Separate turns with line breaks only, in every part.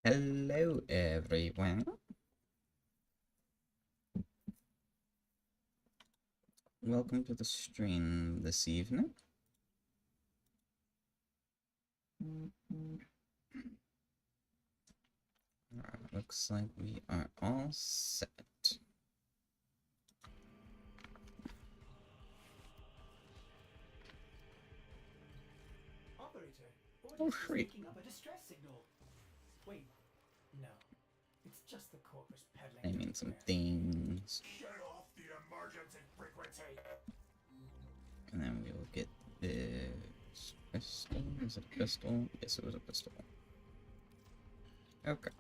Hello everyone. Welcome to the stream this evening. Alright, looks like we are all set.
Oh, great. Up a distress signal. Wait, no. It's just the corpus peddling.
I mean some things.
Shut off the emergency frequency.
And then we will get this pistol. Is it a pistol? Yes, it was a pistol. Okay.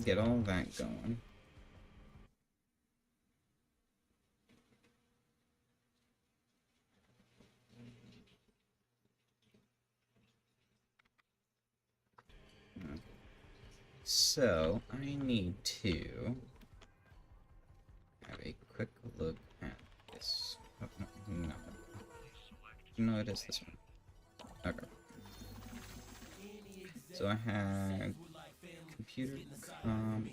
Get all that going. So, I need to have a quick look at this. Oh, no. No, it is this one. Okay. So I have computer comp.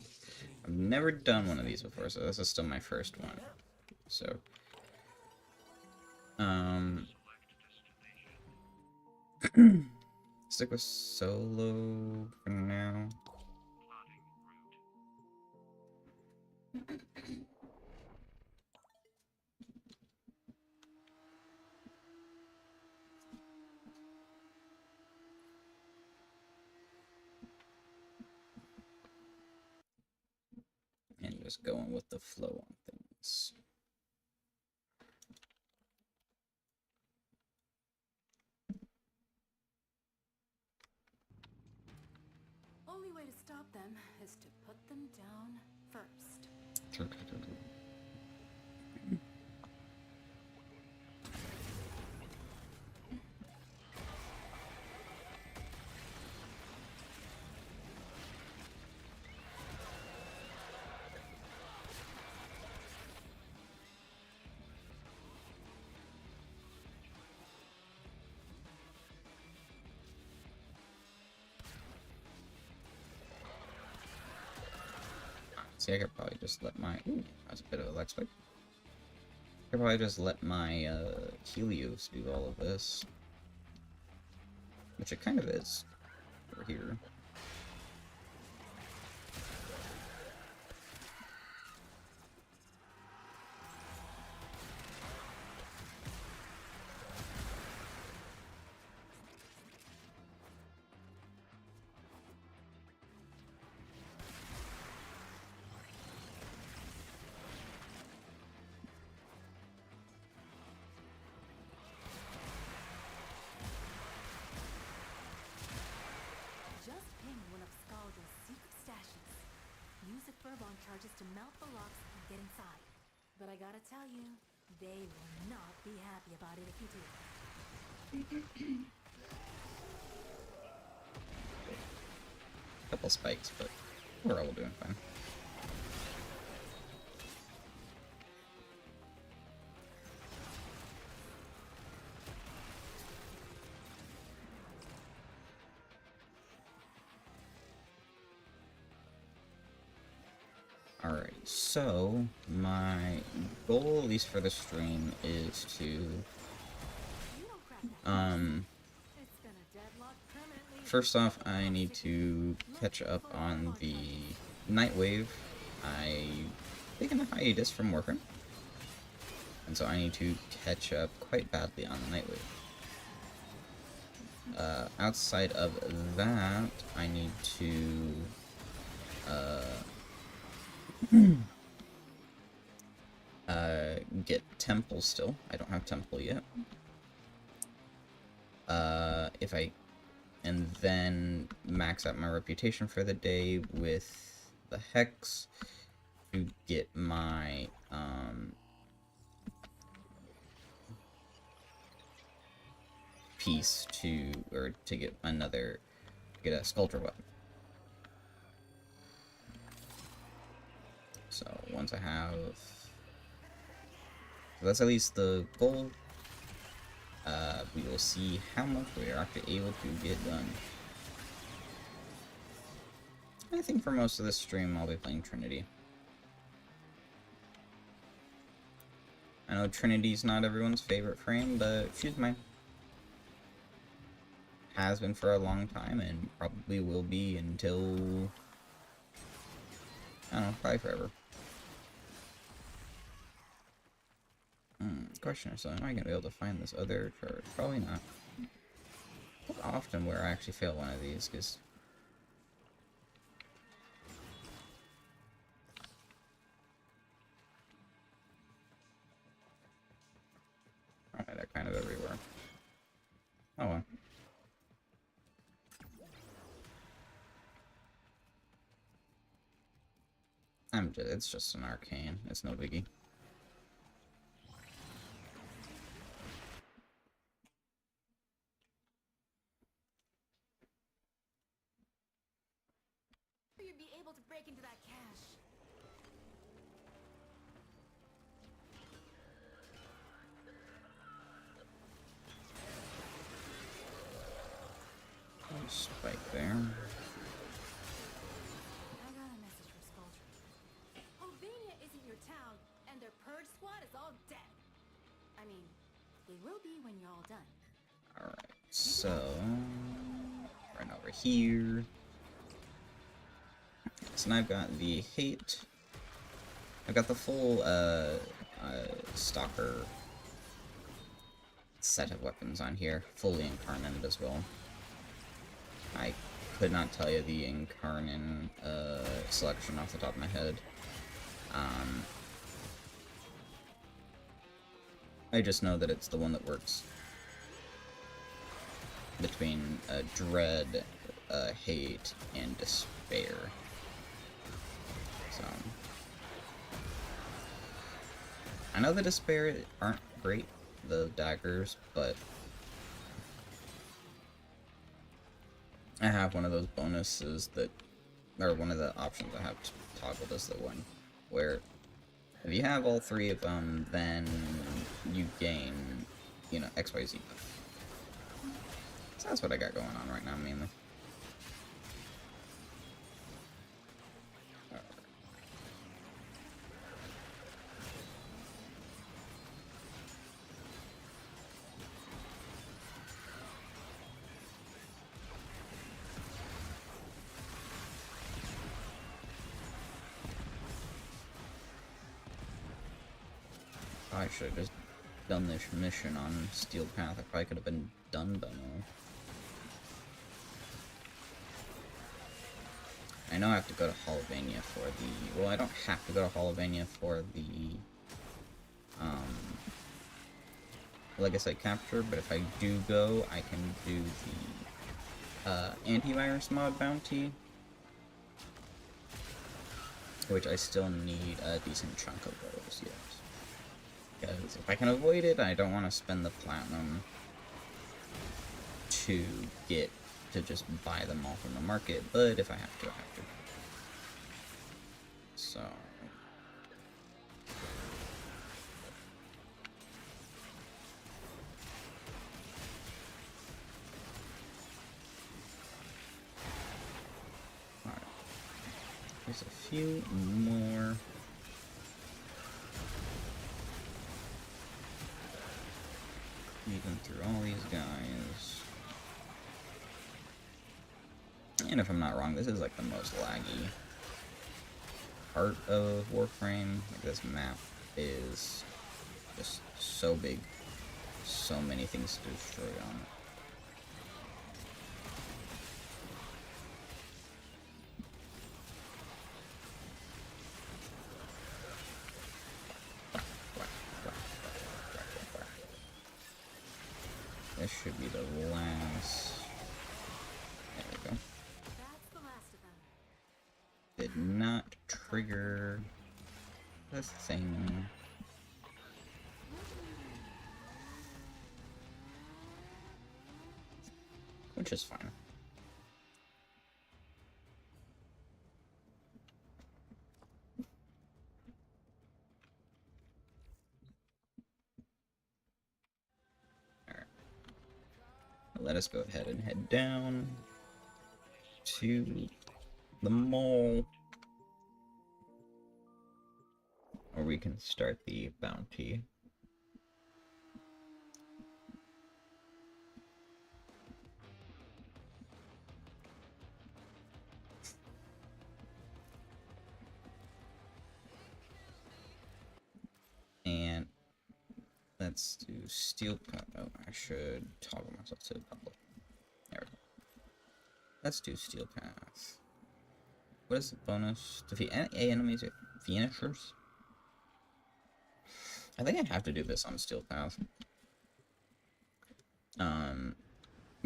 I've never done one of these before, so this is still my first one. So, stick with solo for now. And just going with the flow on things.
Only way to stop them is to put them down first.
See, I could probably just let my... Ooh, that's a bit of a leg spike. I could probably just let my Helios do all of this. Which it kind of is. Over here.
Charges to melt the locks and get inside. But I gotta tell you, they will not be happy about it if you do.
Couple spikes, but we're all doing fine. Alright, so my goal, at least for the stream, is to first off, I need to catch up on the Nightwave. I've taken a hiatus from working, and so I need to catch up quite badly on the Nightwave. Outside of that, I need to get Temple still. I don't have Temple yet. And then max out my reputation for the day with the Hex to get my, piece to get a Sculptor weapon. So once I have... So that's at least the goal. We will see how much we are actually able to get done. I think for most of this stream I'll be playing Trinity. I know Trinity's not everyone's favorite frame, but she's mine. Has been for a long time, and probably will be until... I don't know, probably forever. Question is, so am I going to be able to find this other charge? Probably not. Not often where I actually fail one of these, because... Alright, they're kind of everywhere. Oh well. It's just an arcane. It's no biggie.
You'd be able to break into that cache.
Spike there.
I got a message for Skulltree. Albania isn't your town, and their purge squad is all dead. I mean, they will be when you're all done.
Alright, so... Right over here. So now I've got the hate. I've got the full, Stalker set of weapons on here. Fully incarnated as well. I could not tell you the incarnate selection off the top of my head. I just know that it's the one that works between dread, hate, and despair. So I know the despair aren't great, the daggers, but I have one of those bonuses that, or one of the options I have toggled as the one where if you have all three of them, then you gain, you know, XYZ buff. So that's what I got going on right now, mainly. I should have just done this mission on Steel Path. I probably could have been done by now. I know I have to go to Hollowvania for the... Well, I don't have to go to Hollowvania for the... Legacy capture, but if I do go, I can do the antivirus mod bounty, which I still need a decent chunk of those yet. Because if I can avoid it, I don't want to spend the platinum to just buy them all from the market, but if I have to, I have to. So... Alright. There's a few more... Even through all these guys. And if I'm not wrong, this is like the most laggy part of Warframe. Like, this map is just so big. So many things to destroy on it. This should be the last. There we go.
That's the last of them.
Did not trigger the thing. Which is fine. Let us go ahead and head down to the mall. Or we can start the bounty. And let's do steel. Oh, I should toggle myself to public. There we go. Let's do steel path. What is the bonus? Defeat A enemies with finishers? I think I have to do this on steel path.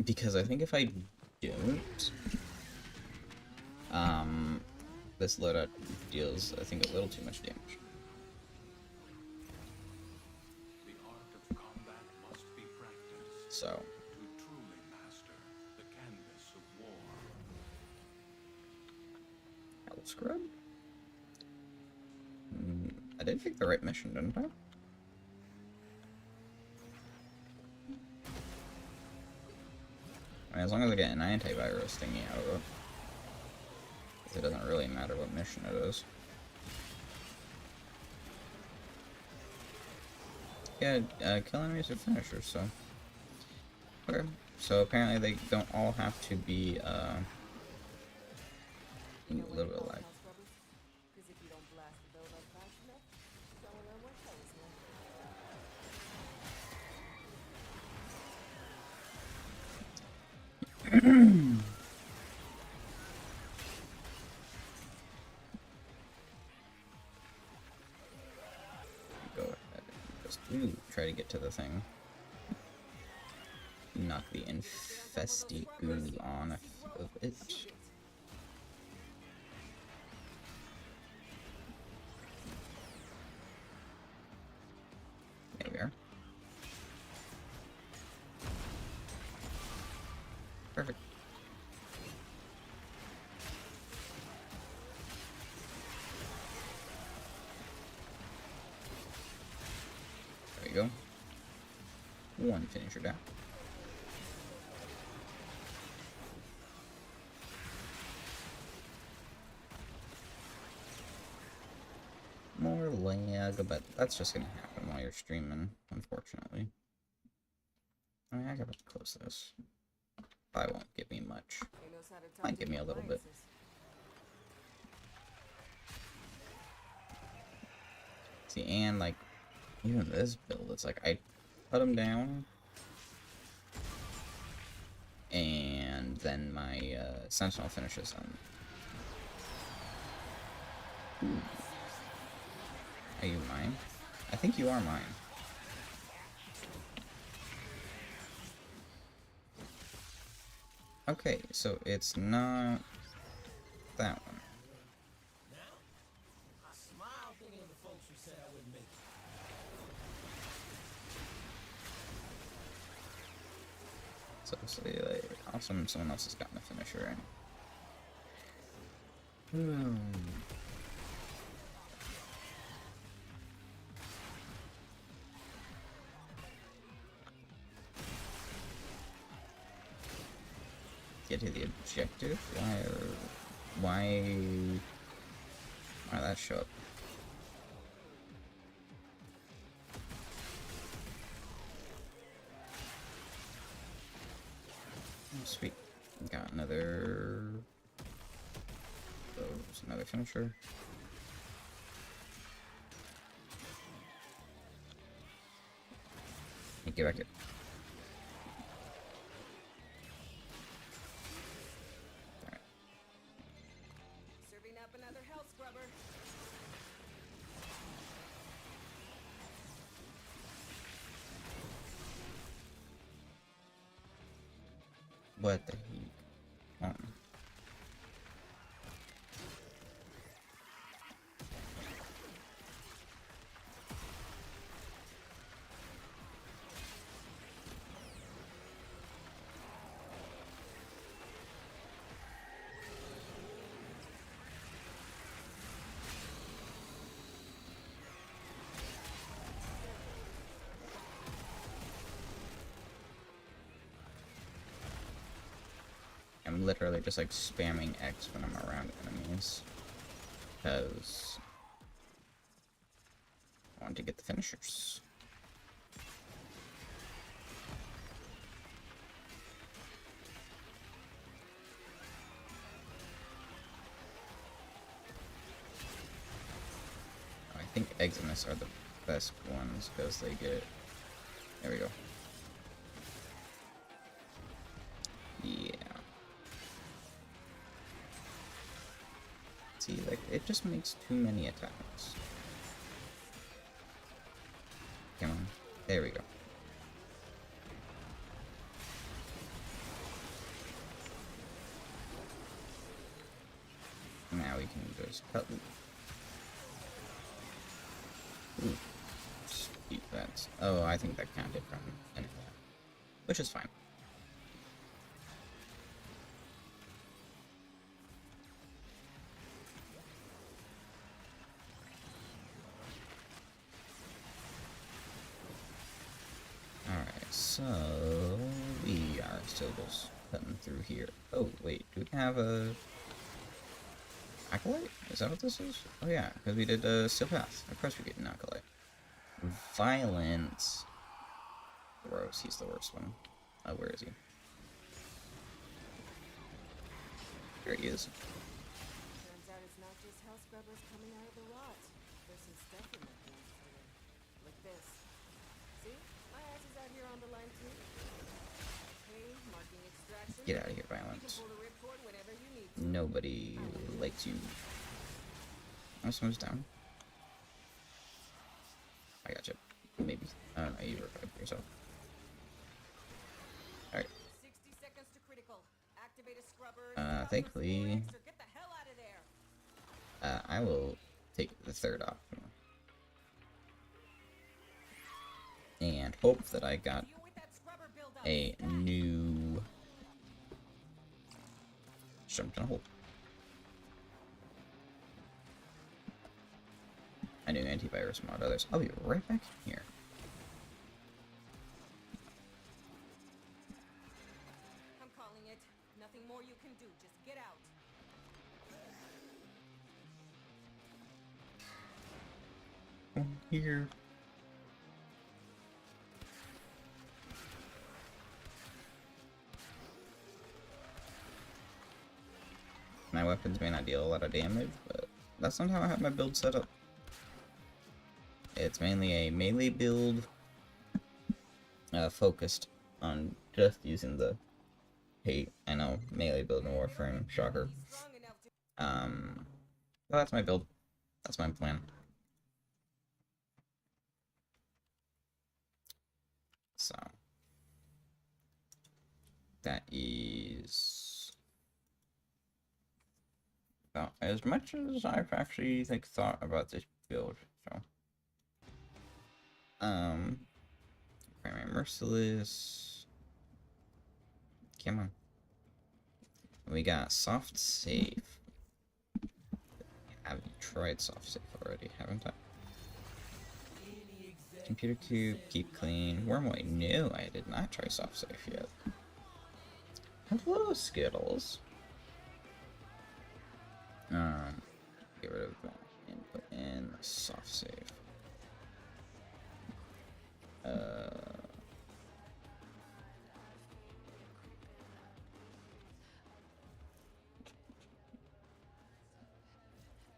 Because I think if I don't, this loadout deals, I think, a little too much damage.
The art of combat must be practiced
So,
to truly master the canvas of war.
Hell Scrub? I did pick the right mission, didn't I? I mean, as long as I get an antivirus thingy out of it. 'Cause it doesn't really matter what mission it is. Yeah, kill enemies with finishers, so... Okay, so apparently they don't all have to be, a little bit alive.
Because if you don't blast the build up fast enough, don't learn what pays now.
Go ahead and just try to get to the thing. Knock the infesty goo on of it. There we are. Perfect. There we go. One finisher down. More lag, but that's just gonna happen while you're streaming, unfortunately. I mean, I gotta close this. Probably won't give me much.
He knows how to talk
Might
to
give me a little bit.
appliances.
See, and like, even this build, it's like I put him down, and then my Sentinel finishes him. Ooh. Are you mine? I think you are mine. Okay, so it's not that one.
I smile thinking of the folks who said I wouldn't make it.
So, see, like, awesome, someone else has gotten a finisher, right? Get to the objective? Why that show up? Oh, sweet. Got another... There's another finisher. Get back here.
Serving up another health scrubber.
What the heck? I'm literally just like spamming X when I'm around enemies. Because I want to get the finishers. I think Eximus are the best ones because they get... There we go. Yeah. See, like, it just makes too many attacks. Come on. There we go. Now we can just cut. Ooh. Speed that. Oh, I think that counted from anything. Which is fine. Alright, so we are still just cutting through here. Oh, wait, do we have a Acolyte? Is that what this is? Oh yeah, because we did Steel Path. Of course we get an Acolyte. Violence. Gross, he's the worst one. Where is he? There he is.
Turns out it's not just hell scrubbers coming out of the rot. There's some stuff in that thing. Like this. See? My ass is out here on the line too. Okay, marking extraction.
Get out of here,
You can
Violence.
pull the ripcord whenever you need to.
Nobody likes you. Oh, someone's down. I got you. Maybe. I don't know, you revived yourself. Alright.
60 seconds to critical. Activate a scrubber.
Thankfully,
Get the hell out of there.
I will take the third option. And hope that I got
Deal with that scrubber buildup.
a new... Jumped in a hole. A new antivirus mod. Others. I'll be right back here.
I'm calling it. Nothing more you can do. Just get out.
Here. My weapons may not deal a lot of damage, but that's not how I have my build set up. It's mainly a melee build, focused on just using the hate. I know, melee build in Warframe, shocker.
Strong enough to
Well, that's my build. That's my plan. So that is about as much as I've actually thought about this build. So primary merciless. Come on. We got soft save. I've tried soft save already, haven't I? Computer cube, keep clean. Wormway, no, I did not try soft save yet. Hello, Skittles. Get rid of that and put in soft save.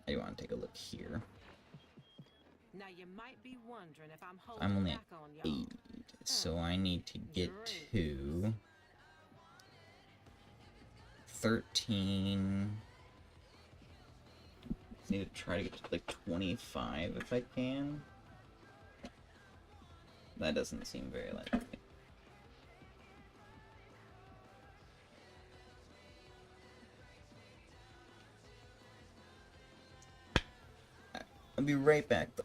I want to take a look here.
Now you might be wondering if I'm holding
I'm only
back
at
on y'all.
8, so I need to get to 13. I need to try to get to like 25 if I can. That doesn't seem very likely. I'll be right back though.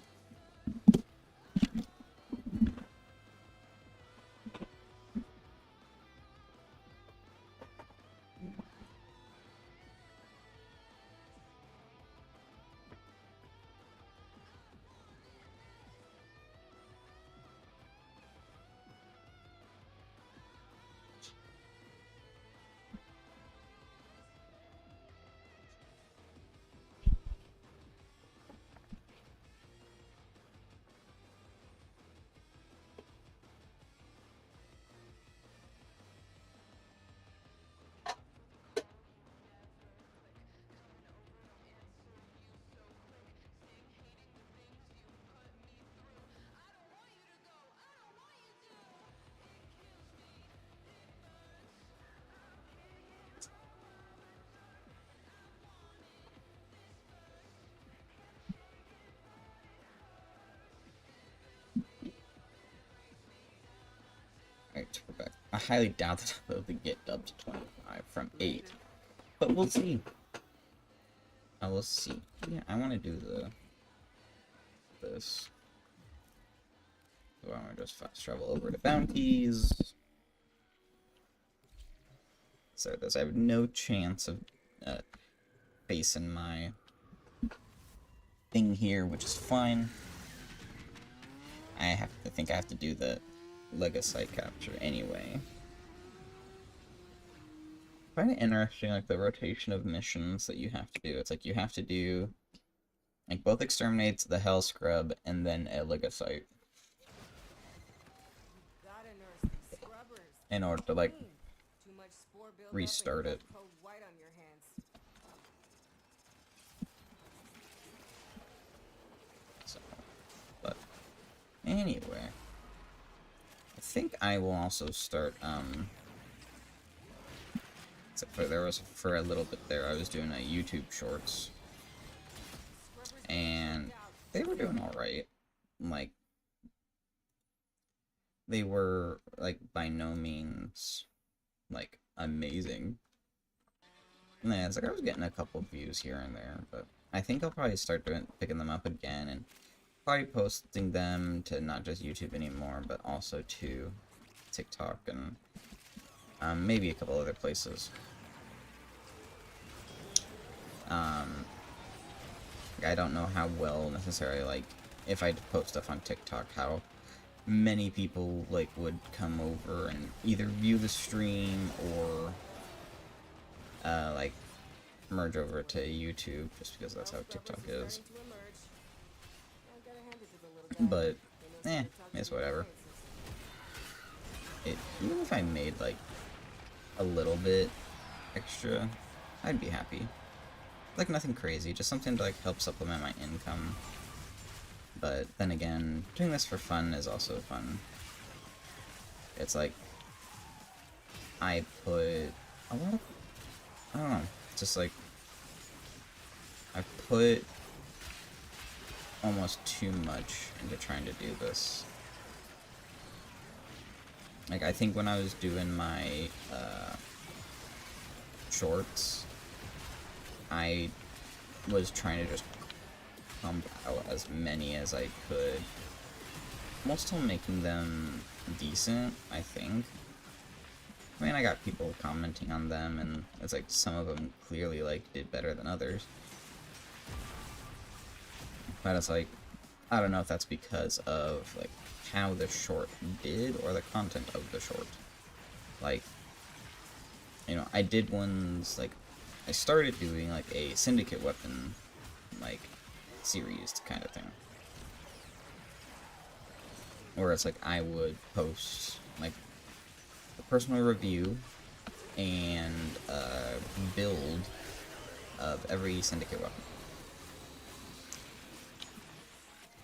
back. I highly doubt that I'll be able to get up to 25 from 8. But we'll see. I will see. Yeah, I want to do this. So I want to just fast travel over to bounties. So this, I have no chance of facing my thing here, which is fine. I think I have to do the Legacy capture anyway. Kind of interesting, like the rotation of missions that you have to do. It's like you have to do like both exterminates, the Hell Scrub, and then a Legacy
Gotta nurse these scrubbers.
in order to like
Too much spore buildup and
restart
you
it.
got cold white on your hands.
So, but anyway, I think I will also start. Except for a little bit there, I was doing a YouTube Shorts, and they were doing all right. Like, they were like by no means like amazing. And then it's like I was getting a couple views here and there, but I think I'll probably start picking them up again and probably posting them to not just YouTube anymore, but also to TikTok and maybe a couple other places. I don't know how well necessarily, like, if I post stuff on TikTok, how many people like would come over and either view the stream or like merge over to YouTube, just because that's how TikTok is. But it's whatever. Even if I made like a little bit extra, I'd be happy. Like nothing crazy, just something to like help supplement my income. But then again, doing this for fun is also fun. It's like I put a lot of, I don't know, just like I put almost too much into trying to do this. Like, I think when I was doing my shorts, I was trying to just pump out as many as I could, while still making them decent, I think. I mean, I got people commenting on them, and it's like some of them clearly like did better than others. But it's like, I don't know if that's because of like how the short did or the content of the short. Like, you know, I did ones like I started doing like a syndicate weapon like series kind of thing, where it's like I would post like a personal review and build of every syndicate weapon.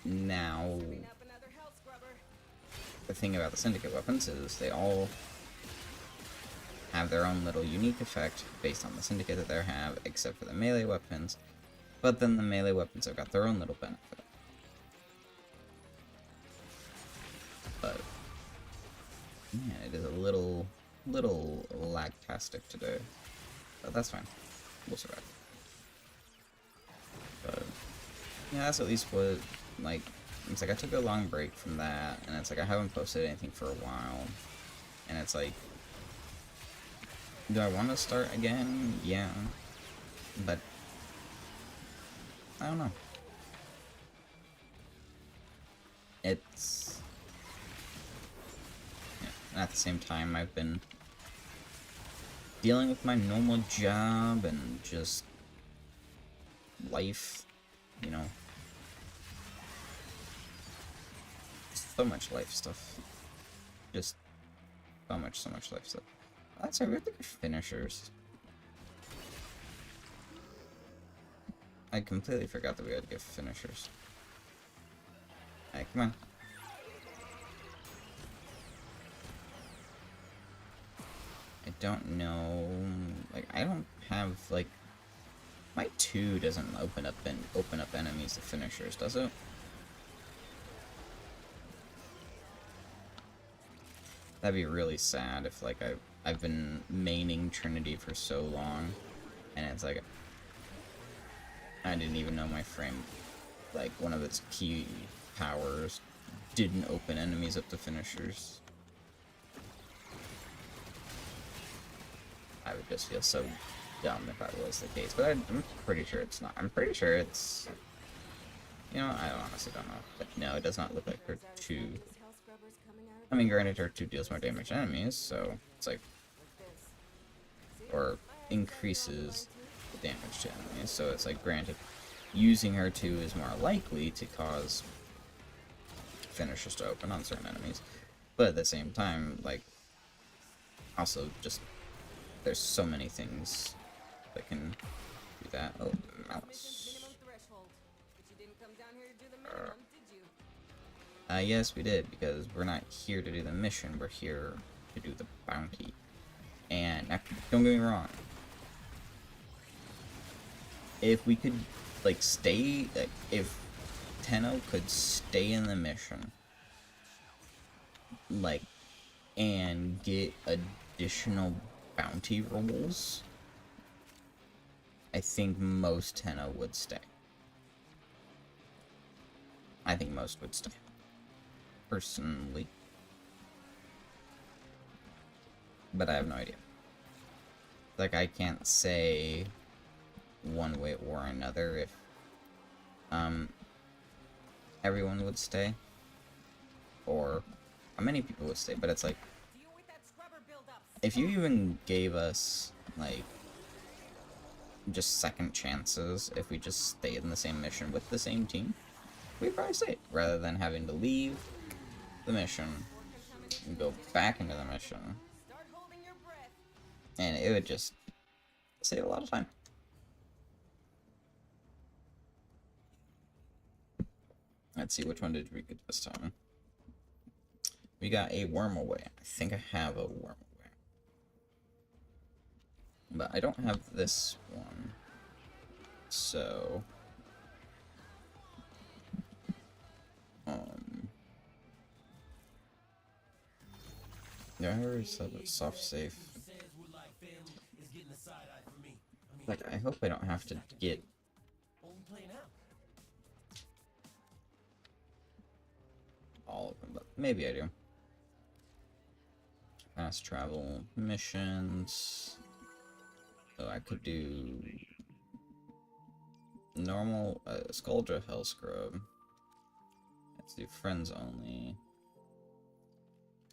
Now, the thing about the syndicate weapons is they all have their own little unique effect based on the syndicate that they have, except for the melee weapons. But then the melee weapons have got their own little benefit. But man, it is a little lag-tastic today. But that's fine. We'll survive. But yeah, that's at least what, like, it's like I took a long break from that, and it's like I haven't posted anything for a while. And it's like, do I want to start again? Yeah. But I don't know. It's, yeah. And at the same time, I've been dealing with my normal job and just life, you know. So much life stuff. Just so much life stuff. That's right, we have to get finishers. I completely forgot that we had to get finishers. Alright, come on. I don't know, like, I don't have, like, my 2 doesn't open up enemies to finishers, does it? That'd be really sad if, like, I've been maining Trinity for so long, and it's like, I didn't even know my frame, like, one of its key powers didn't open enemies up to finishers. I would just feel so dumb if that was the case, but I'm pretty sure it's not. I'm pretty sure it's... You know, I honestly don't know. But no, it does not look like her 2. I mean, granted, her 2 deals more damage to enemies, so it's like... Or increases the damage to enemies, so it's like, granted, using her 2 is more likely to cause finishers to open on certain enemies. But at the same time, like, also just... There's so many things that can do that. Oh, mouse. Yes, we did, because we're not here to do the mission, we're here to do the bounty. And, don't get me wrong, if we could, like, stay, like, if Tenno could stay in the mission, like, and get additional bounty rolls, I think most Tenno would stay. I think most would stay. Personally. But I have no idea. Like, I can't say one way or another if everyone would stay, or how many people would stay, but it's like, if you even gave us, like, just second chances, if we just stayed in the same mission with the same team, we'd probably stay, rather than having to leave the mission and go back into the mission, and it would just save a lot of time. Let's see, which one did we get this time? We got a worm away. I think I have a worm away. But I don't have this one. So... Yeah, I already said it's soft safe. Like, I hope I don't have to get... all of them, but maybe I do. Fast travel missions. So I could do normal Skuldra Hell Scrub. Let's do friends only.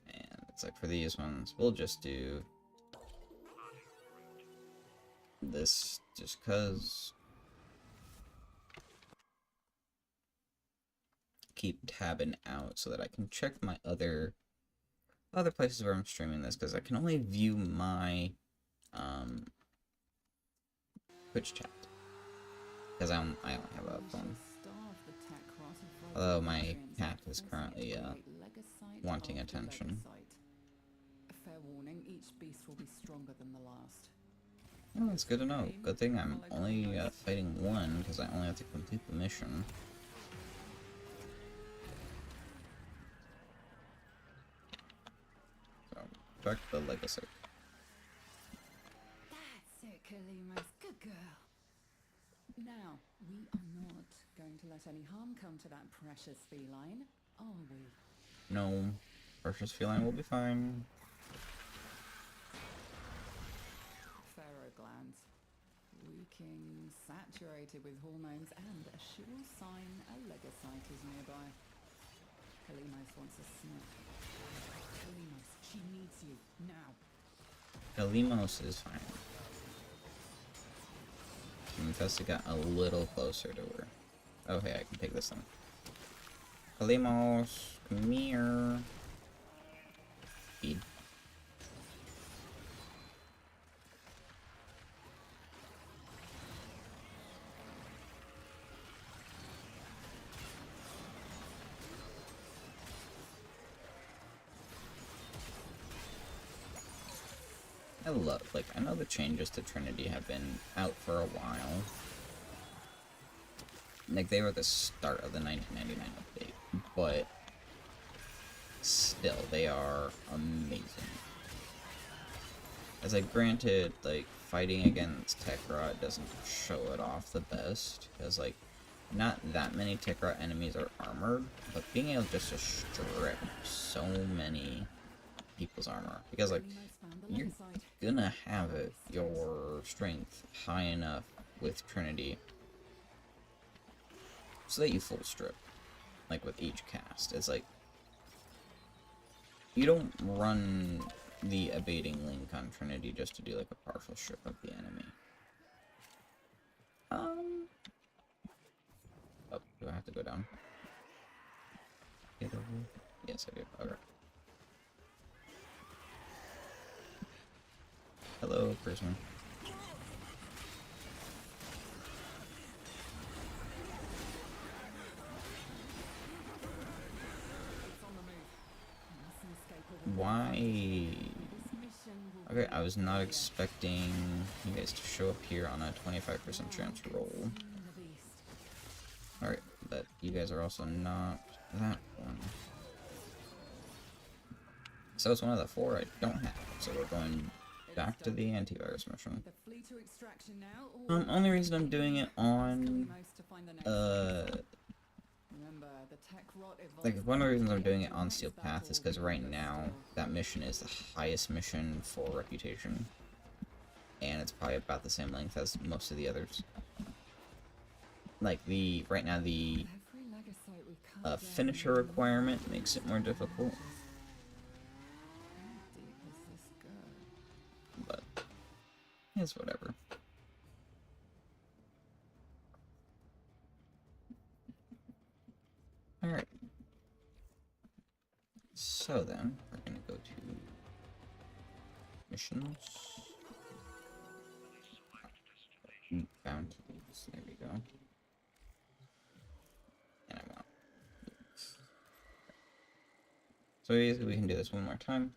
And it's like for these ones, we'll just do this just cause. Keep tabbing out so that I can check my other places where I'm streaming this, because I can only view my Twitch chat because I only have a phone. Although my cat is currently wanting attention.
Fair warning, each beast will be stronger than the last.
Oh, that's good to know. Good thing I'm only fighting one, because I only have to complete the mission. So, back to the legacy.
That's it, Kalima's good girl. Now, we are not going to let any harm come to that precious feline, are we?
No, precious feline will be fine.
Pharaoh glands. Reeking, saturated with hormones, and a sure sign a legocyte is nearby. Kalimos wants a snack. Kalimos, she needs you, now.
Kalimos is fine. Infesta got a little closer to her. Oh, hey, I can take this one. Kalimos, come here. Feed. I know the changes to Trinity have been out for a while. Like, they were the start of the 1999 update, but still, they are amazing. As like, granted, like, fighting against Tekrot doesn't show it off the best, because, like, not that many Tekrot enemies are armored, but being able just to strip so many people's armor, because, like, you're gonna have it, your strength high enough with Trinity so that you full strip, like, with each cast. It's like, you don't run the abating link on Trinity just to do, like, a partial strip of the enemy. Oh, do I have to go down? Get over here? Yes, I do. Okay. Hello, person. Why? Okay, I was not expecting you guys to show up here on a 25% chance roll. Alright, but you guys are also not that one. So it's one of the 4 I don't have. So we're going back to the antivirus mission. Only reason I'm doing it on like, one of the reasons I'm doing it on Steel Path is because right now that mission is the highest mission for reputation, and it's probably about the same length as most of the others. Like, right now the finisher requirement makes it more difficult, but it's whatever. Alright. So then, we're gonna go to missions. Bounties, there we go. And I want. So basically we can do this one more time.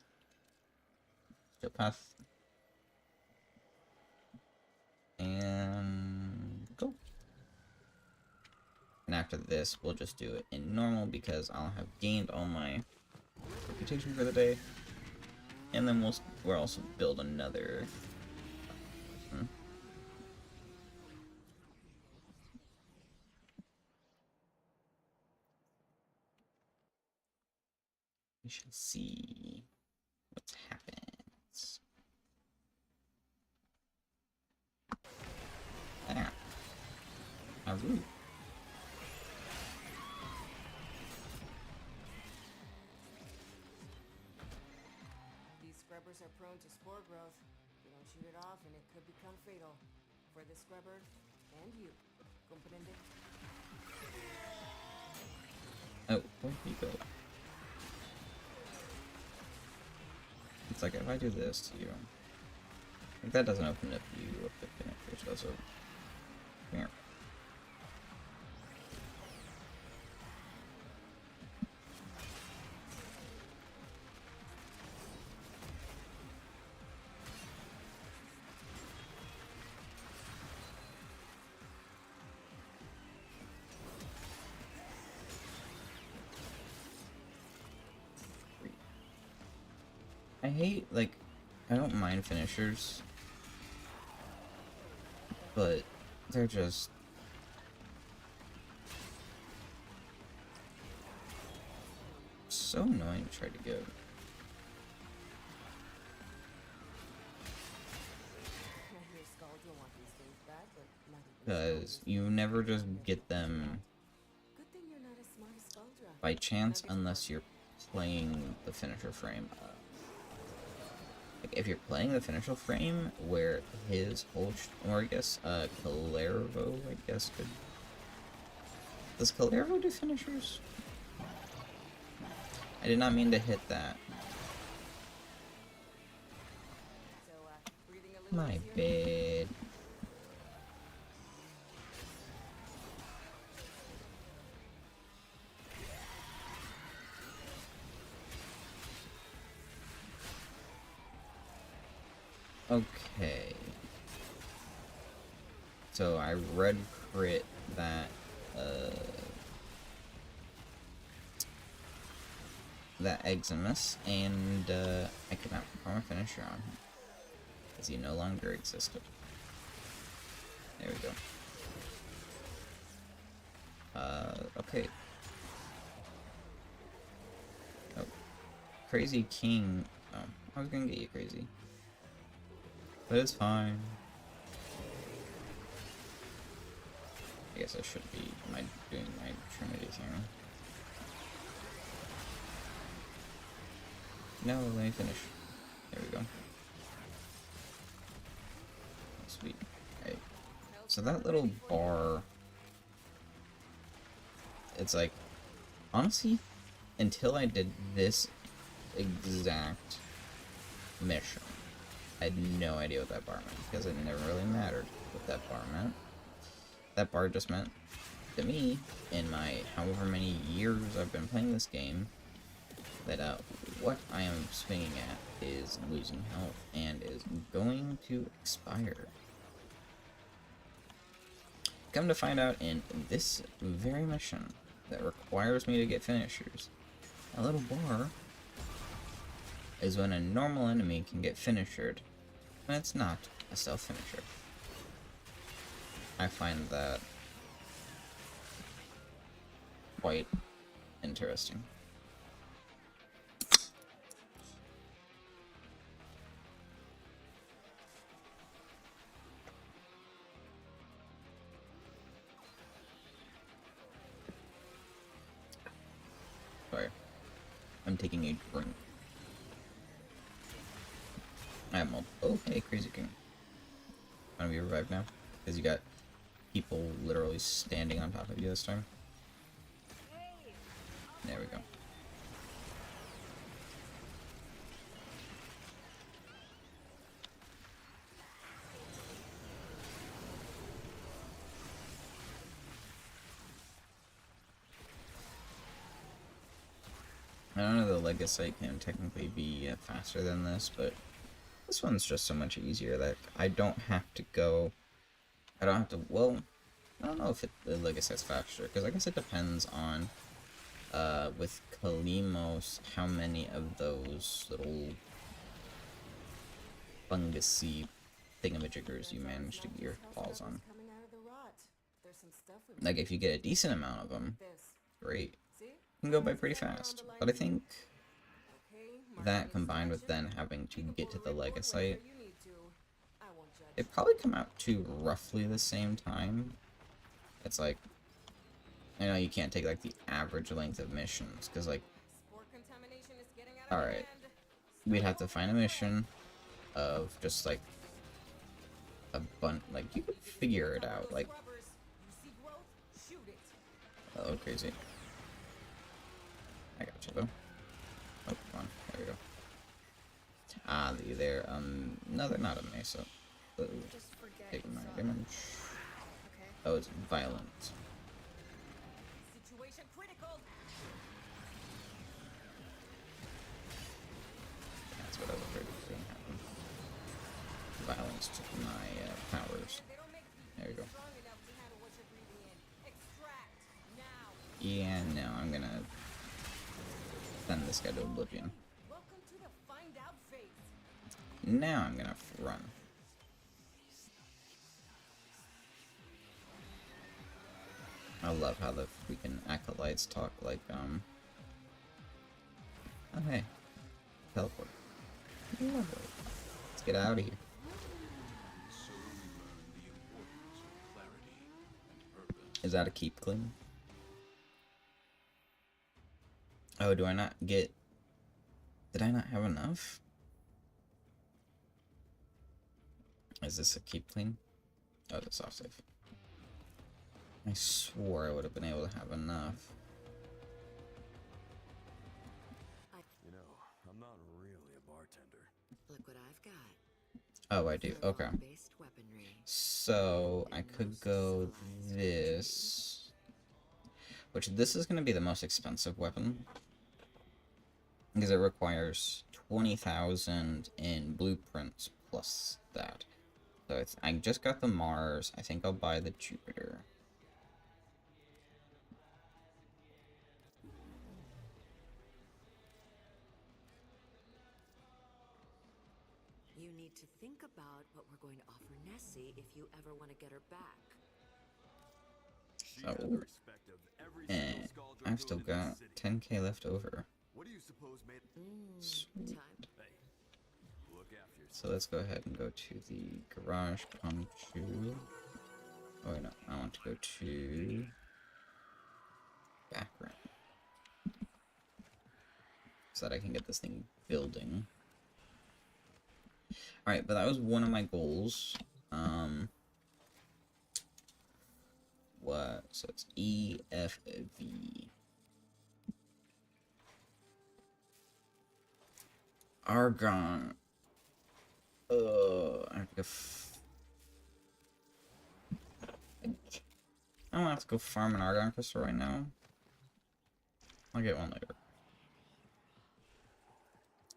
Steel Path. And go. And after this, we'll just do it in normal because I'll have gained all my reputation for the day. And then we'll also build another. We shall see what happens. Ah. How rude.
These scrubbers are prone to spore growth. You don't shoot it off and it could become fatal. For the scrubber and you. Comprende?
Oh, where'd he go? It's like, if I do this to you, like, that doesn't open up you up the finishers, does it? Here. I hate, like, I don't mind finishers, but they're just so annoying to try to get. Because you never just get them by chance unless you're playing the finisher frame. Like, if you're playing the finisher frame where his whole, or I guess, Calervo, I guess, could. Does Calervo do finishers? I did not mean to hit that. My bad. Okay. So I red crit that, that Eximus, and I could not perform a finisher on him, because he no longer existed. There we go. Okay. Oh. Crazy King. Oh, I was gonna get you crazy. But it's fine. I guess I should be doing my Trinity thing. No, let me finish. There we go. Sweet. Okay. So that little bar, it's like, honestly, until I did this exact mission, I had no idea what that bar meant, because it never really mattered what that bar meant. That bar just meant, to me, in my however many years I've been playing this game, that what I am swinging at is losing health, and is going to expire. Come to find out, in this very mission that requires me to get finishers, a little bar is when a normal enemy can get finishered, when it's not a stealth finisher. I find that quite interesting. Sorry. I'm taking a drink. I have multiple. Oh, hey, Crazy King. Want to be revived now? Because you got people literally standing on top of you this time. There we go. I don't know, the Legacy can technically be faster than this, but this one's just so much easier that I don't have to go... I don't have to... Well, I don't know if the Legacy is faster, because I guess it depends on, with Kalimos, how many of those little fungusy thingamajiggers you manage to get your paws on. Like, if you get a decent amount of them, great. Can go by pretty fast, but I think that combined with then having to get to the Legacy, it probably come out to roughly the same time. It's like, I know you can't take like the average length of missions, because like, alright, we'd have to find a mission of just like a bunch, like you could figure it out, like, oh crazy. I got you though. Oh, come on. There we go. Ah, they're, no, they're not a mesa. Ooh, taking my damage. Oh, it's violent.
Situation critical.
That's what I was afraid was going to happen. Violence took my, powers. There we go. Yeah, no, I'm gonna send this guy to oblivion. Now I'm gonna run. I love how the freaking acolytes talk like, oh hey, teleport. Lovely. Let's get out of here. Is that a keep clean? Oh, do I not get... Did I not have enough? Is this a keep clean? Oh, it's a soft save. I swore I would have been able to have enough.
You know, I'm not really a bartender.
Look what I've got.
Oh, I do. Okay. So, I could go this... Which, this is going to be the most expensive weapon. Because it requires 20,000 in blueprints plus that. So, I just got the Mars. I think I'll buy the Jupiter.
you need to think about what we're going to offer Nessie if you ever want to get her back.
She
So,
had the respect of every single
and
skull
I've
dragoon
still
in this
got
city.
10k left over.
What do you suppose made
Sweet.
Time.
Hey, look after yourself.
So let's go ahead and go to the garage come to. Oh wait, no, I want to go to background so that I can get this thing building. Alright, but that was one of my goals. What? So it's EFV. Argon. I have to go. I don't have to go farm an Argon crystal right now. I'll get one later.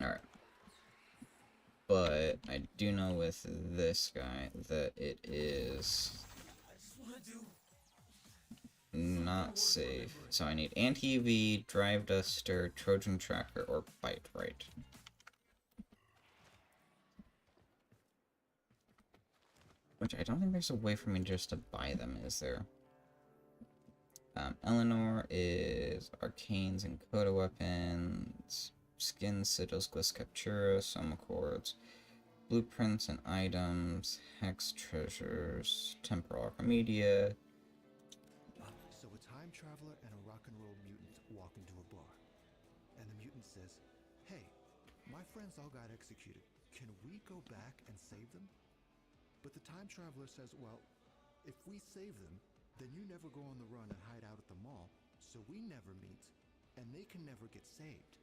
Alright. But I do know with this guy that it is not safe. So I need anti-UV, drive duster, Trojan tracker, or bite right. Which I don't think there's a way for me just to buy them, is there? Eleanor is arcanes and coda weapons, skin, sigils, glyphs, captura, soma chords, blueprints and items, hex treasures, temporal archimedia.
So a time traveler and a rock and roll mutant walk into a bar. And the mutant says, "Hey, my friends all got executed. Can we go back and save them?" But the time traveler says, "Well, if we save them, then you never go on the run and hide out at the mall, so we never meet, and they can never get saved."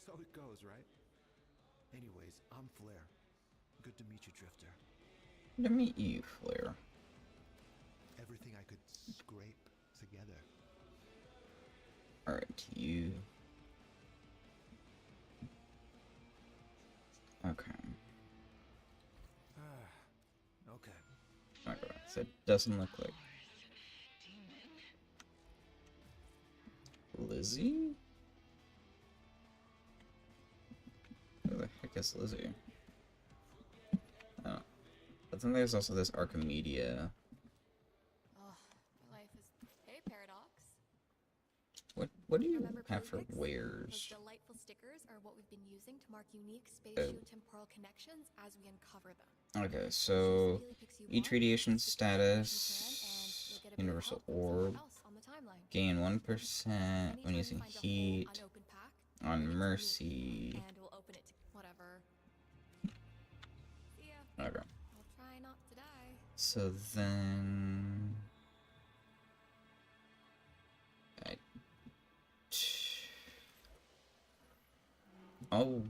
So it goes, right? Anyways, I'm Flair. Good to meet you, Drifter.
To meet you, Flair.
Everything I could scrape together.
Alright, you. Okay.
Okay.
Okay, so it doesn't look like Lizzie? Who the heck is Lizzie? Oh. But then there's also this Archimedia.
Oh, my life is. Hey, Paradox.
What do you
Remember
have for
prefix? Those
wares?
delightful stickers are what we've been using to mark unique spatio-temporal connections as we uncover them.
Okay, so
Choose the picks you
each
want,
radiation
stick the information you
status,
can, and you'll get a bit of
universal
help from someone
orb,
else on the timeline.
gain 1% when
Anytime you
using
find a whole
heat,
unopened pack,
on
bring it to me,
mercy.
and we'll open it to whatever. See ya.
Okay,
I'll try not to die.
so then I. Oh,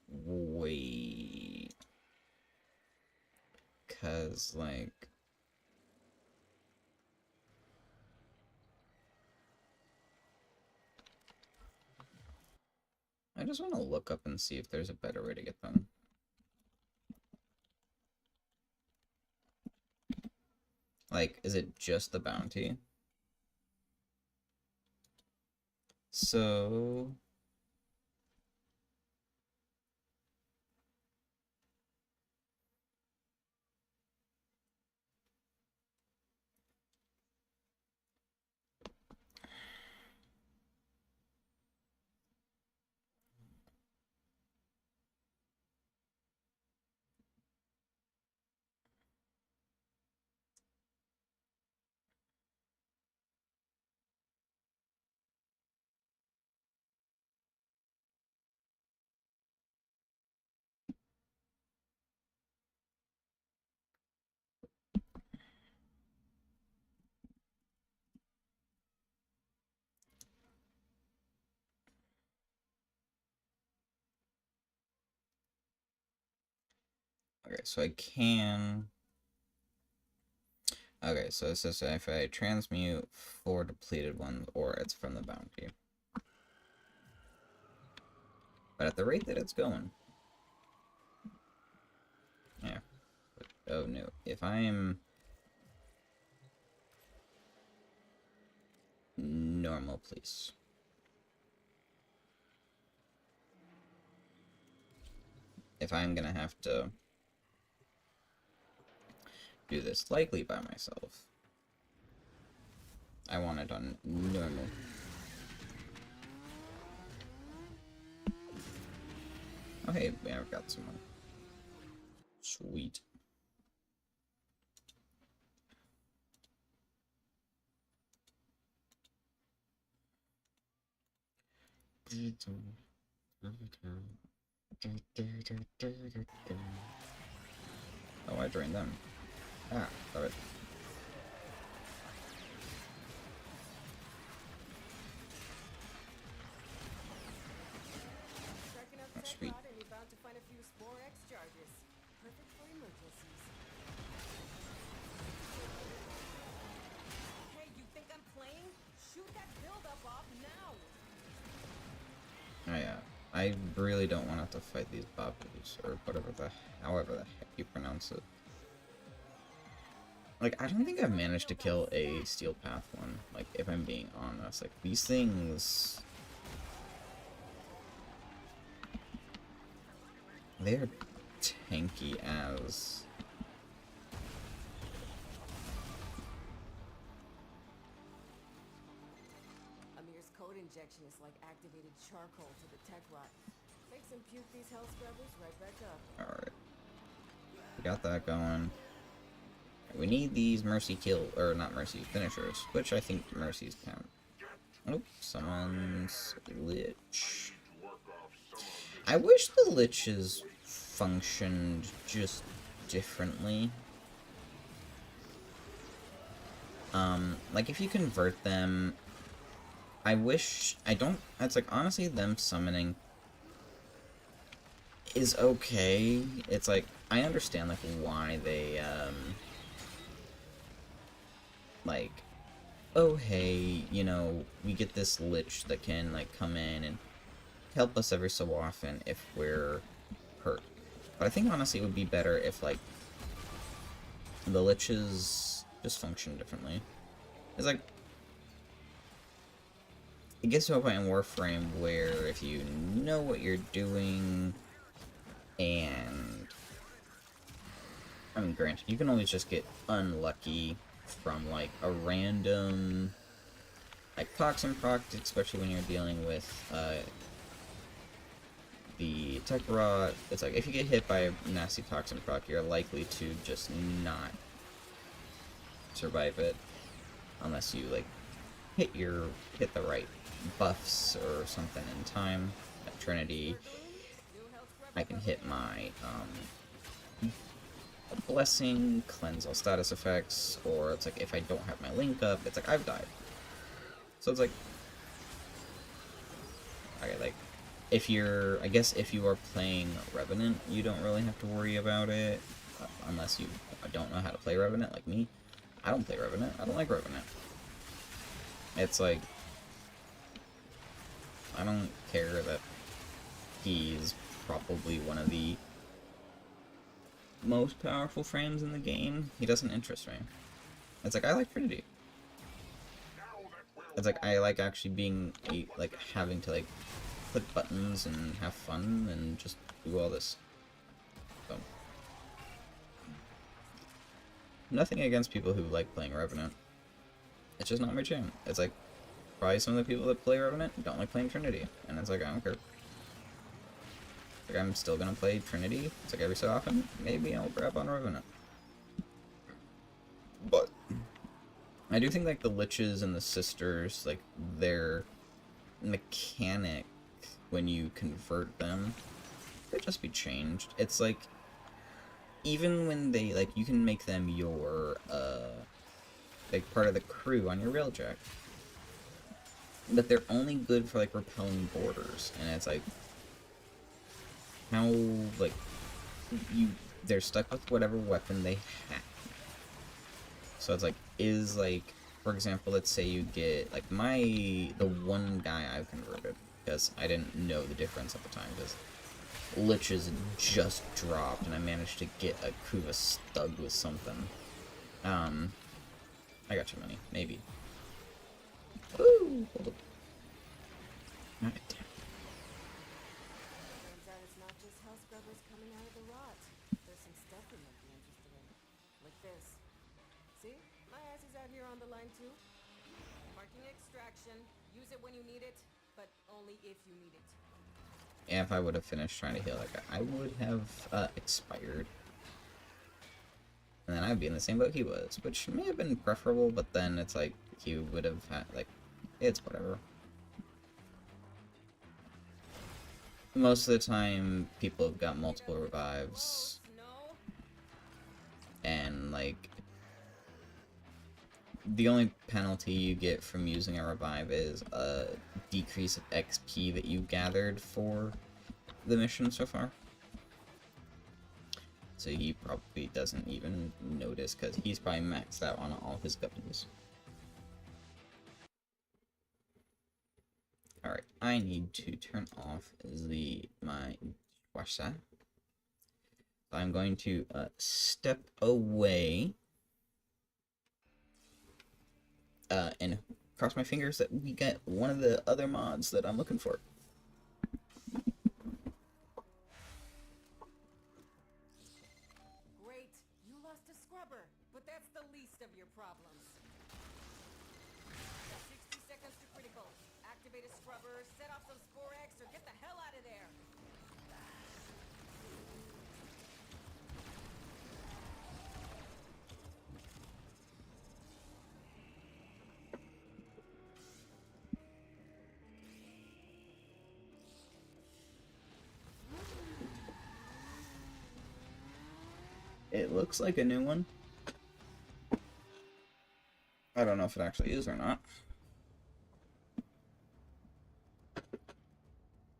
wait. Cause, like, I just want to look up and see if there's a better way to get them. Like, is it just the bounty? So... Okay, so I can... Okay, so it says if I transmute 4 depleted ones, or it's from the bounty. But at the rate that it's going... Yeah. Oh no, if I am... Normal, please. if I'm gonna have to do this likely by myself, I want it on normal. Oh hey, yeah, I've got someone. Sweet. Oh, I drained them. Ah, love it.
Striking up
Oh,
tech
sweet.
rod and you're bound to find a few Spore X charges. Perfect for emergencies. Hey, you think I'm playing? Shoot that buildup off now!
Oh yeah. I really don't want to have to fight these babus, or however the heck you pronounce it. Like, I don't think I've managed to kill a Steel Path one, like, if I'm being honest. Like, these things... they're tanky as...
Amir's code injection is like activated charcoal to the tech rod. Makes him puke these hell scrubbers right back up.
Alright. We got that going. We need these mercy kill, or not mercy, finishers, which I think mercies count. Oh, someone's lich. I wish the liches functioned just differently. Like if you convert them, it's like honestly them summoning is okay. It's like, I understand like why they, like, oh hey, you know, we get this lich that can like come in and help us every so often if we're hurt. But I think honestly it would be better if like the liches just function differently. It's like, it gets to a point in Warframe where if you know what you're doing, and I mean granted, you can always just get unlucky from like a random like toxin proc, especially when you're dealing with the tech rot. It's like if you get hit by a nasty toxin proc, you're likely to just not survive it unless you like hit the right buffs or something in time. At Trinity, I can hit my blessing, cleanse all status effects, or it's like if I don't have my link up, it's like I've died. So it's like, okay, like I guess if you are playing Revenant, you don't really have to worry about it, unless you don't know how to play Revenant like me. I don't play Revenant. I don't like Revenant. It's like, I don't care that he's probably one of the most powerful frames in the game. He doesn't interest me. It's like, I like Trinity. It's like, I like actually being, like, having to, like, click buttons and have fun and just do all this. So, nothing against people who like playing Revenant. It's just not my jam. It's like, probably some of the people that play Revenant don't like playing Trinity. And it's like, I don't care. Like, I'm still gonna play Trinity. It's like every so often, maybe I'll grab on Revenant. But I do think like the liches and the sisters, like their mechanic when you convert them could just be changed. It's like, even when they like, you can make them your like part of the crew on your railjack, but they're only good for like repelling borders, and it's like, how like they're stuck with whatever weapon they have. So it's like, is like, for example, let's say you get like the one guy I've converted, because I didn't know the difference at the time, because liches just dropped and I managed to get a Kuva stugged with something. I got your money, maybe. Woo! Hold up. God damn.
Turns out it's not just hell scrubbers coming this. See? My ass is out here on the line too. Parking extraction. Use it when you need it, but only if you need it.
Yeah, if I would have finished trying to heal that guy, I would have expired. And then I'd be in the same boat he was, which may have been preferable, but then it's like, he would have had, like, it's whatever. Most of the time, people have got multiple revives,
No.
and, like, the only penalty you get from using a revive is a decrease of XP that you gathered for the mission so far. So he probably doesn't even notice, because he's probably maxed out on all his weapons. Alright, I need to turn off my dishwasher. I'm going to step away and cross my fingers that we get one of the other mods that I'm looking for.
Great. You lost a scrubber, but that's the least of your problems. 60 seconds to critical. Activate a scrubber, set off some Sporex, or get the hell out of there.
It looks like a new one. I don't know if it actually is or not.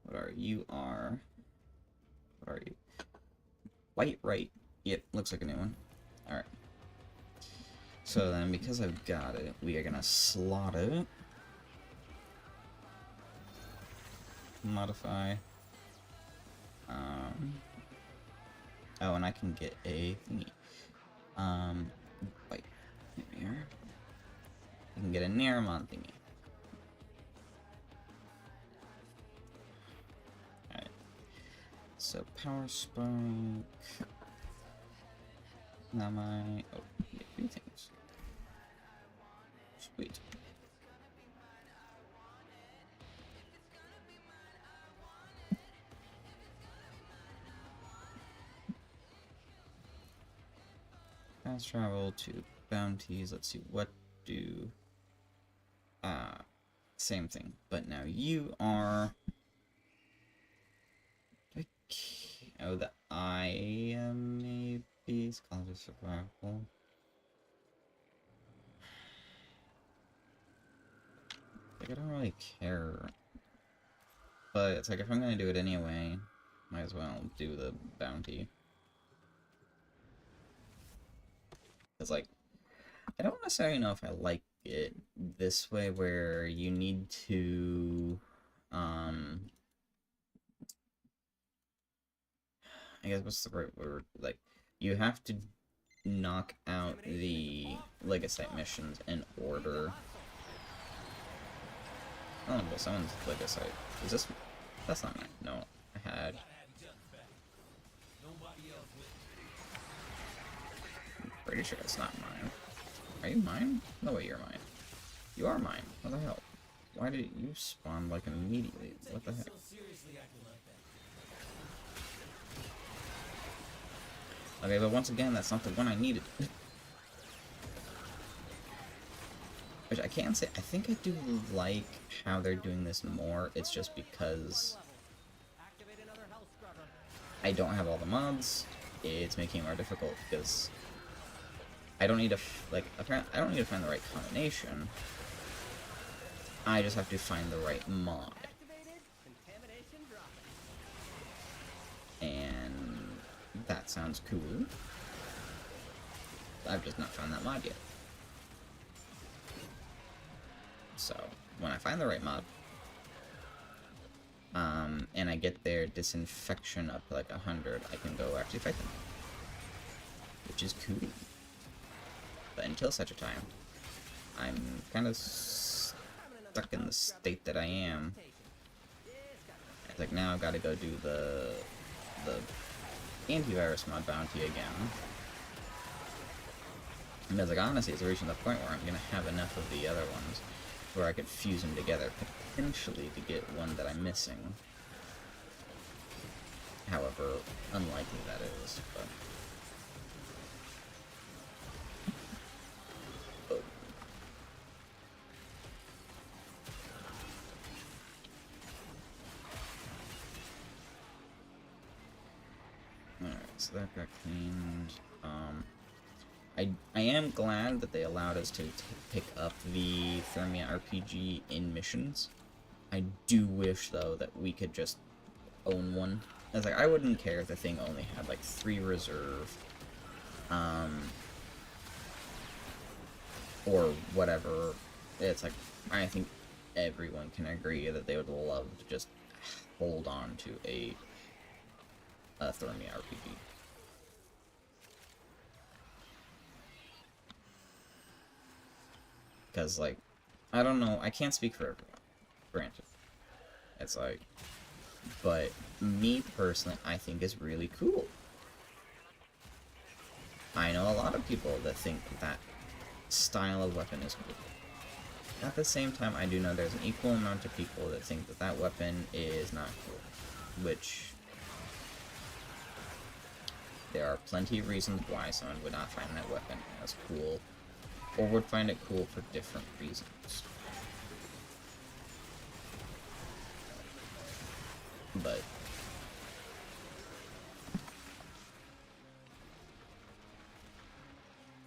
What are you? What are you? White right. Yep, looks like a new one. Alright. So then, because I've got it, we are gonna slot it. Modify. Oh, and I can get a thingy. Wait. Here. I can get a Naramon thingy. Alright. So, power spike. Now my... Oh, yeah, 2 things. Sweet. Fast travel to bounties. Let's see, what do... same thing. But now you are... Oh, the I maybe scholarship survival. Like, I don't really care. But it's like, if I'm gonna do it anyway, might as well do the bounty. It's like, I don't necessarily know if I like it this way, where you need to, I guess what's the right word? Like, you have to knock out the Legasite missions in order. Oh, well, someone's Legasite. Is this? That's not mine. No, I had. I'm pretty sure it's not mine. Are you mine? No way, you're mine. You are mine. What the hell? Why did you spawn like immediately? What the heck? Okay, but once again, that's not the one I needed. Which I can say, I think I do like how they're doing this more. It's just because I don't have all the mods. It's making it more difficult because I don't need to I don't need to find the right combination. I just have to find the right mod. And that sounds cool. I've just not found that mod yet. So, when I find the right mod, and I get their disinfection up to like 100, I can go actually fight them. Which is cool. But until such a time, I'm kind of stuck in the state that I am. It's like, now I've got to go do the antivirus mod bounty again. Because, like, honestly, it's reaching the point where I'm going to have enough of the other ones where I could fuse them together, potentially to get one that I'm missing. However unlikely that is, but... Alright, so that got cleaned. I am glad that they allowed us to pick up the Thermia RPG in missions. I do wish, though, that we could just own one. I was like, I wouldn't care if the thing only had, like, 3 reserve, or whatever. It's like, I think everyone can agree that they would love to just hold on to a Thermia RPG. Because, like, I don't know, I can't speak for everyone, granted. It's like, but me personally, I think is really cool. I know a lot of people that think that style of weapon is cool. At the same time, I do know there's an equal amount of people that think that that weapon is not cool. Which, there are plenty of reasons why someone would not find that weapon as cool, or would find it cool for different reasons. But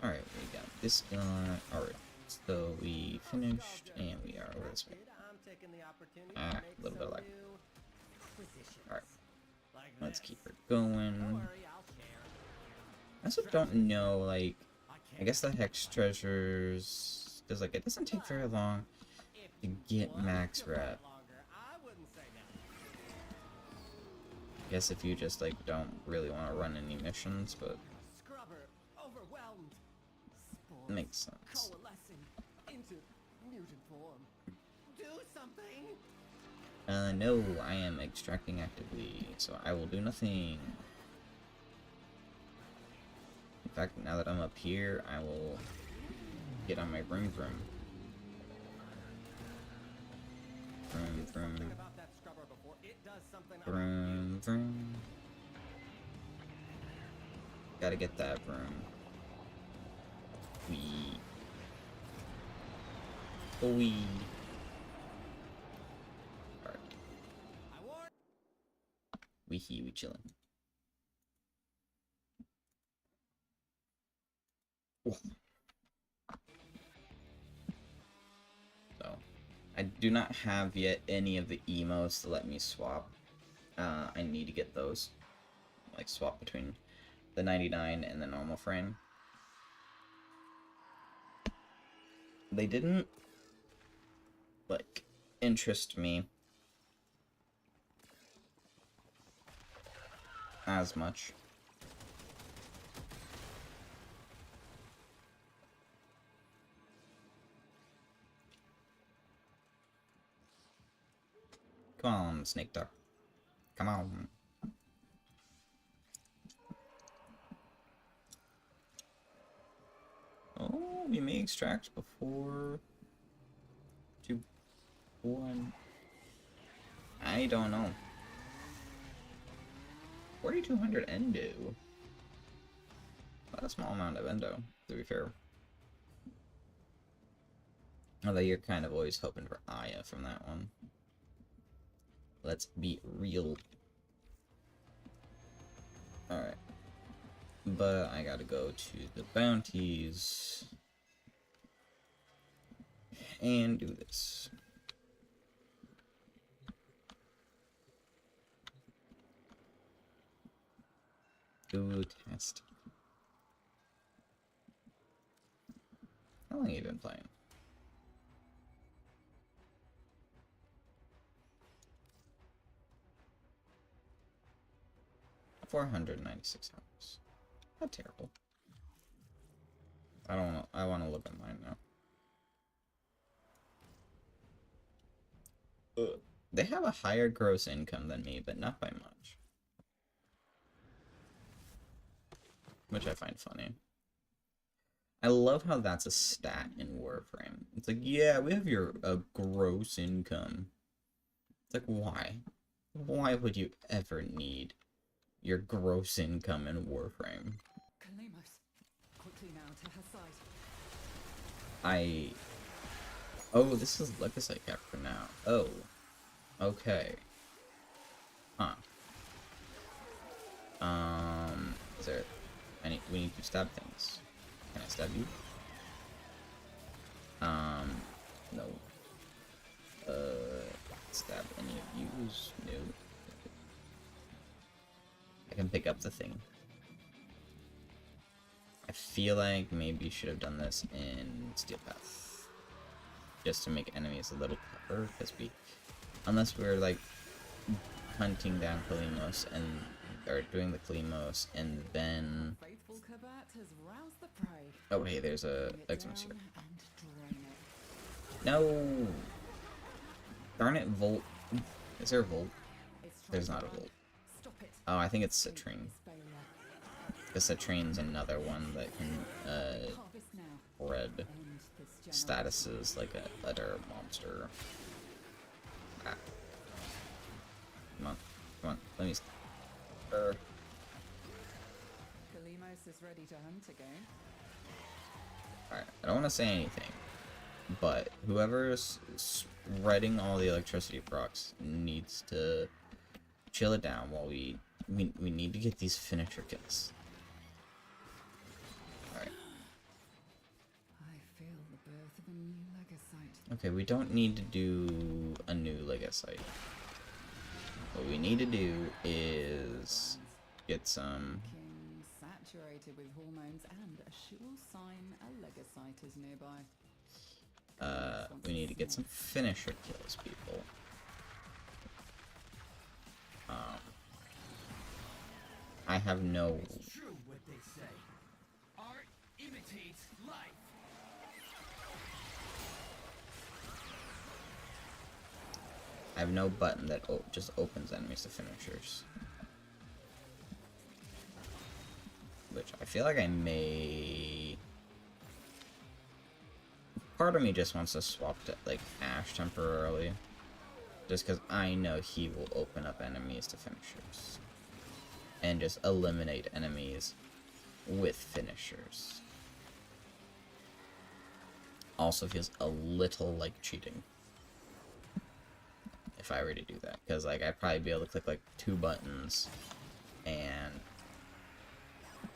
alright, we got this guy. Alright, so we finished, and we are over this way. Ah, a little bit of lag. Alright, let's keep her going. I also don't know, like, I guess the Hex Treasures, because, like, it doesn't take very long to get max rep. I guess if you just, like, don't really want to run any missions, but makes sense. No, I am extracting actively, so I will do nothing. In fact, now that I'm up here, I will get on my vroom vroom. Vroom vroom. Vroom vroom. Gotta get that vroom. Wee. Wee. Alright. We chillin'. Oof. So, I do not have yet any of the emotes to let me swap. I need to get those. Like, swap between the 99 and the normal frame. They didn't, like, interest me as much. Come on, Snake Duck. Come on. Oh, we may extract before 2-1. I don't know. 4,200 endo. Not a small amount of endo, to be fair. Although you're kind of always hoping for Aya from that one. Let's be real. Alright. But I gotta go to the bounties and do this. Do test. How long have you been playing? $496. Not terrible. I don't know. I want to look at mine now. They have a higher gross income than me, but not by much. Which I find funny. I love how that's a stat in Warframe. It's like, yeah, we have your gross income. It's like, why? Why would you ever need your gross income in Warframe?
Kalimos, quickly now to her side.
Oh, this is Legacy character now. Oh. Okay. Huh. Is there we need to stab things. Can I stab you? No. Stab any of yous? No. I can pick up the thing. I feel like maybe you should have done this in Steel Path. Just to make enemies a little tougher, because unless we're like hunting down Kalimos or doing the Kalimos and then
Faithful Kabat has roused the prey.
oh hey, there's a
Bring it
Xmas here.
down and drain it.
No, darn it, Volt. Is there a Volt?
It's trying
There's
to
not a
run.
Volt.
Stop it.
Oh, I think it's Citrine.
It's failure.
The Citrine's another one that can
Harvest now.
spread
End this generation.
statuses like a letter monster. Ah. Come on, come on, let me.
Kalimos is ready to hunt again.
Alright, I don't want to say anything, but whoever's spreading all the electricity procs needs to chill it down while we need to get these finisher kills. Alright.
I feel the birth of a new legacyte.
Okay, we don't need to do a new legacyte. What we need to do is get some.
King saturated with hormones and a sure sign a legacyte is nearby.
We need to get some finisher kills, people. I have no.
It's true what they say. Art imitates life.
I have no button that just opens enemies to finishers. Which I feel like I may. Part of me just wants to swap to like Ash temporarily. Just because I know he will open up enemies to finishers. And just eliminate enemies with finishers. Also feels a little like cheating. If I were to do that. Because like I'd probably be able to click like 2 buttons and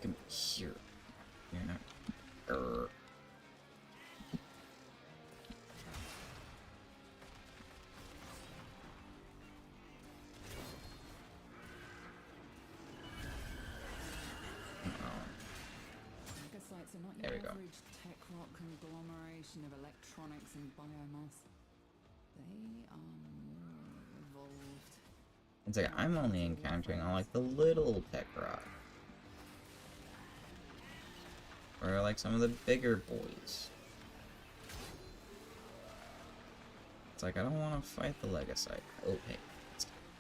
come here. You're not.
Legacytes are not
There
your
we go.
average tech rock conglomeration of electronics and biomass. They are more evolved.
It's like I'm only encountering all like the little tech rock. Or like some of the bigger boys. It's like I don't want to fight the Legacyte. Oh hey.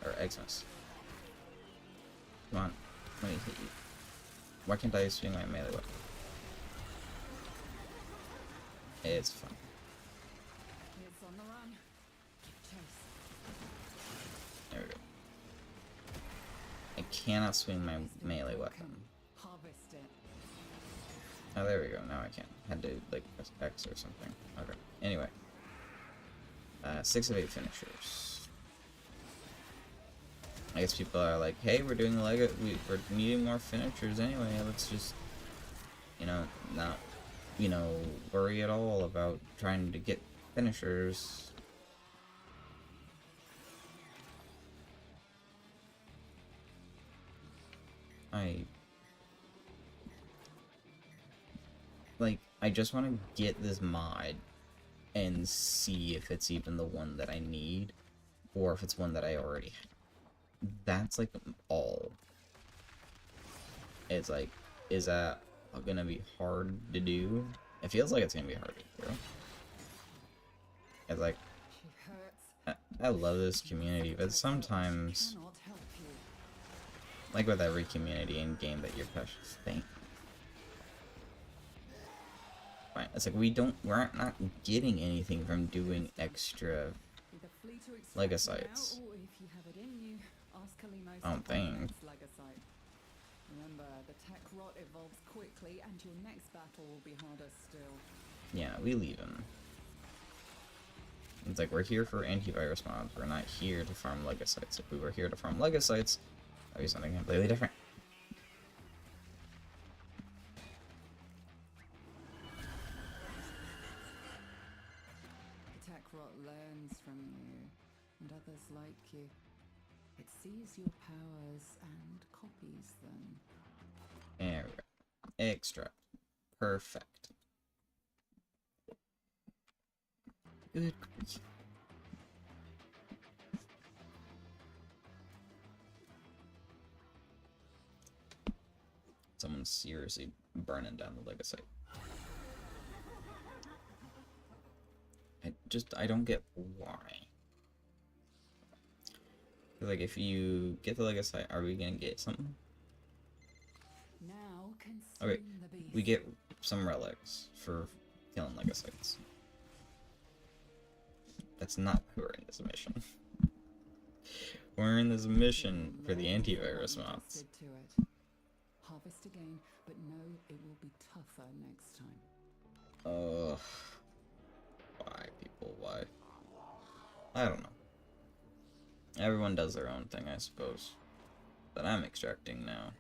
Or Xmas. Come on. Let me hit you. Why can't I swing my melee weapon? It's fun.
It's on the run. Give chase.
There we go. I cannot swing my melee weapon.
Harvest it.
Oh, there we go. Now I can. Had to, like, press X or something. Okay. Anyway. 6 of 8 finishers. I guess people are like, hey, we're doing we're needing more finishers anyway. Let's just, not, worry at all about trying to get finishers. I just want to get this mod and see if it's even the one that I need, or if it's one that I already have. That's like all. It's like, is that gonna be hard to do? It feels like it's gonna be hard to do. It's like,
She hurts.
I love this community, but sometimes,
Cannot help you.
like with every community and game that you're passionate, fine. It's like we're not getting anything from doing extra
Either flee to extract
Legocytes.
now, or if you have it in you, ask Kalimos
I don't
to find the
think.
next Legocite. Remember, the tech rot evolves quickly, and your next battle will be harder still.
Yeah, we leave him. It's like we're here for antivirus mods. We're not here to farm Legocytes. If we were here to farm Legocytes, that'd be something completely different.
The tech rot learns from you, and others like you. It sees your powers and copies them.
There we go. Extract. Perfect. Good grief. Someone's seriously burning down the Legocyte. I don't get why. Like, if you get the Legocyte, are we gonna get something?
Now consume
Okay,
the beast.
we get some relics for killing Legocytes. That's not who we're in this mission. We're in this mission for the antivirus mods.
To it. Harvest again, but know it will be tougher next time.
Why, people? Why? I don't know. Everyone does their own thing, I suppose. But I'm extracting now.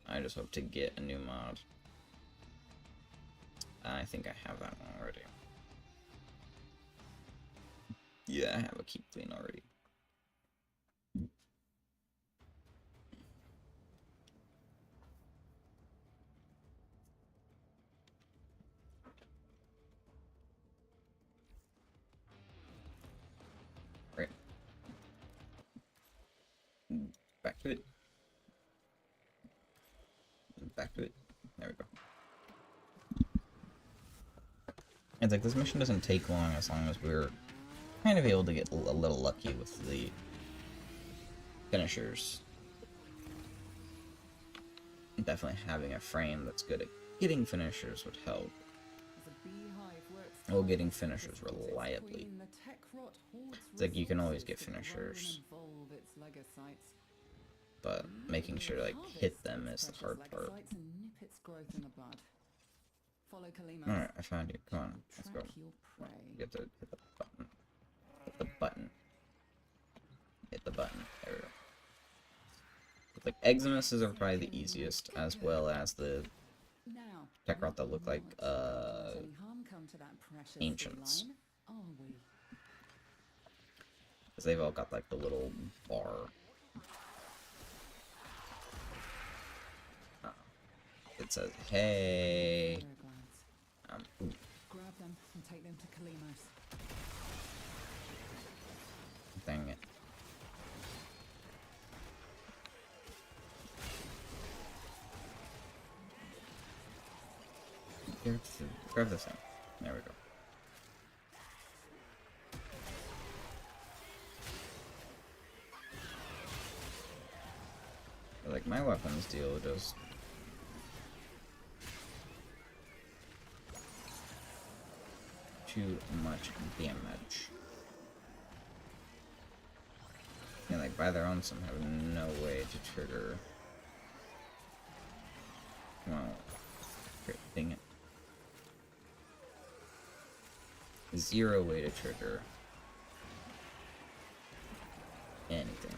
I just hope to get a new mod. I think I have that one already. Yeah, I have a keep clean already. Right. Back to it. Back to it. There we go. It's like this mission doesn't take long as we're kind of able to get a little lucky with the finishers. Definitely having a frame that's good at getting finishers would help.
As a beehive works
Well, getting
together to
finishers
support its
reliably.
queen, the tech rot hoards
It's like you can always get
resources to grow and
finishers,
evolve its Legocytes.
but making sure to like hit them is the hard part.
Legocytes and nip its growth in the bud. Follow Kalimos.
Alright, I found you. Come on, let's go.
Track your prey.
You have to hit the button. Hit the button. Hit the button. There we go. But, like, Eximuses are probably the easiest, as well as the
Now,
tech rot that look like,
any harm come to that precious
ancients.
feline, are we?
Because they've all got, like, the little bar. It says, hey.
Paraglides.
Ooh,
Grab them and take them to Kalimos.
dang it. Grab this thing. There we go. Like, my weapons deal just too much damage. And like by their own, some have no way to trigger. Well, dang it. Zero way to trigger anything.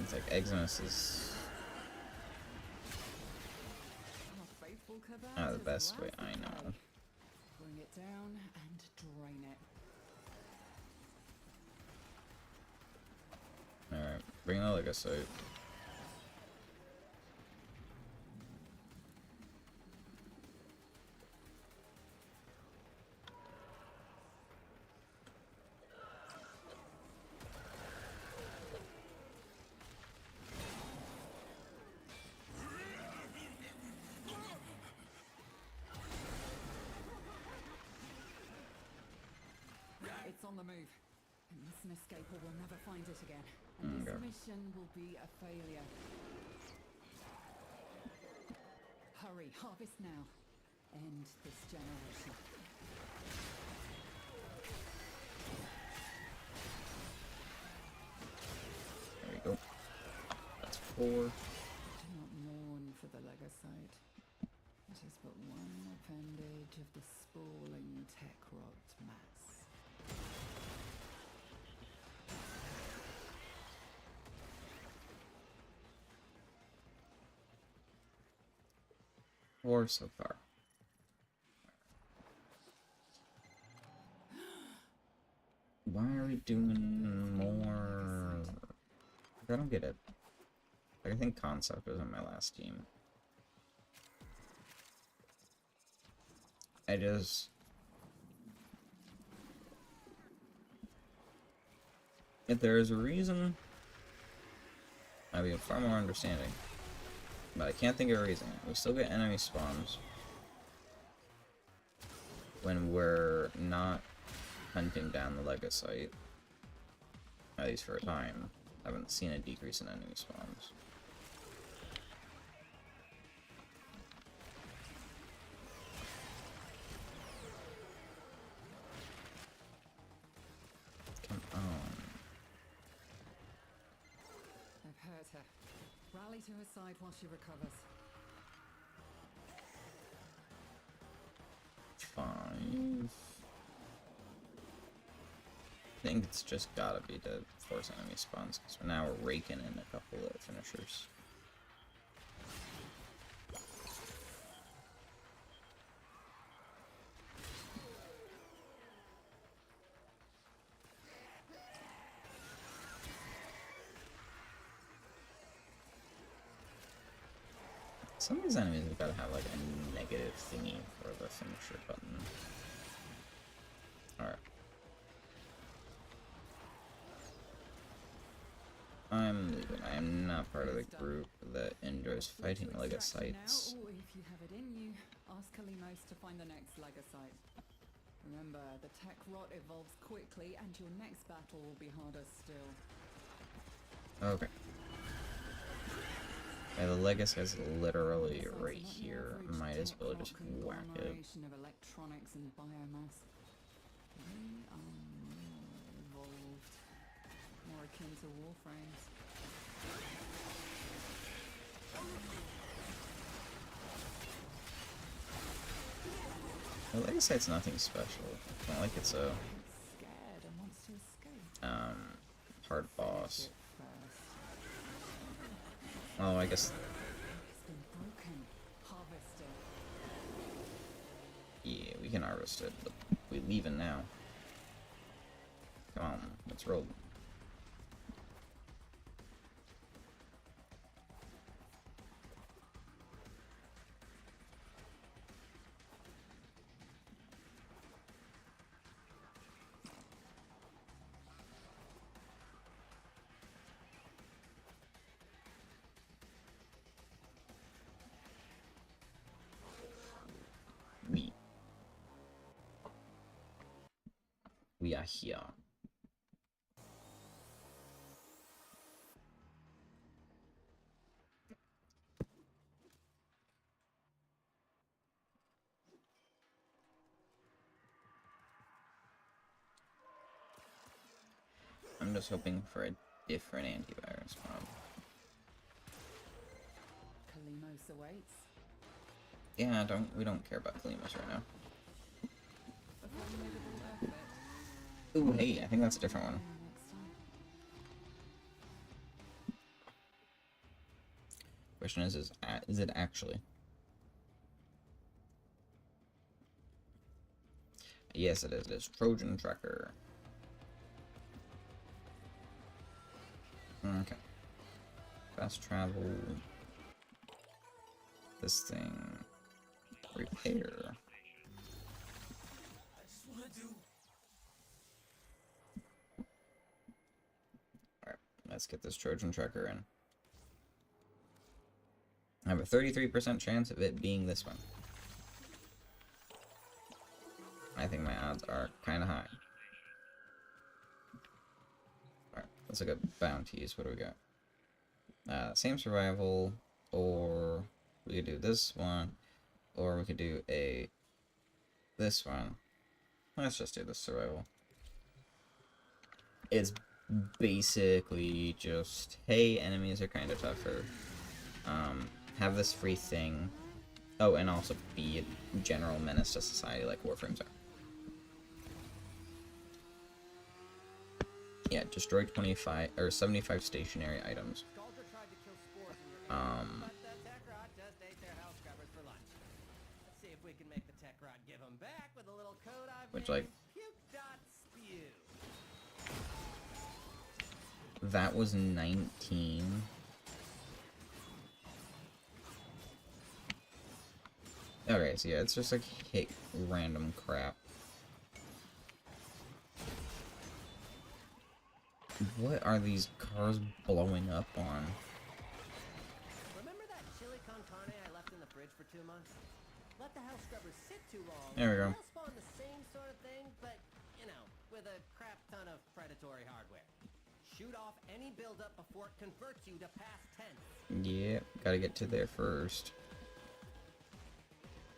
It's like Eximus is
Our faithful Kabat
the
is
best way
rapid
I know.
play. Bring it down and drain it.
Alright, bring the Legocyte.
It's on the move. It mustn't escape or we'll never find it again. And this mission will be a failure. Hurry, harvest now. End this generation.
There we go. That's 4.
Do not mourn for the Legasite. It is but one appendage of the sprawling tech rot mass.
Four so far. Why are we doing more? I don't get it. I think concept was on my last team. I just... If there is a reason, I'd be far more understanding. But I can't think of a reason. We still get enemy spawns when we're not hunting down the Legasite. At least for a time. I haven't seen a decrease in enemy spawns. Come on.
I've hurt her. Rally to her side while she recovers.
5. I think it's just gotta be to force enemy spawns, because now we're raking in a couple of finishers. Some of these enemies have got to have like a negative thingy for the finisher button. Alright. I'm leaving. I am not part of the group that enjoys fighting Legasites.
Now, or if you have it in you, ask Kalimos to find the next Legasite. Remember, the tech rot evolves quickly, and your next battle will be harder still.
Okay. Yeah, the Legacy is literally right here. Might as well just whack it.
Of electronics and biomass. They are more evolved, more akin to warframes.
The Legasite's nothing special. It's not like it's a
Scared and wants to escape.
hard boss.
First.
Oh, I guess.
It's been broken, harvested.
Yeah, we can harvest it, but we're leaving now. Come on, let's roll. We are here. I'm just hoping for a different antivirus mod.
Kalimos awaits.
Yeah, we don't care about Kalimas right now.
A formidable effort.
Ooh, hey, I think that's a different one.
Next time.
Question is it actually? Yes, it is. It is Trojan Tracker. Okay. Fast travel. This thing. Repair. Alright, let's get this Trojan Tracker in. I have a 33% chance of it being this one. I think my odds are kind of high. let's look at bounties. What do we got? Same survival, or we could do this one, or we could do this one. Let's just do this survival. It's basically just, hey, enemies are kind of tougher. Have this free thing. Oh, and also be a general menace to society like Warframes are. Yeah, destroy 25 or 75 stationary items. Which, like, that was 19. Okay, so yeah, it's just like hit random crap. What are these cars blowing up on?
Remember that chili con carne I left in the fridge for 2 months? Let the house scrubbers sit too long.
There we go.
They'll spawn the same sort of thing, but, you know, with a crap ton of predatory hardware. Shoot off any buildup before it converts you to past tense.
Yeah, gotta get to there first.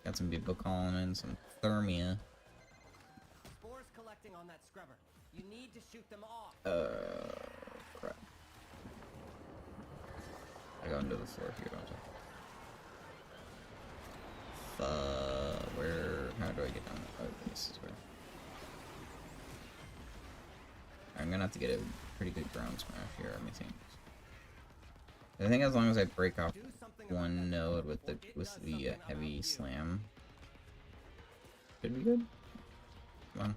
Got some people calling in, some thermia.
Spores collecting on that scrubber. You need to shoot them off.
Crap. I go into the floor here, don't I? How do I get down? Oh, this is where. I'm gonna have to get a pretty good ground smash here, I think. I think as long as I break off one node with the heavy slam, should be good. Come on.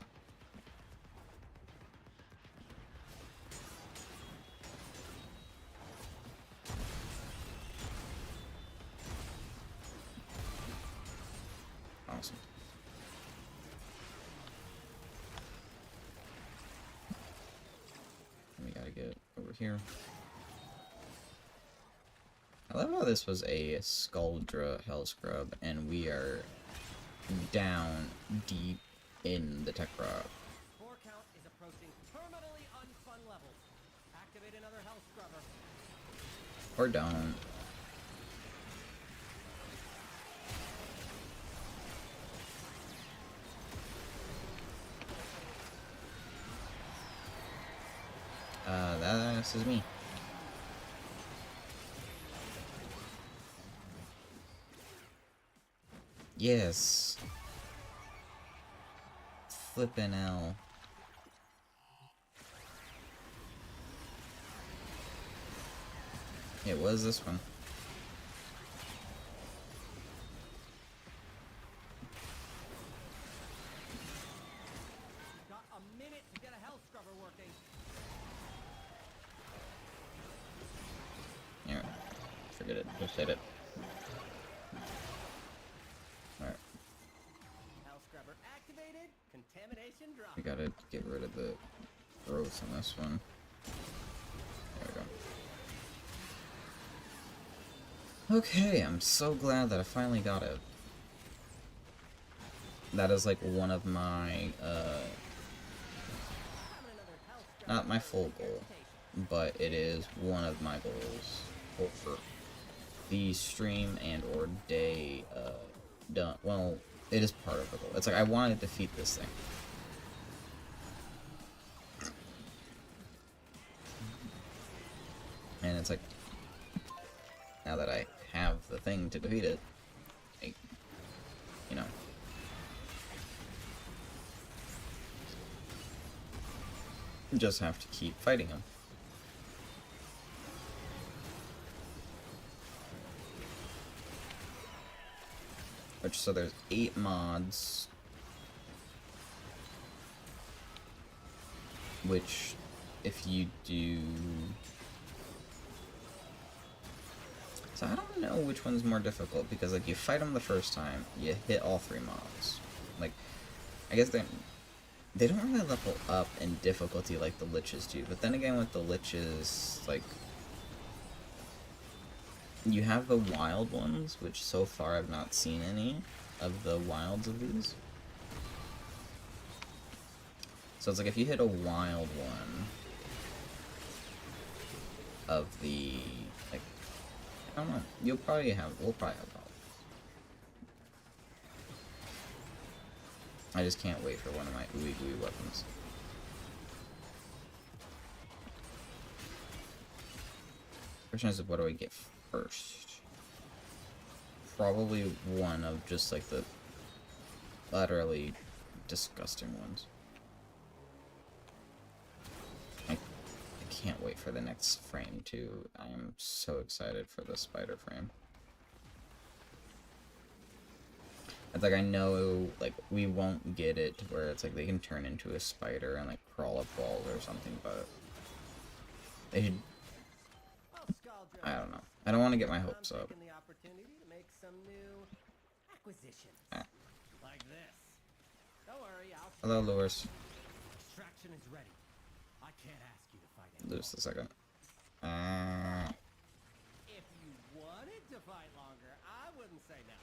Awesome. We gotta get over here. I love how this was a Skuldra Hell Scrub, and we are down deep in the Tech Rock.
Spore count is approaching terminally unfun levels. Activate another Hell Scrubber.
Or don't. This is me. Yes. Flippin' L. It was this one.
Got a minute to get a Hell Scrubber working.
Yeah. Forget it. Just hit it. Alright.
Hell Scrubber activated. Contamination dropped.
We gotta get rid of the growth on this one. There we go. Okay, I'm so glad that I finally got it. That is like one of my, not my full goal, but it is one of my goals for the stream and or day, done. Well, it is part of the goal. It's like I want to defeat this thing. And it's like, now that I have the thing to defeat it, I, you know. Just have to keep fighting him. Which, so there's 8 mods. Which, if you do... So I don't know which one's more difficult, because, like, you fight them the first time, you hit all 3 mobs. Like, I guess they don't really level up in difficulty like the liches do, but then again with the liches, like, you have the wild ones, which so far I've not seen any of the wilds of these. So it's like if you hit a wild one, of the, like, I don't know. We'll probably have problems. I just can't wait for one of my ooey gooey weapons. Question is, what do I get first? Probably one of just like the utterly disgusting ones. I can't wait for the next frame too. I am so excited for the spider frame. It's like, I know, like, we won't get it to where it's like they can turn into a spider and like crawl up walls or something, but they should. I don't know. I don't want to get my hopes up.
The opportunity to make some new acquisitions. Like this. Don't worry, I'll
Hello, Lewis.
Extraction is ready. I can't ask you to fight it.
Lewis the second.
If you wanted to fight longer, I wouldn't say no.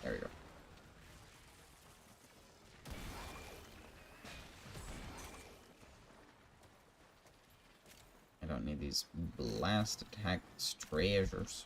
There we go. I don't need these blast attack treasures.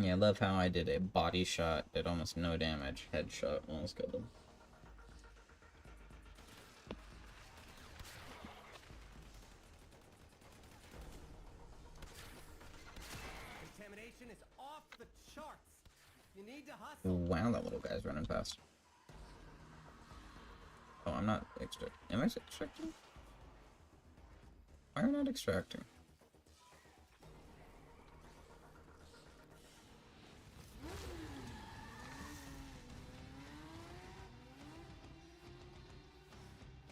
Yeah, I love how I did a body shot, did almost no damage, headshot, almost killed him.
Contamination is off the charts. You need to hustle.
Wow, that little guy's running fast. Oh, I'm not extracting. Am I extracting? Why am I not extracting?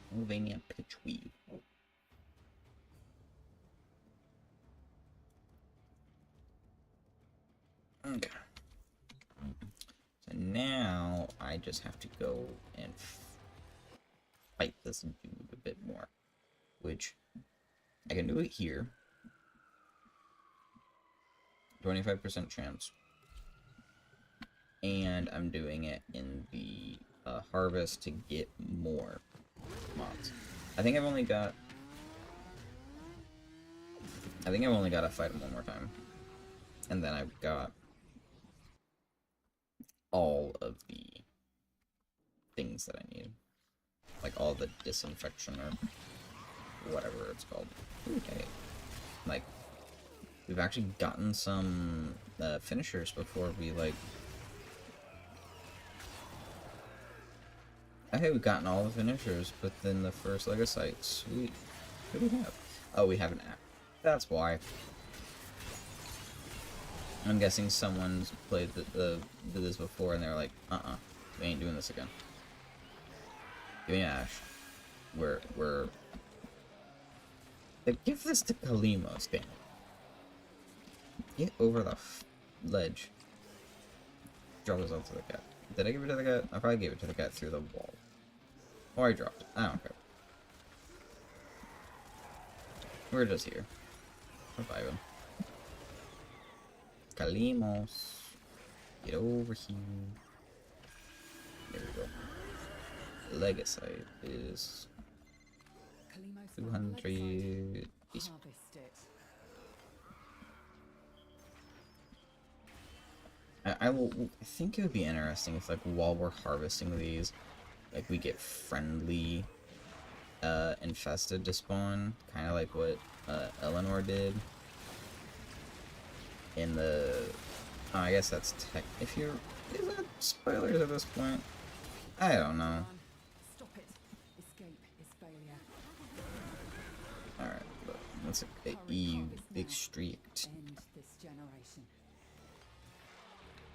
Pennsylvania pitchweed. Okay. So now I just have to go and fight this dude a bit more, which I can do it here. 25% chance. And I'm doing it in the harvest to get more mods. I think I've only got to fight him one more time. And then I've got all of the things that I need. Like all the disinfection or whatever it's called. Okay. Like, we've actually gotten some finishers before we, like... Okay, we've gotten all the finishers, but then the first Lego site, sweet. What do we have? Oh, we have an app. That's why. I'm guessing someone's played did this before and they're like, we ain't doing this again. Give me Ash. We're... Give this to Kalimos, damn it. Get over the ledge. Drop this off to the cat. Did I give it to the cat? I probably gave it to the cat through the wall. Or I dropped it. I don't care. We're just here. Revive him. Kalimos. Get over here. There we go. Legacy is 200. I think it would be interesting if, like, while we're harvesting these, like, we get friendly infested to spawn, kind of like what Eleanor did in the... Oh, I guess that's tech... If you're... Is that spoilers at this point? I don't know.
Stop it. Escape is failure.
Alright, let's extract.
End this generation.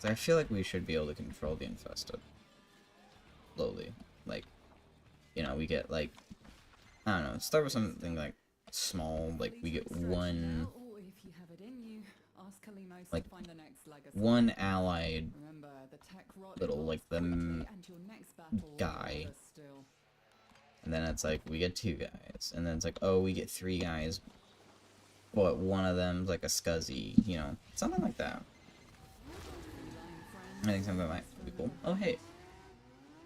So I feel like we should be able to control the infested. Slowly. Like, you know, we get, like... I don't know, start with something like small, like we get one,
Or if you have it in you, ask Kalimos
like
to find the next legacy.
one allied
Remember, the tech rot
little,
evolves
like, the
quickly, and your next battle will be
guy.
harder still.
And then it's like we get 2 guys, and then it's like, oh, we get 3 guys, but one of them's like a scuzzy, you know, something like that. I think something like that would be cool. Oh, hey,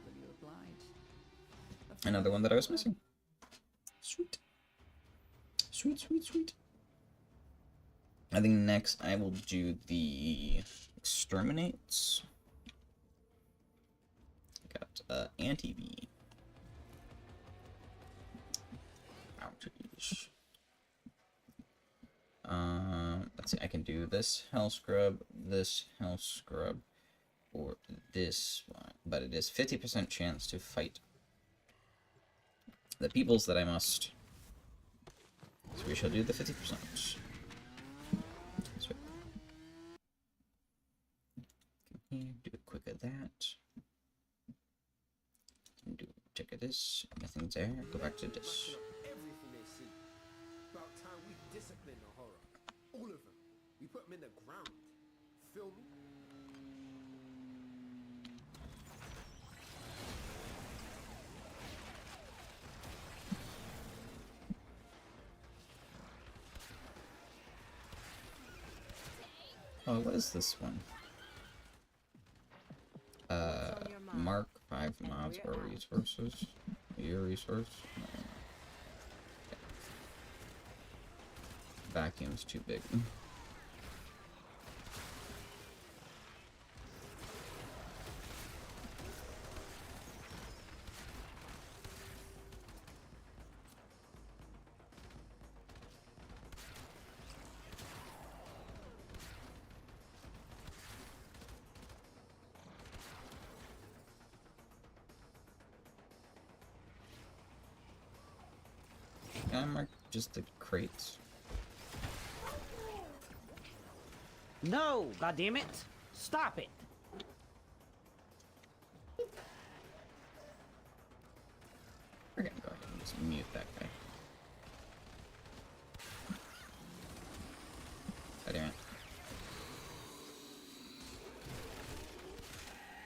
Will you oblige?
another one that I was missing. Sweet. Sweet, sweet, sweet. I think next I will do the exterminates. I got anti-V. Ouchies. Let's see, I can do this hell scrub, or this one, but it is 50% chance to fight the peoples that I must. So we shall do the 50%. Sweet. Come here, do a quick of that. Do check of this. Nothing's there. Go back to this.
Everything they see. About time we discipline the horror. All of them. We put them in the ground. Feel me?
Oh, what is this one? Mark 5 mobs or resources. Your resource? No. Vacuum's too big. Can I mark just the crates?
No, goddammit! Stop it!
We're gonna go ahead and just mute that guy. God damn it.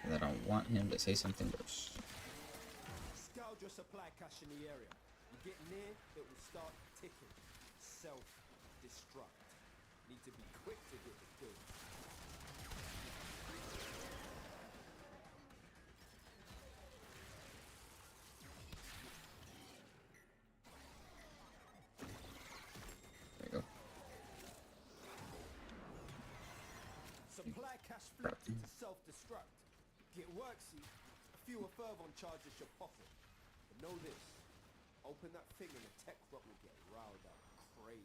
'Cause I don't want him to say something worse.
Scout your supply cache in the area. You get near, it will start ticking. Self-destruct. Need to be quick to get the kill.
There you go.
Supply cache flipped into self-destruct. Get worksy, fewer fervon charges your pocket. But know this, open that thing and the tech rot will get riled up crazy.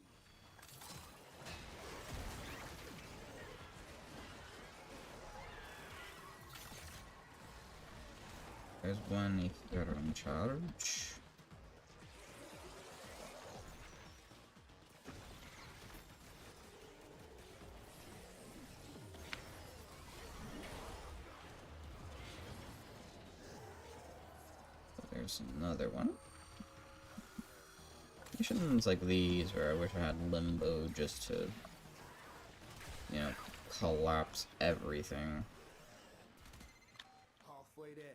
There's one if you're in charge. There's another one. Missions like these where I wish I had limbo just to, you know, collapse everything.
Halfway there.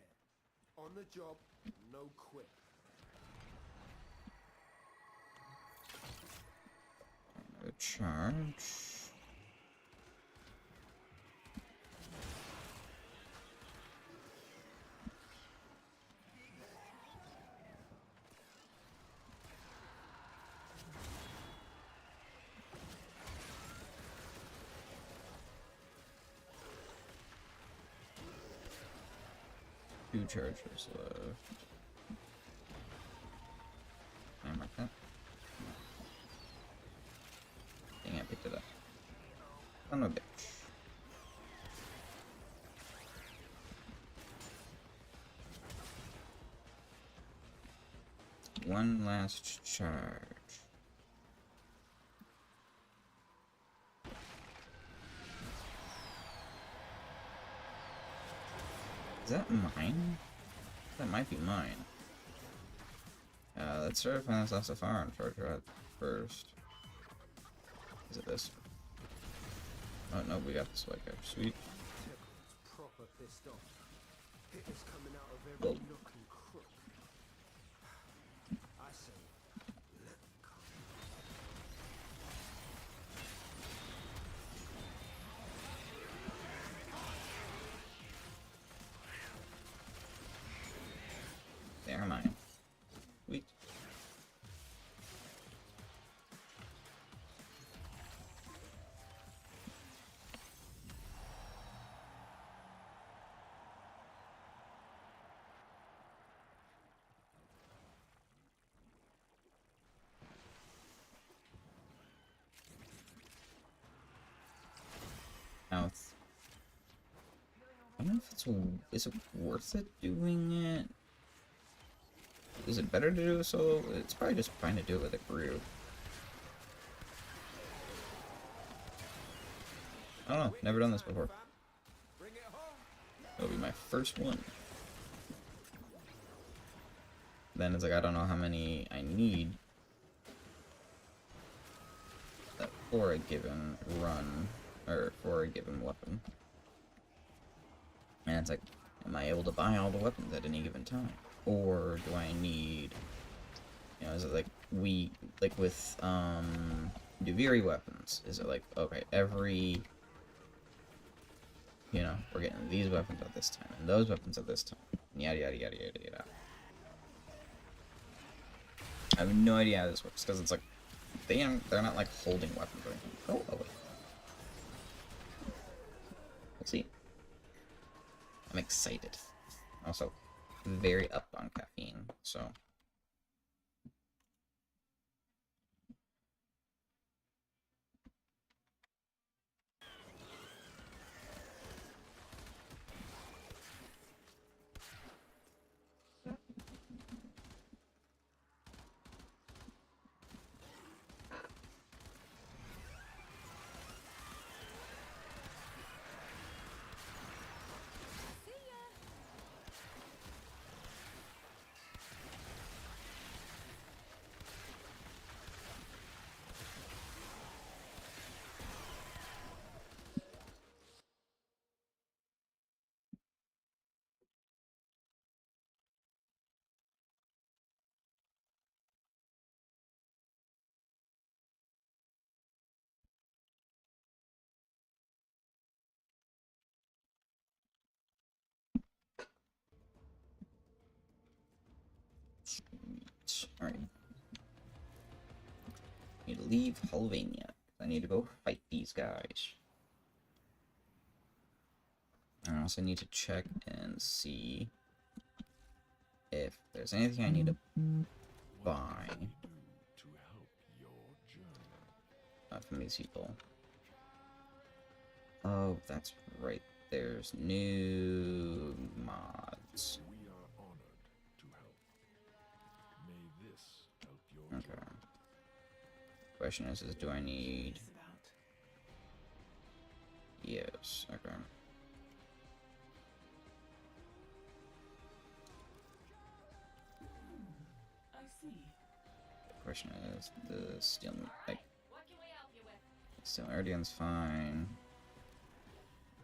On the job, no quit.
Another charge. Two chargers left. Can I mark that? Dang, I picked it up. Son of a bitch. One last charge. Is that mine? That might be mine. Let's certify this last a firearm charger. first. Is it this? Oh no, we got this white guy. Sweet.
Techrod's proper pissed off. Hitters coming out of every
Well,
nook and crook. I say, let them come.
there am I. Sweet. Now it's, I don't know if it's, is it worth it doing it? Is it better to do it solo? It's probably just fine to do it with a group. I don't know, never done this before.
Bring it home.
It'll be my first one. Then it's like, I don't know how many I need for a given run, or for a given weapon. And it's like, am I able to buy all the weapons at any given time? Or do I need, you know, is it like, like with, Duviri weapons, is it like, okay, every, you know, we're getting these weapons at this time, and those weapons at this time, yada yada yada yada yada. I have no idea how this works, because it's like, they're not like holding weapons or anything. Oh wait. We'll see. I'm excited. Also, very up on caffeine, so. Alright. Need to leave Halvania. I need to go fight these guys. I also need to check and see if there's anything I need to buy. From these people. Oh, that's right. There's new mods.
We are honored to help. May this help your
Okay. Question is do I need... Yes, okay.
I see.
The question is the steel, like, Steel Meridian's fine.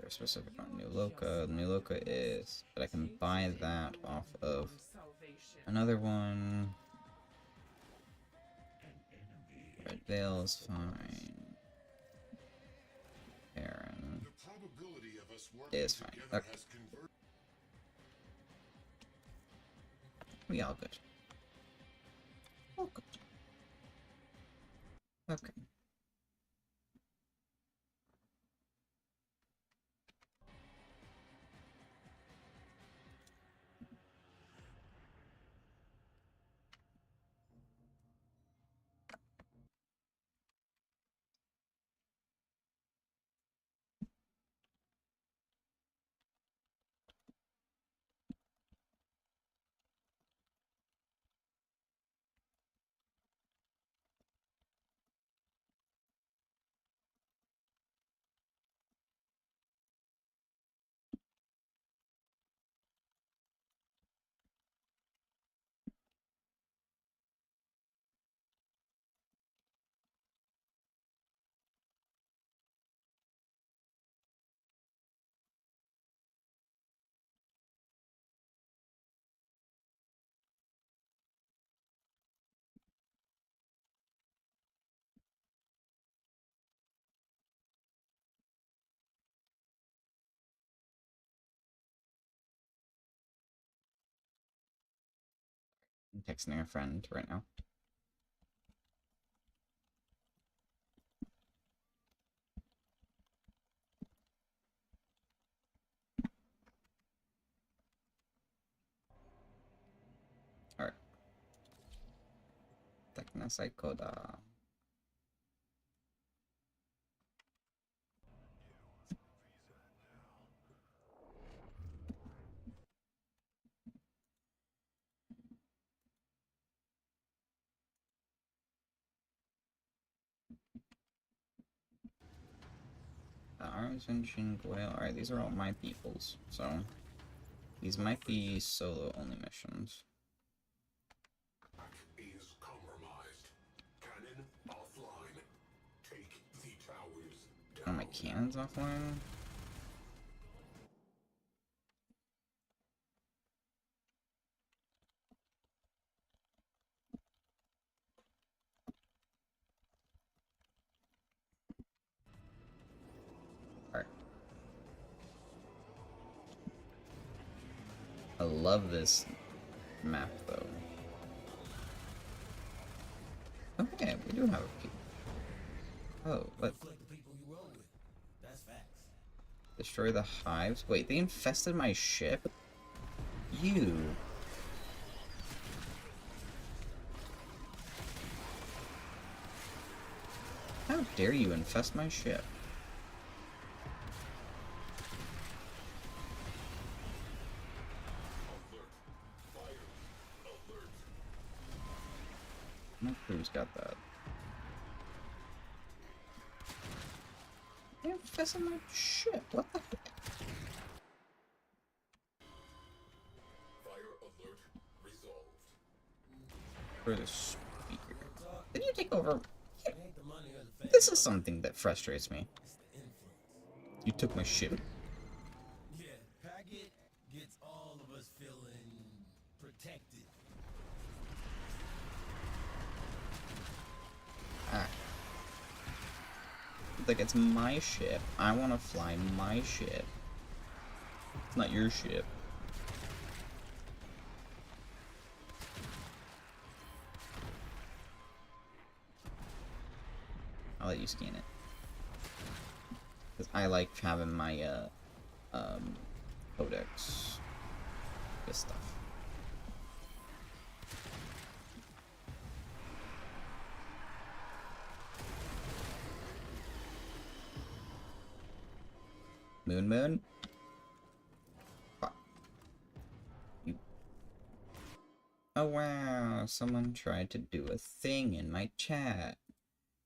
They're specific on New Loka. New Loka is, but I can buy that off of another one. Red Veil is fine. Aaron is fine. Okay. We all good. All good. Okay. I'm texting a friend right now. Alright. Teknasai Koda. Arms and Shingoil. Alright, these are all my peoples, so these might be solo only missions.
Is compromised. Cannon offline. Take the towers
Are
down.
my cannons offline? Alright. I love this map though. Okay, we do have a people. Oh, what? Destroy the hives? Wait, they infested my ship? You. How dare you infest my ship? My crew's got that. They infested my ship. What the heck?
Fire alert resolved.
For the speaker. Did you take over? This is something that frustrates me. You took my ship.
Yeah, Paget gets all of us feeling protected.
Ah. Like, it's my ship. I want to fly my ship. It's not your ship. I'll let you scan it. Because I like having my, codex. This stuff. Moon? Fuck. You. Oh wow, someone tried to do a thing in my chat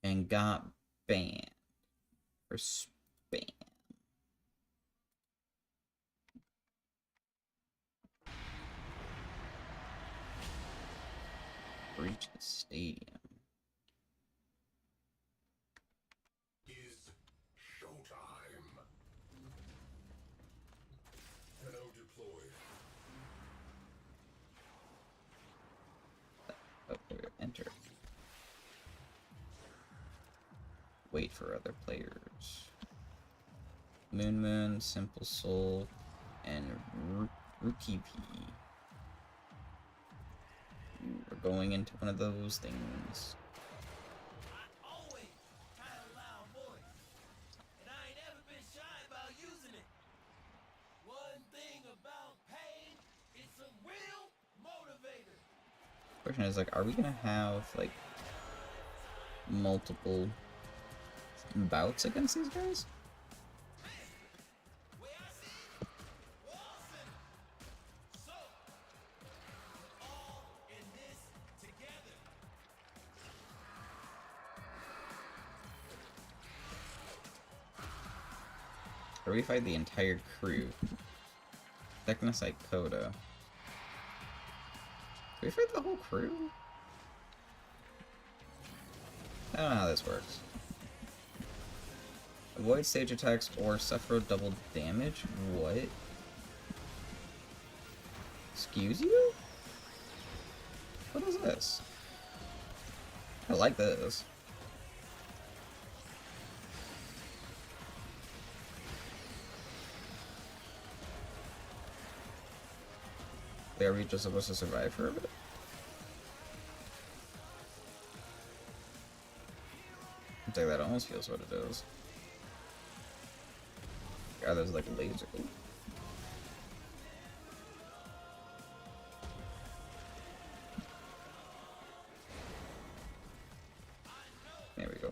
and got banned for spam. Breach the stadium.
Is showtime. Hello deployed.
Enter. Wait for other players. Moon, Simple Soul, and Rookie P. We're going into one of those things.
I always had a loud voice, and I ain't ever been shy about using it. One thing about pain, it's a real motivator.
Question is, like, are we gonna have, like, multiple bouts against these guys? Or we fight the entire crew. Technosite Coda. Do we fight the whole crew? I don't know how this works. Avoid stage attacks or suffer double damage? What? Excuse you? What is this? I like this. Are we just supposed to survive for a bit? I'd say that almost feels what it is. God, there's like laser. There we go.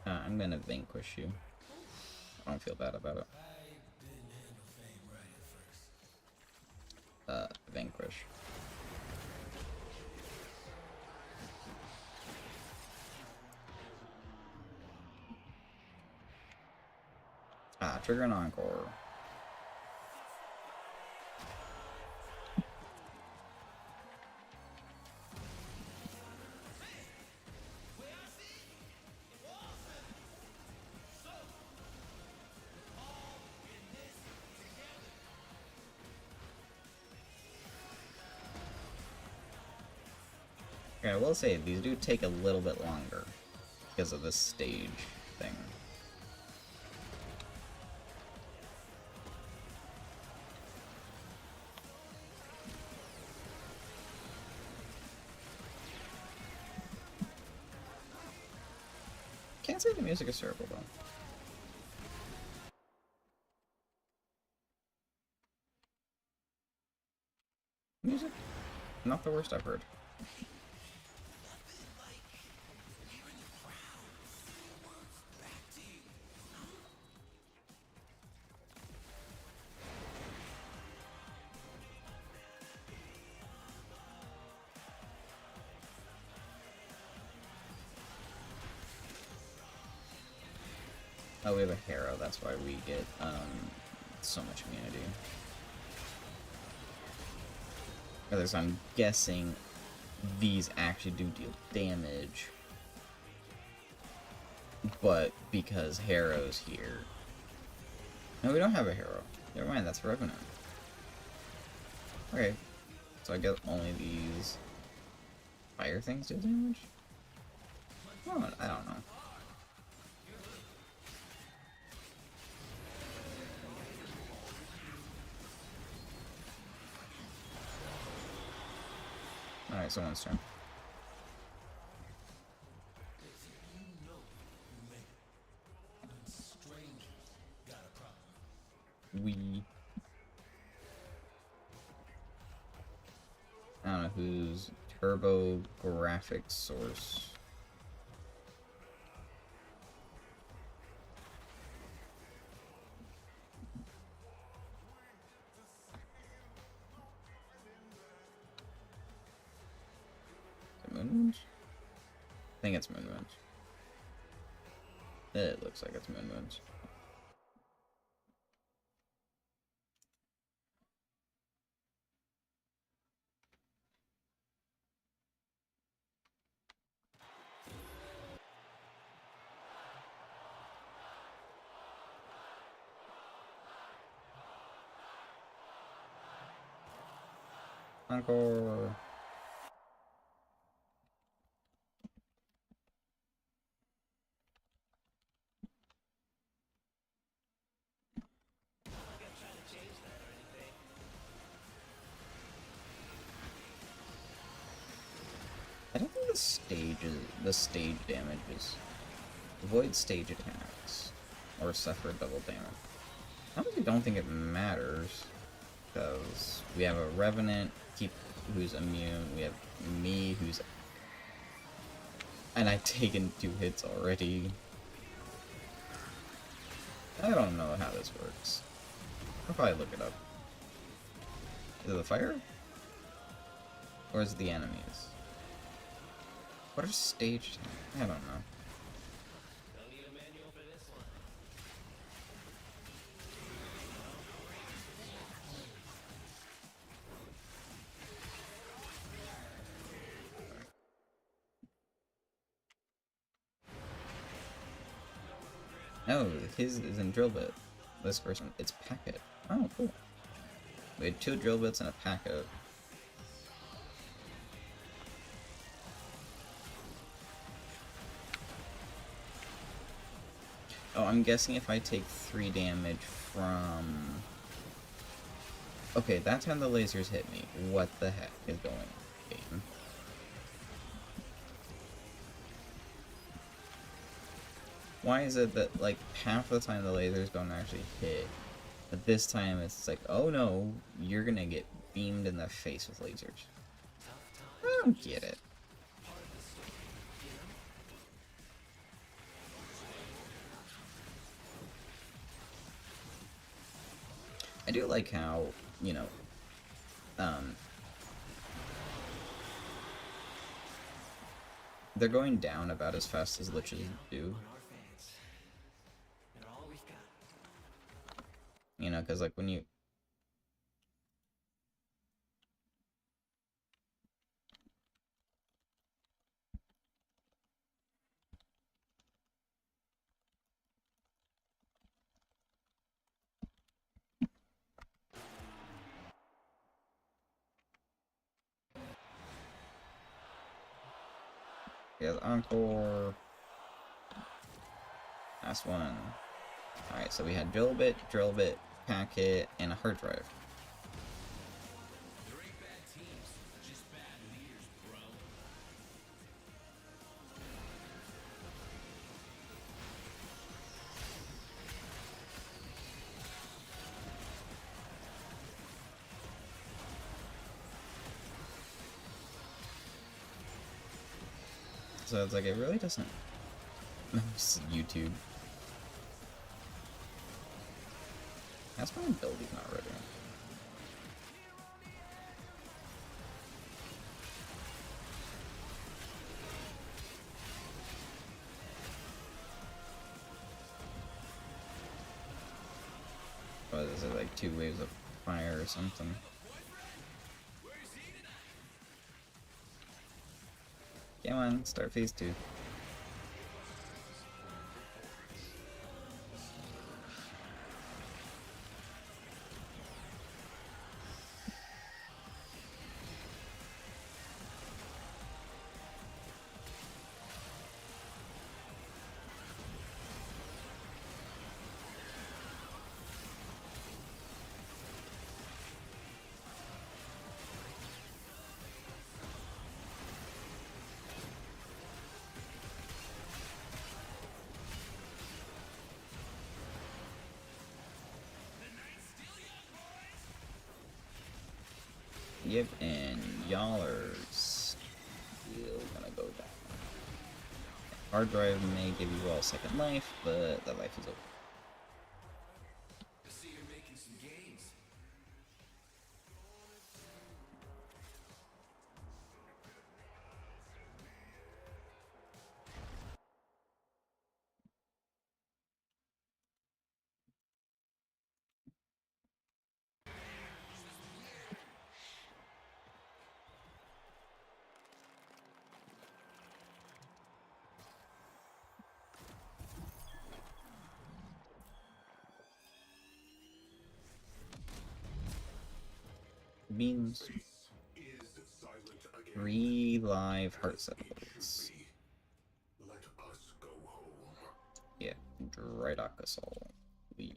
I'm gonna vanquish you. I don't feel bad about it. Vanquish. Trigger an encore. Okay, I will say, these do take a little bit longer because of this stage thing. Can't say the music is terrible, though. Music? Not the worst I've heard. Oh, we have a Harrow, that's why we get, so much immunity. Others, I'm guessing these actually do deal damage. But because Harrow's here... No, we don't have a Harrow. Never mind, that's Revenant. Okay, so I guess only these fire things do damage? Oh, I don't know. Alright, someone's turn. I don't know whose Turbo Graphics Source. Moonwinds? I think it's Moonwinds. It looks like it's Moonwinds. Encore. I don't think the stage damages. Avoid stage attacks. Or suffer double damage. I honestly don't think it matters. Because we have a Revenant who's immune, we have me who's... And I've taken 2 hits already. I don't know how this works. I'll probably look it up. Is it the fire? Or is it the enemies? What are stage... I don't know.
Don't need a manual for this one.
No, his is in drill bit. This person, it's packet. Oh, cool. We had 2 drill bits and a packet. Oh, I'm guessing if I take 3 damage from... Okay, that time the lasers hit me. What the heck is going on, game? Why is it that, like, half the time the lasers don't actually hit, but this time it's like, oh no, you're gonna get beamed in the face with lasers. I don't get it. I do like how, you know, they're going down about as fast as liches do. You know, because, like, when you... Yeah, encore. Last one. Alright, so we had drill bit, packet, and a hard drive.
There ain't bad teams, just bad leaders, bro.
So it's like, it really doesn't... This is YouTube. That's my ability's not ready. What is it, like 2 waves of fire or something? Come on, start phase 2. Yep, and y'all are still gonna go down. Hard drive may give you all second life, but that life is over.
I see you're making some gains.
Means 3 live heart cells. Yeah, Drydockasol, please.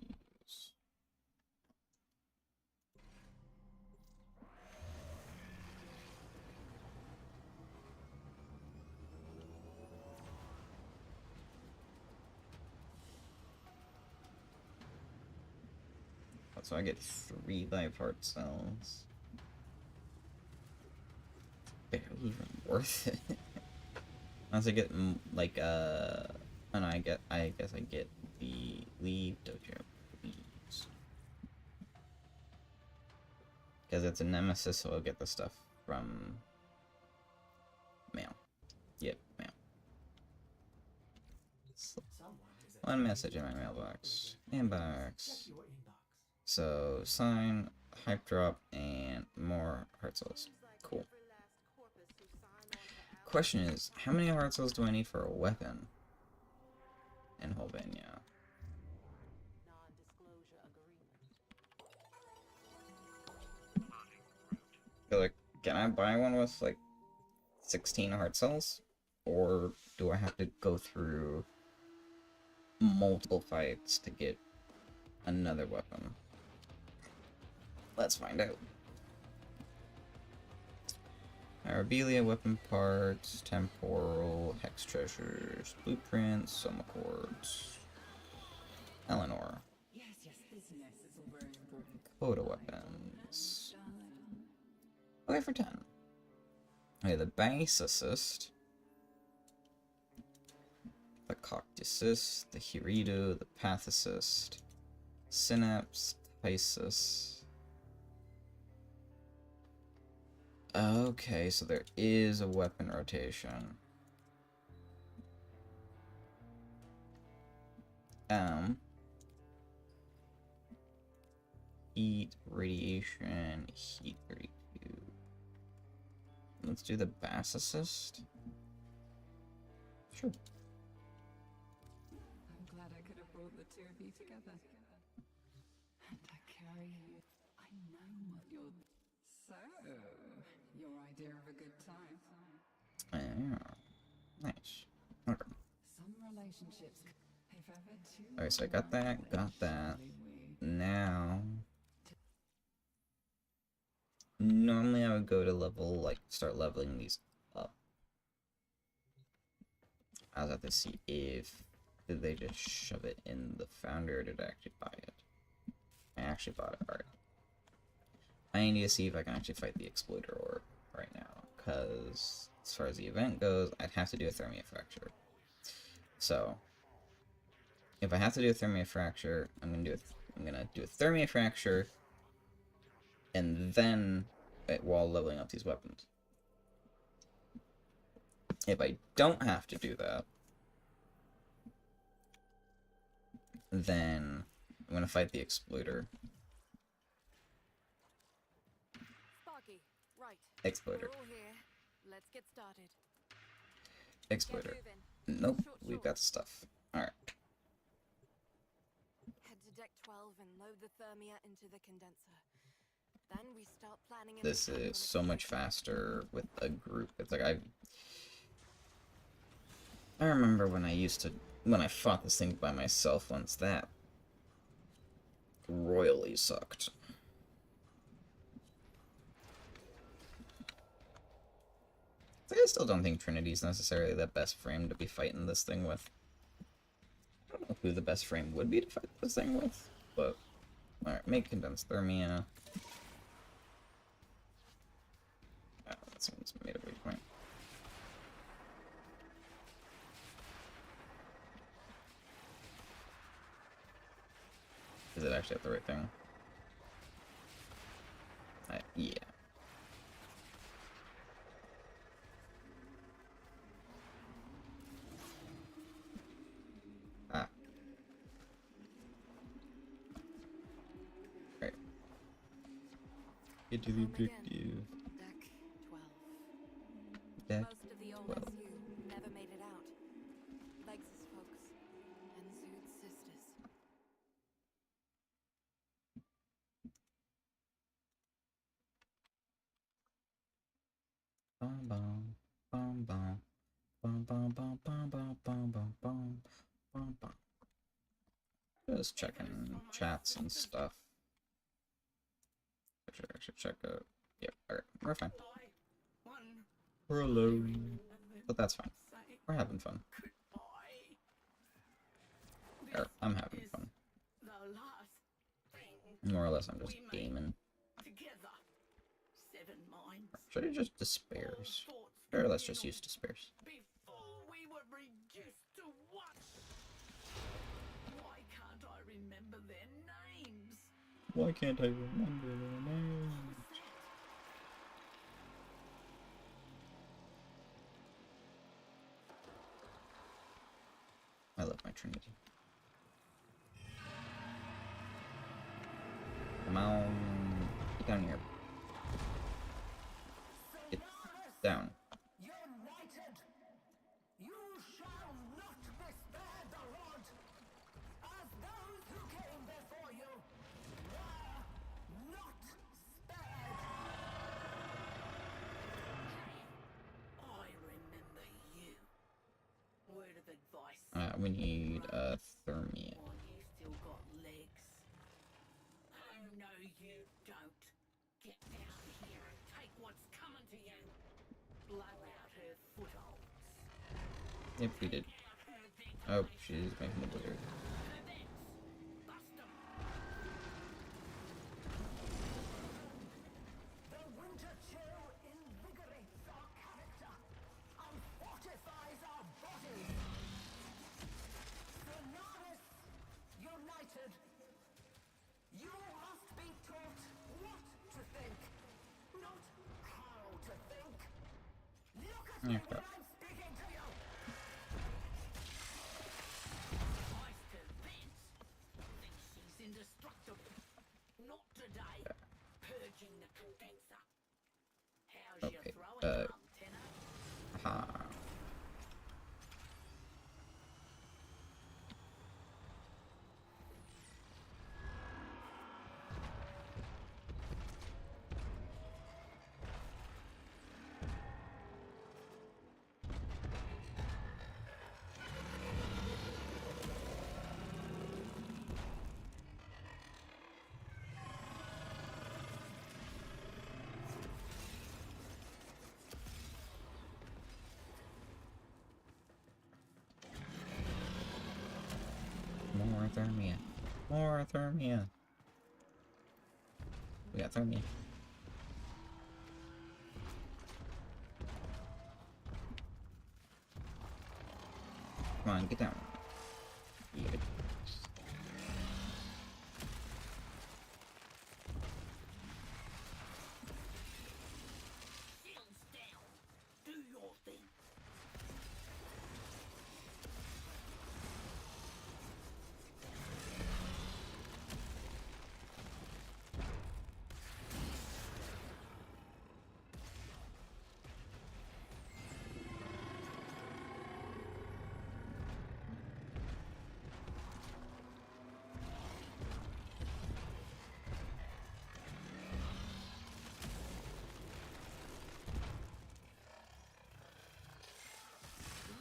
So I get 3 life heart cells. Barely even worth it. Unless I get like oh no, I guess I get the leave dojo, please. Because it's a nemesis, so I'll get the stuff from mail. Yep, mail. One message in my mailbox. Inbox. So, sign, hype drop, and more heart cells. Cool. Question is, how many heart cells do I need for a weapon in Holvania? Like, can I buy one with like 16 heart cells? Or do I have to go through multiple fights to get another weapon? Let's find out. Arabilia, weapon parts, temporal, hex treasures, blueprints, soma cords. Eleanor.
Yes, business is all very important.
Quota weapons. Okay, for 10. Okay, the base assist. The cocked assist, the Hirito, the path assist, synapse, Tysus. Okay, so there is a weapon rotation. Heat, radiation, heat 32. Let's do the bass assist. Sure.
I'm glad I could have brought the two of you together. And I carry you. I know what you're... So, your idea of a good time.
Yeah. Nice. Okay.
Some relationships, if ever too...
Alright, so I got that. Now... Normally I would go to level, like, start leveling these up. I was have to see if... Did they just shove it in the founder, or did I actually buy it? I actually bought it, alright. I need to see if I can actually fight the Exploiter Orb right now, because as far as the event goes, I'd have to do a Thermia Fracture. So, if I have to do a Thermia Fracture, I'm gonna do a Thermia Fracture, and then while leveling up these weapons. If I don't have to do that, then I'm gonna fight the Exploiter.
Sparky, right.
Exploiter.
We're all here. Let's get started.
Exploiter.
Get moving.
Nope,
Short,
we've
short.
got the stuff. Alright.
Head to deck 12 and load the thermia into the condenser. Then we start planning.
This is so much faster with a group. It's like I remember when I fought this thing by myself once. That royally sucked. I still don't think Trinity is necessarily the best frame to be fighting this thing with. I don't know who the best frame would be to fight this thing with, but alright, make condensed thermia. Oh, that seems made a weak point. Is it actually at the right thing? Yeah. Ah. Right. Get to the objective.
Deck 12.
Deck
Most of the
12.
OSU never made it out. Legs' folks and Zood's sisters.
Bum bum bum bum bum bum bum bum bum bum bum bum bum bum. Just checking chats and stuff. I should actually check out. Yep, alright, we're fine. We're alone. But that's fine. We're having fun. Or, I'm having fun.
The last thing
More or less, I'm just gaming.
Together. Seven minds.
Should I just despairs? Or let's just use despairs.
Before we were reduced to what? Why can't I remember their names?
Why can't I remember their names? I love my Trinity. Come on, get down here. Get down.
United, you shall not be spared the rod, as those who came before you were not spared. I remember you. Word of advice.
We need Thermia.
Oh, you still got legs. Oh no, you don't. Get down here and take what's coming to you. Blow out her footholds.
Yep, we did. Oh, she's making the blizzard.
Her vents. Bust 'em. The winter chill invigorates our character and fortifies our bodies. Sonaris United, you must be taught what to think, not how to think. Look at me
Okay.
when I'm speaking to you. Eyes to vents. Think she's indestructible. Not today. Purging the condenser. How's your
Okay,
throwing arm, Tenor?
Aha. More Thermia. More Thermia. We got Thermia. Come on, get down. Yeah.
Shields down. Do your thing.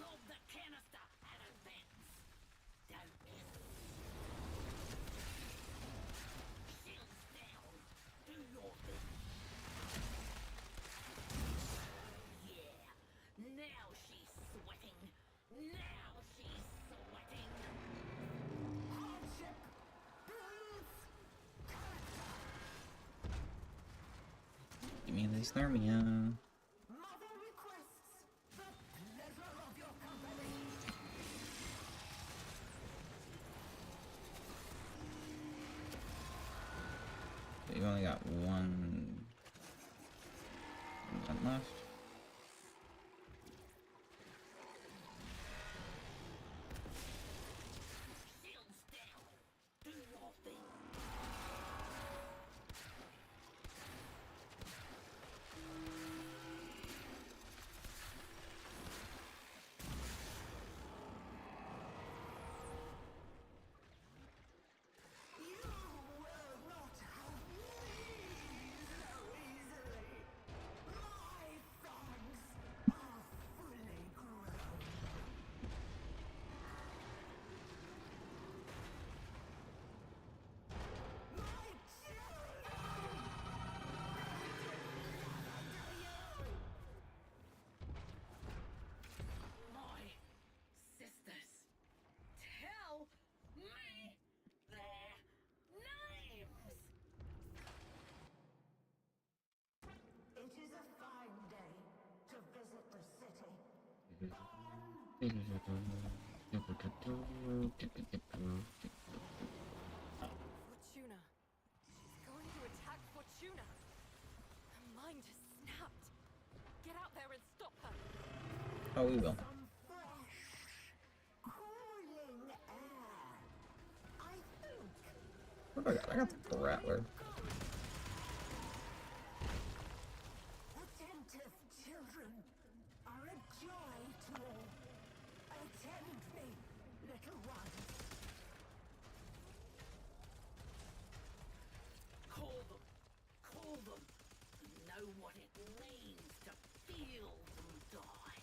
Lob the canister at advance. Don't miss. Shields down. Do your thing. Yeah. Now she's sweating. Now she's sweating. Hardship. Builds character.
Give me this Thermia.
Mother requests the pleasure of your company.
You've only got one left.
Shields down. Do your thing. You will not have me so easily. My
Fortuna. She's going to attack Fortuna. Her mind has snapped. Get out there and stop her.
Oh, we will.
Some fresh, cooling air. I think.
What do I got? I got the Rattler.
Attentive children are a joy to all. Attend me, little ones.
Call them. Call them. Know what it means to feel them die.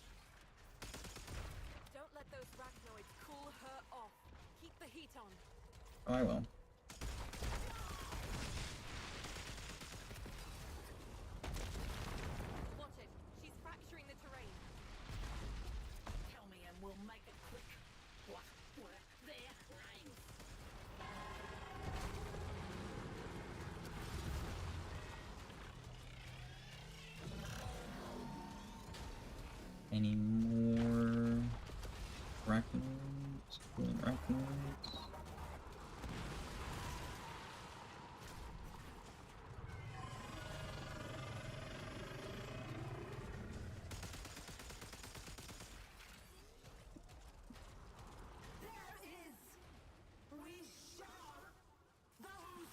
Don't let those arachnoids cool her off. Keep the heat on.
Oh, I will.
Watch it. She's fracturing the terrain.
Tell me and we'll make it quick. What were their names?
Any more arachnoids? Cooling arachnoids?
There is. We shall. Those.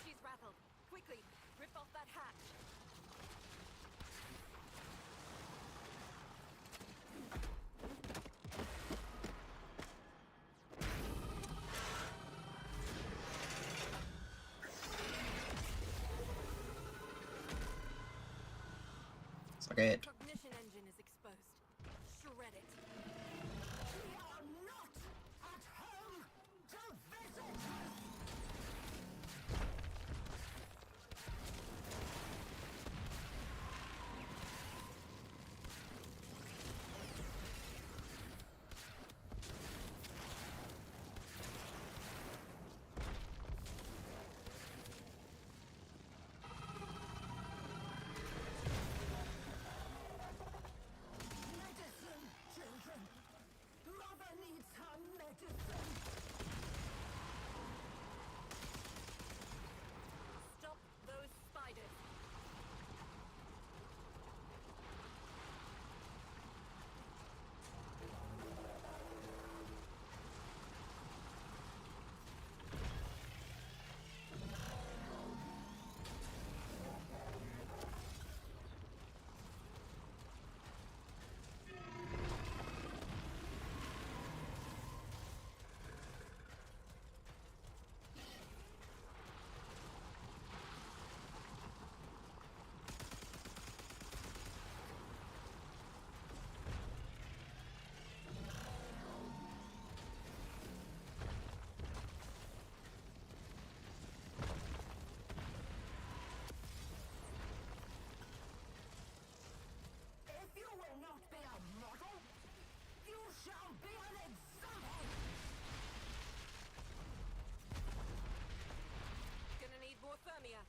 She's rattled. Quickly, rip off that hatch.
Suck it.
Cognition engine is exposed. Shred it.
We are not at home to visitors. Medicine, children. Mother needs her medicine.
Stop those spiders.
If you will not be a model, you shall be an example.
Gonna need more thermia.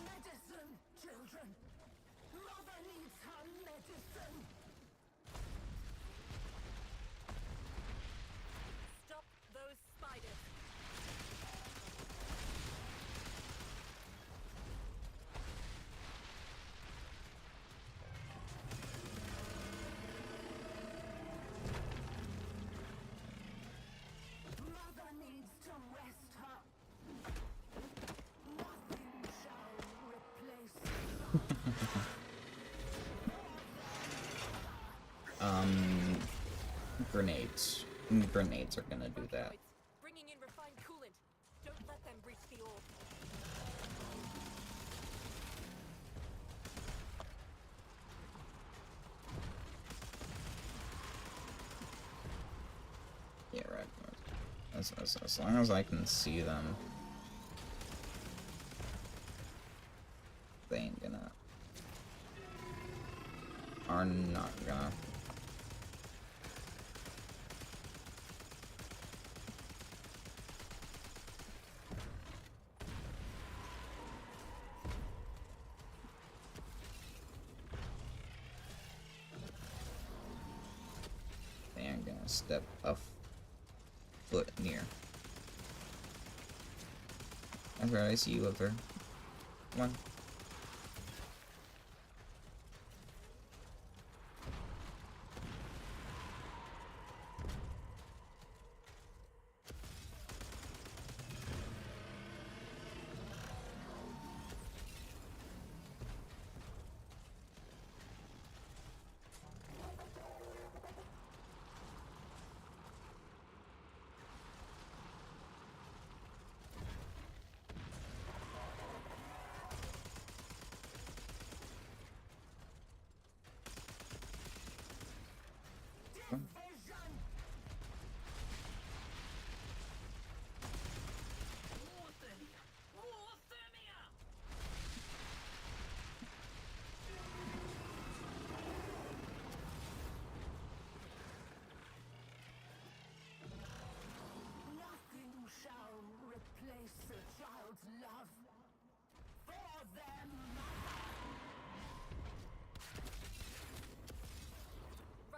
Medicine, children. Mother needs her medicine.
Stop those spiders.
Mother needs to rest her. Nothing shall replace
Grenades. Grenades are gonna do that.
Arachnoids, bringing in refined coolant. Don't let them reach the orb.
As long as I can see them, they ain't gonna... are not gonna... they ain't gonna step a foot near. That's right, I see you up there. Come on.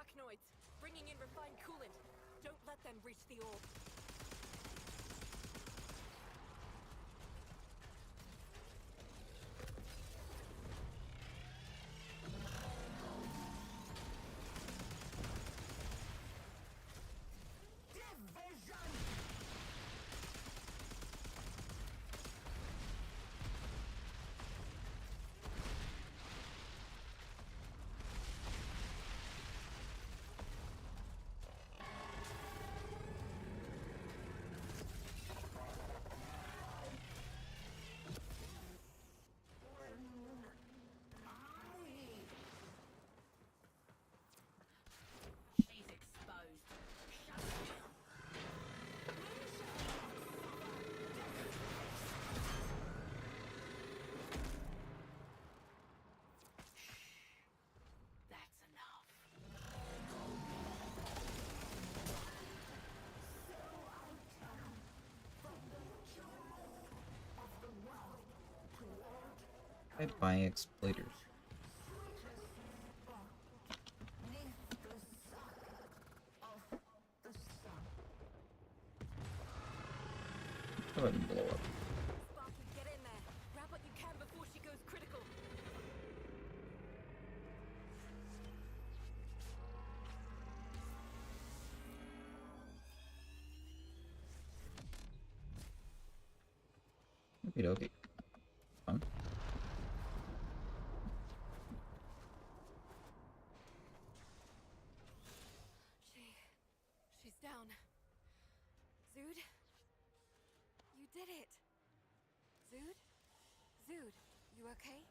Arachnoids, bringing in refined coolant. Don't let them reach the orb. By exploiters. Go ahead and blow up. Sparky, get in there. Grab what you can before she goes critical.
Okie dokie. Fun.
She's down. Zood? You did it! Zood? Zood, you okay?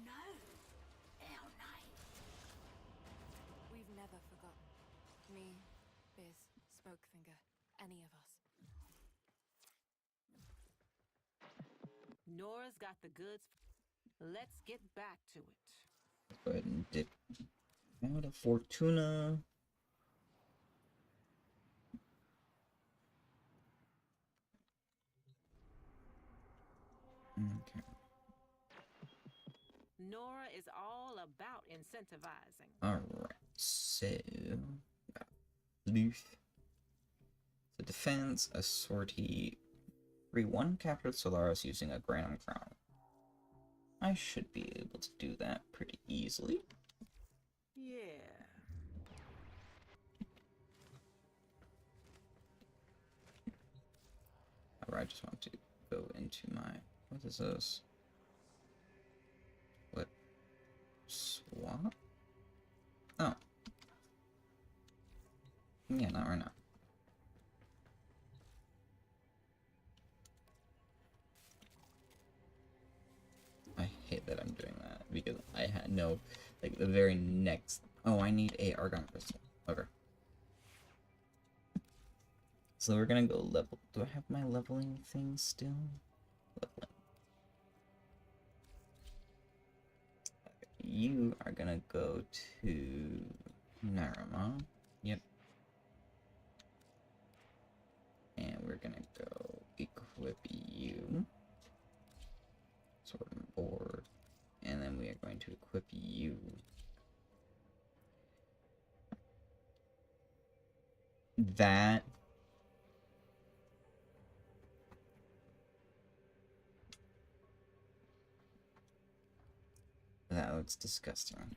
No. Hell no.
We've never forgotten. Me, Biz, Smokefinger, any of us.
Nora's got the goods. Let's get back to it.
Let's go ahead and dip out of Fortuna. Okay.
Nora is all about incentivizing.
Alright, so Luth. The defense, a sortie. 3-1 captured Solaris using a Granum Crown. I should be able to do that pretty easily.
Yeah.
However, I just want to go into my... what is this? What? Swap? Oh. Yeah, not right now. I hate that I'm doing that because I had no, like, the very next. Oh, I need a argon crystal. Okay. So we're gonna go level. Do I have my leveling thing still? Leveling. You are gonna go to Narama. Yep. And we're gonna go equip you. Sword and board. And then we are going to equip you. That. That looks disgusting.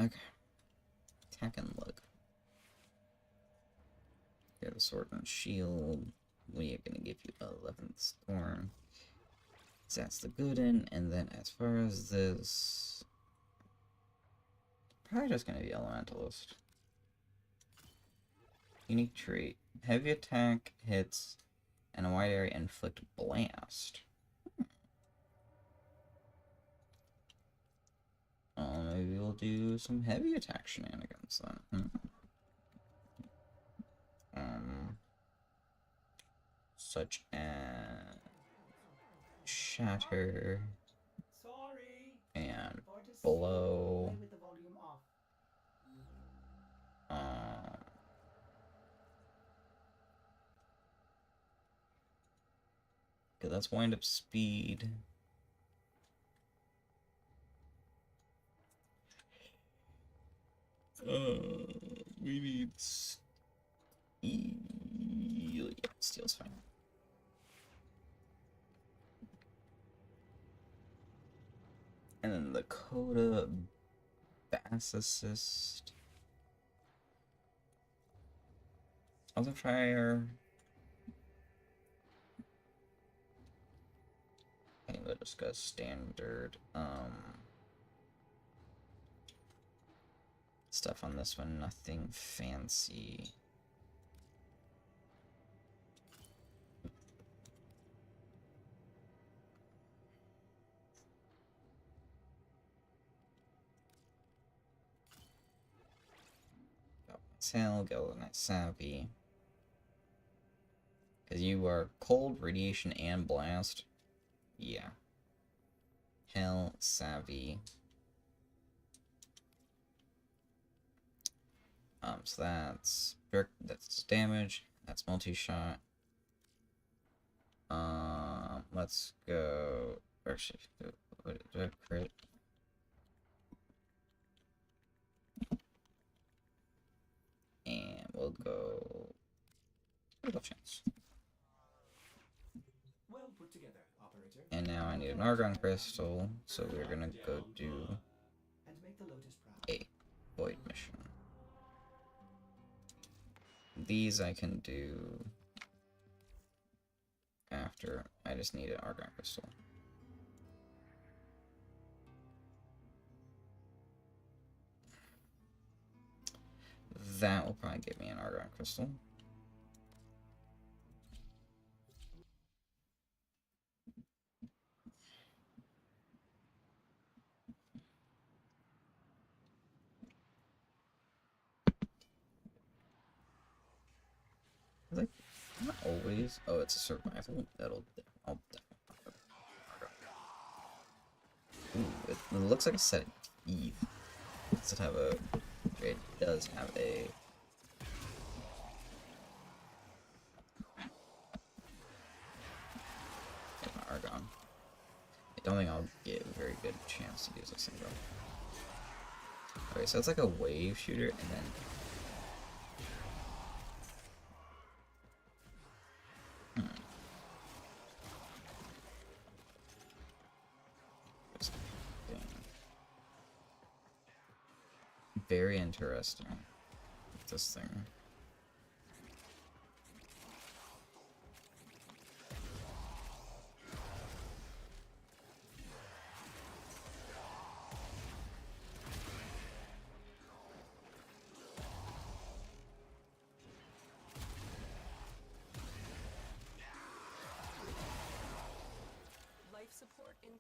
Okay. Attack and look. Get a sword and shield. We are gonna give you 11th storm. So that's the good end. And then as far as this, probably just gonna be elementalist. Unique trait: heavy attack hits and a wide area inflict blast. Maybe we'll do some heavy attack shenanigans then. Such as shatter
Sorry.
and
Or to
blow.
play with the volume off.
Okay, that's wind up speed. We need steel. Yeah, steel's fine. And then the Coda Bass Assist. Other fire. Okay, we'll just go standard stuff on this one, nothing fancy. Galvanized Galvanized Savvy. Because you are cold, radiation, and blast. Yeah. Hell Savvy. So that's damage. That's multi-shot. Let's go. Actually, what do I crit? And we'll go. Critical chance.
Well put together, operator.
And now I need an argon crystal, so we're gonna go do
And make the Lotus proud.
a void mission. These I can do after. I just need an argon crystal. That will probably give me an argon crystal. Like, not always. Oh, it's a survival. I'll definitely. Ooh, it looks like a set of teeth. Does it have a? It does have a. Argon. I don't think I'll get a very good chance to use this thing though. Okay, so it's like a wave shooter, and then. Very interesting. This thing.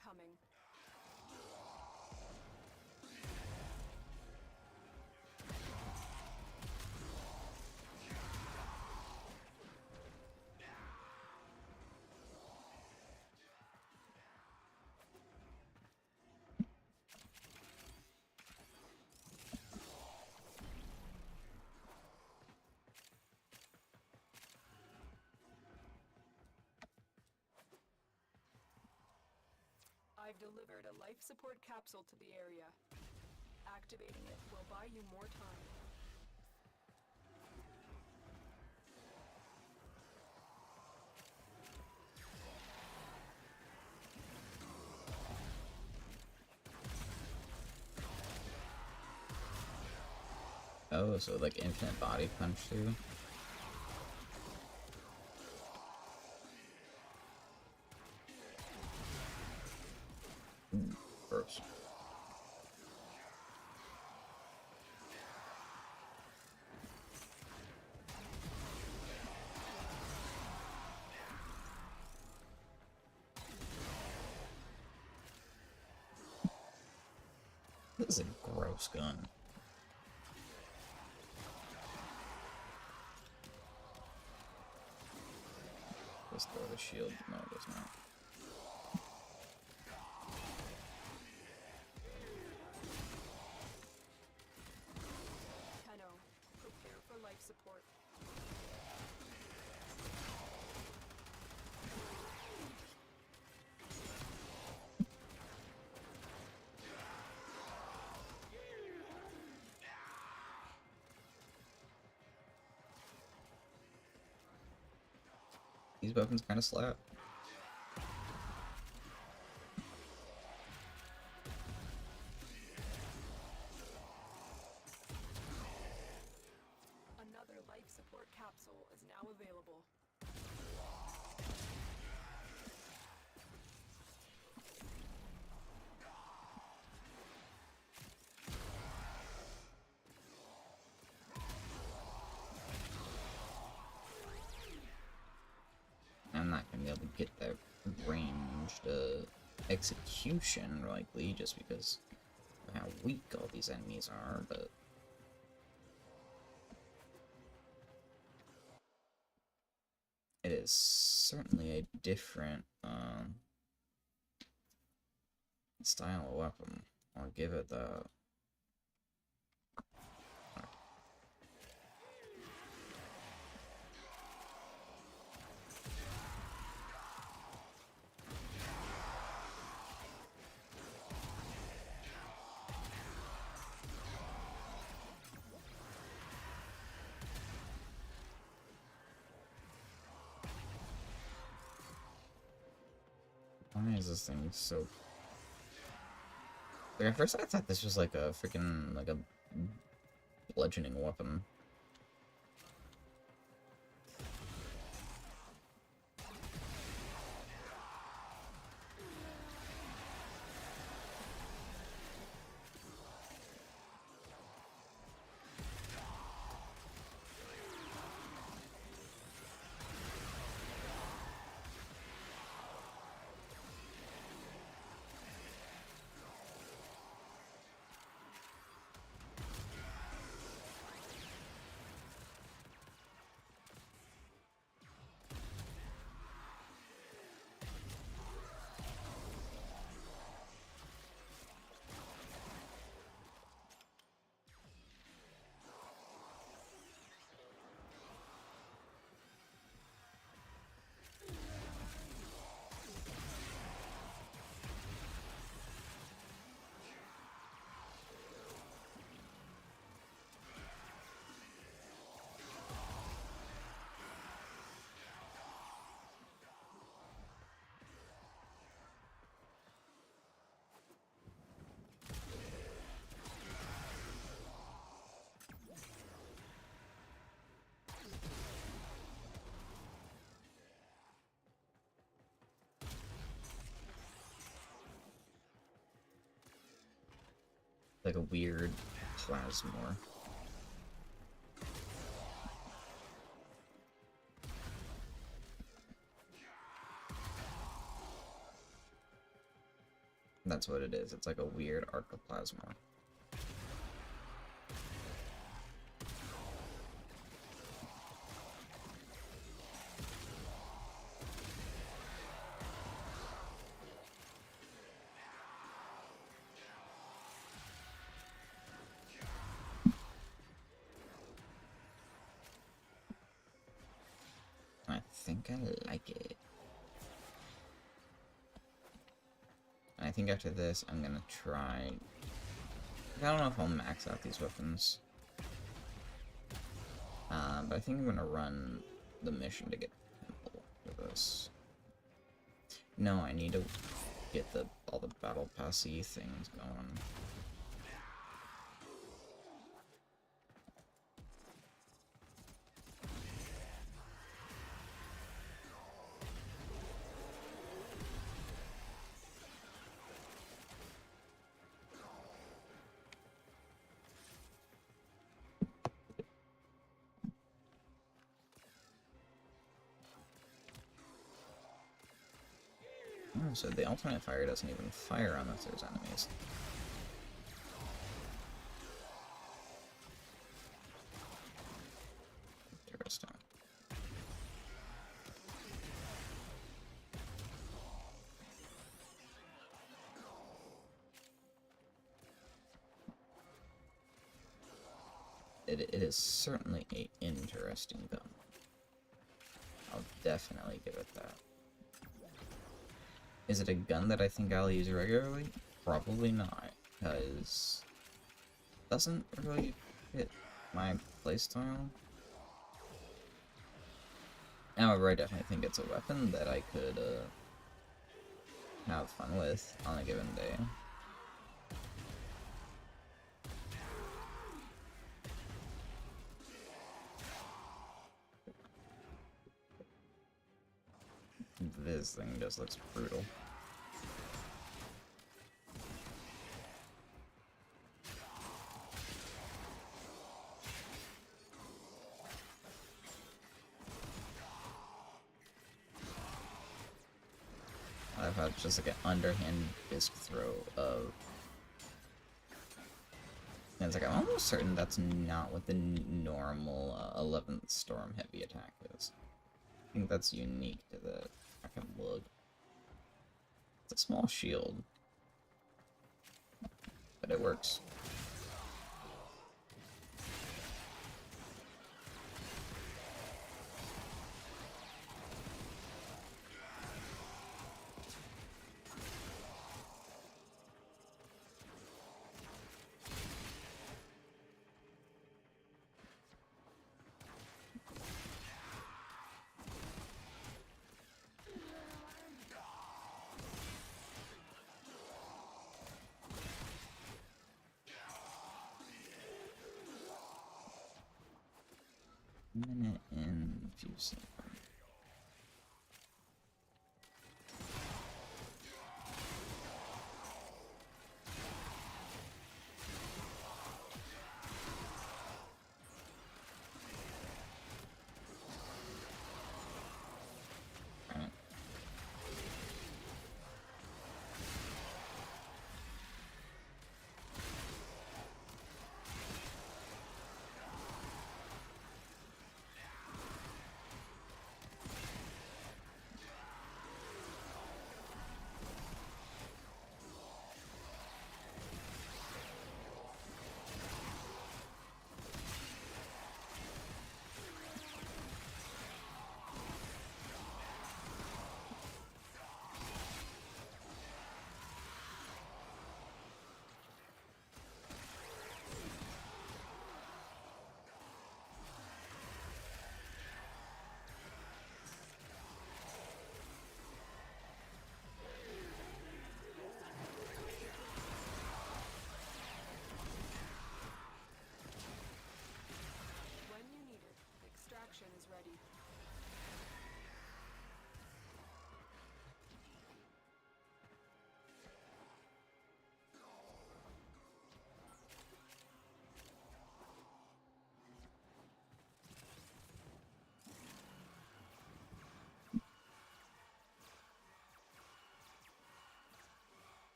incoming. I've delivered a life support capsule to the area. Activating it will buy you more time.
Oh, so like infinite body punch too? Gross. This is a gross gun. Let's throw the shield. No, it does not.
Tenno, prepare for life support.
These weapons kind of slap.
Another life support capsule is now available.
I'm not gonna be able to get that ranged execution likely just because of how weak all these enemies are, but it is certainly a different style of weapon. I'll give it that. Why is this thing so... Like, at first I thought this was like a freaking, like a bludgeoning weapon. Like a weird plasmor. That's what it is. It's like a weird arcoplasma. I think I like it. And I think after this, I'm gonna try... I don't know if I'll max out these weapons. But I think I'm gonna run the mission to get Pimple for this. No, I need to get all the battle passy things going. Oh, so the alternate fire doesn't even fire unless there's enemies. Interesting. It is certainly a interesting gun. I'll definitely give it that. Is it a gun that I think I'll use regularly? Probably not, because it doesn't really fit my playstyle. However, I definitely think it's a weapon that I could have fun with on a given day. This thing just looks brutal. I've had just like an underhand disc throw of... And it's like, I'm almost certain that's not what the normal 11th Storm Heavy attack is. I think that's unique to the fucking Lug. It's a small shield, but it works. Minute and a few seconds. Alright.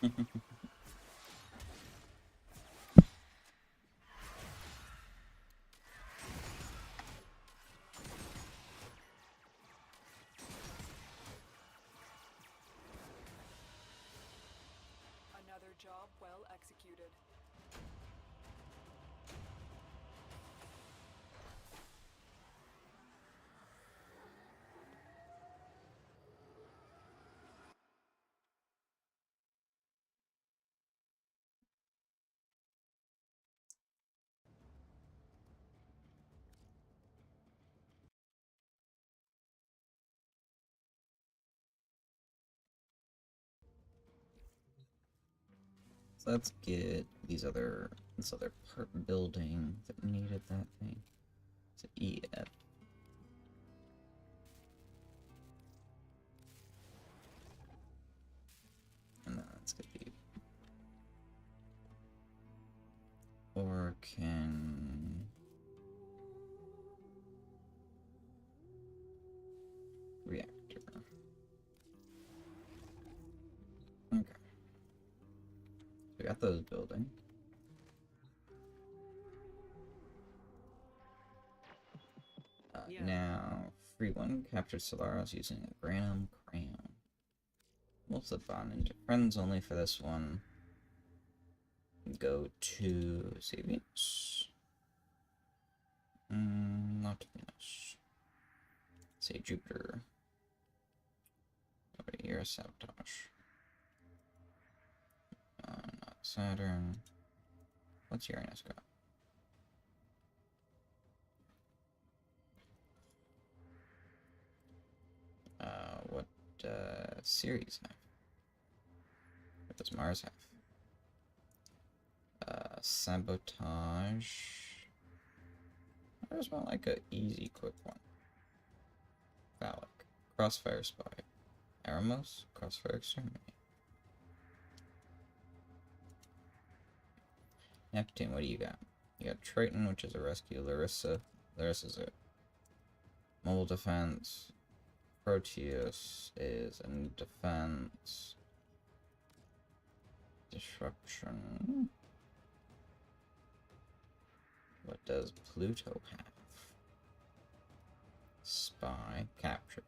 Another job well executed.
So let's get this other part building that needed that thing. It's an EF. And then it's gonna be or can reactor. Okay. We got those building. Now, free one captured Solaris using a Granum Crayon. We'll flip on into friends only for this one. Go to savings. Not Venus. Say Jupiter. Over here, sabotage. Not Saturn. What's Uranus got? What Ceres have? What does Mars have? Sabotage. I just want like a easy, quick one. Phallic. Crossfire Spy. Aramos. Crossfire Exterminate. Neptune, what do you got? You got Triton, which is a rescue. Larissa. Larissa's it. Mobile defense. Proteus is in defense. Disruption. What does Pluto have? Spy. Capture.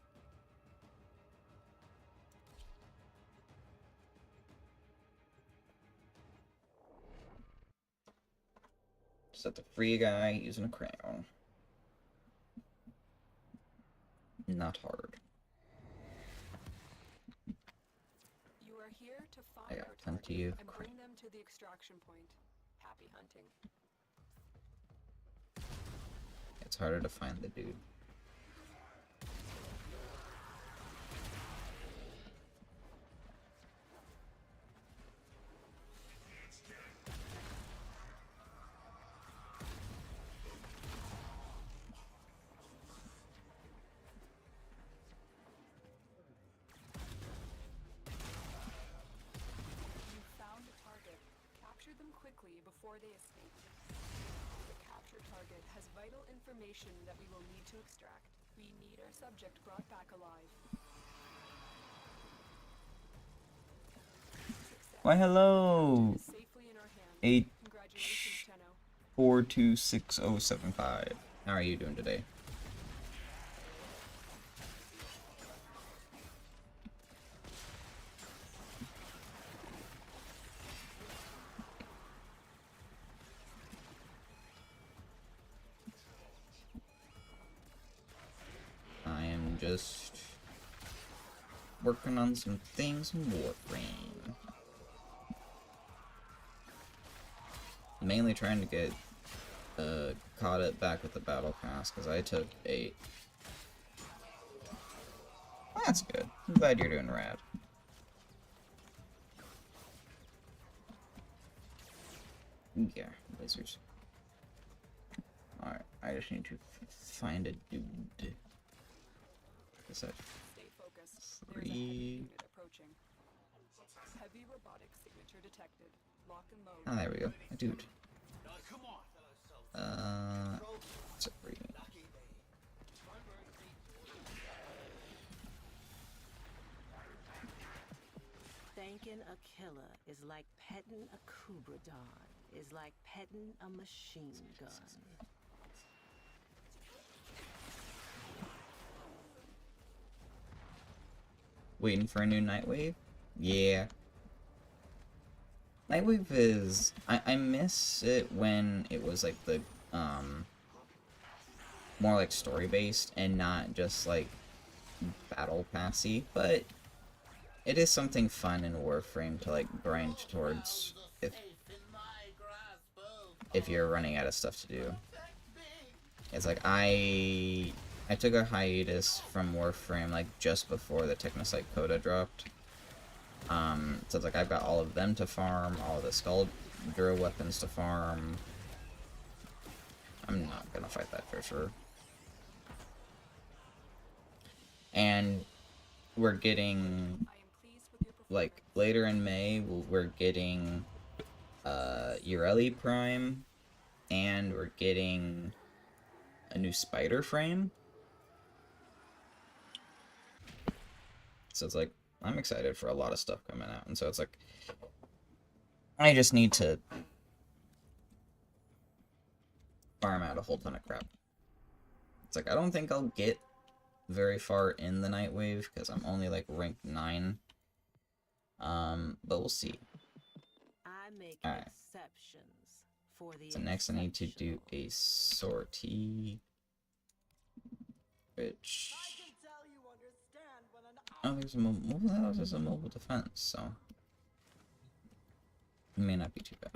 Set the free guy using a crayon. Not hard.
You are here to find
I got
our
plenty
target
of
and
crayon.
bring them to the extraction point. Happy hunting.
It's harder to find the dude.
You found a target. Capture them quickly before they escape. The captured target has vital information that we will need to extract. We need our subject brought back alive. Success.
Why, hello!
Is safely in our hands.
8
Congratulations, Tenno.
426075. How are you doing today? I am just working on some things in Warframe. Mainly trying to get caught it back with the battle pass because I took 8. That's good. I'm glad you're doing rad. Yeah, lasers. Alright, I just need to find a dude. Is that
Stay focused. There's a heavy
3?
unit approaching. Heavy robotic signature detected. Lock and load.
Oh, there we go. A dude.
Come on, fellow soldiers.
It's a 3.
Spanking a killer is like petting a Cobra dog, is like petting a machine gun.
Waiting for a new Nightwave? Yeah. Nightwave is... I miss it when it was like the, more like story-based and not just like battle passy, but it is something fun in Warframe to like grind towards if you're running out of stuff to do. It's like I took a hiatus from Warframe like just before the Technocyte Coda dropped. So it's like I've got all of them to farm, all of the Skull Drill weapons to farm. I'm not gonna fight that for sure. And we're getting, like, later in May, we're getting Ureli Prime, and we're getting a new Spider Frame. So it's like, I'm excited for a lot of stuff coming out, and so it's like, I just need to farm out a whole ton of crap. It's like, I don't think I'll get very far in the Nightwave, because I'm only, like, ranked 9. But we'll see. Alright. So next I need to do a sortie. Which... Oh, there's a mobile... Well, there's a mobile defense, so... It may not be too bad.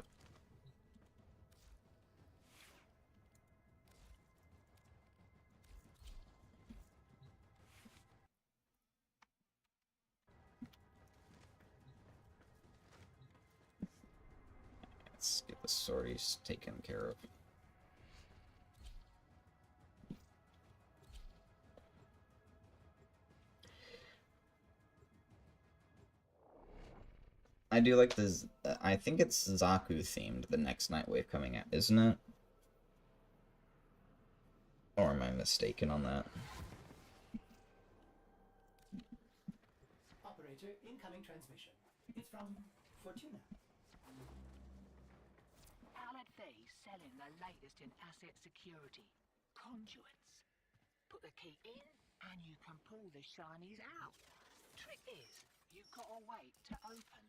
Let's get the sorties taken care of. I do like this. I think it's Zaku themed, the next Nightwave coming out, isn't it? Or am I mistaken on that?
Operator, incoming transmission. It's from Fortuna.
Alad selling the latest in asset security. Conduits. Put the key in, and you can pull the shinies out. Trick is, you've got to wait to open.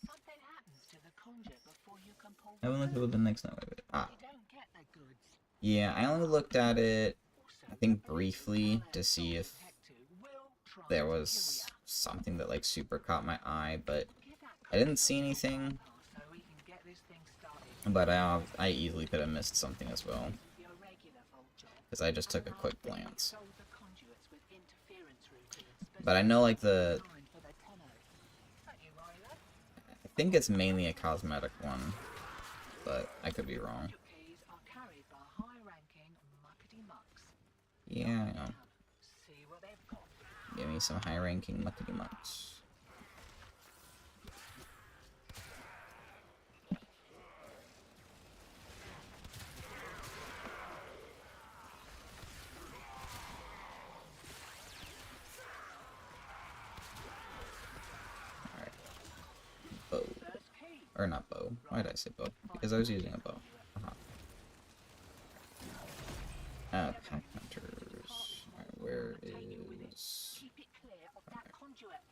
Something happens to the conduit before you can pull the
I haven't looked at what the next Nightwave is. Ah.
You don't get the goods.
Yeah, I only looked at it, I think, briefly to see if there was something that, like, super caught my eye, but I didn't see anything. But I easily could have missed something as well, because I just took a quick glance. But I know, like, I think it's mainly a cosmetic one, but I could be wrong. Yeah, I know. Give me some high-ranking muckety mucks. Alright. Bow. Or not bow. Why did I say bow? Because I was using a bow. Pack hunters. Alright, where is...
Keep it clear of that conduit.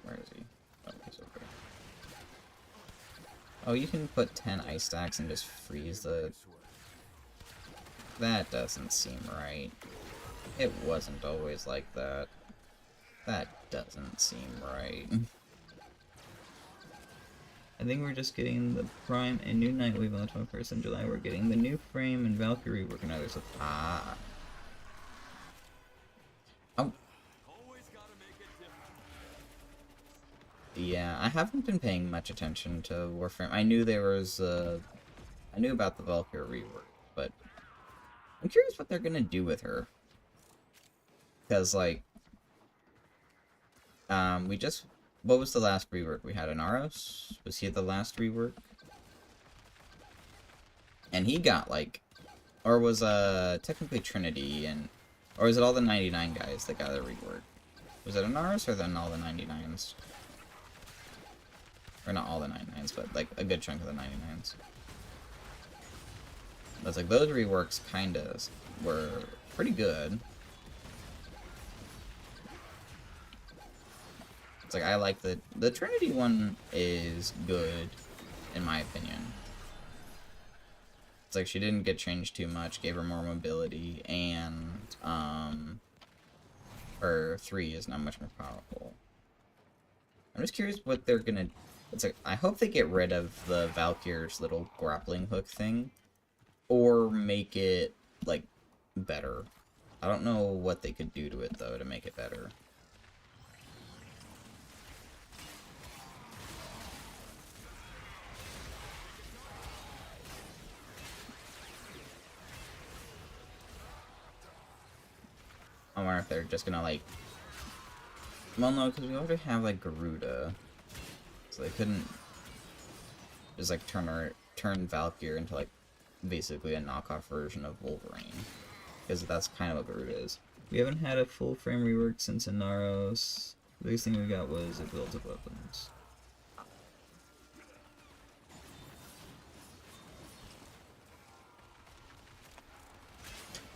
Where is he? Oh, he's over here. Oh, you can put 10 ice stacks and just freeze the... That doesn't seem right. It wasn't always like that. That doesn't seem right. I think we're just getting the Prime and new Nightwave on the 21st of July. We're getting the new frame and Valkyrie working others. Ah. Oh. Yeah, I haven't been paying much attention to Warframe. I knew there was I knew about the Valkyrie rework, but I'm curious what they're gonna do with her. Because, like, we just... What was the last rework we had? Inaros? Was he the last rework? And he got, like... Or was, technically Trinity, and... Or was it all the 99 guys that got a rework? Was it Anaris or then all the 99s? Or not all the 99s, but, like, a good chunk of the 99s. That's like, those reworks kinda were pretty good. It's like, I like the Trinity one is good, in my opinion. It's like, she didn't get changed too much, gave her more mobility, and, her 3 is now much more powerful. I'm just curious what they're gonna... It's like, I hope they get rid of the Valkyr's little grappling hook thing, or make it, like, better. I don't know what they could do to it, though, to make it better. I wonder if they're just gonna, like... Well, no, because we already have, like, Garuda. So they couldn't just, like, turn Valkyr into, like, basically a knockoff version of Wolverine. Because that's kind of what Garuda is. We haven't had a full frame rework since Inaros. The biggest thing we got was a build of weapons.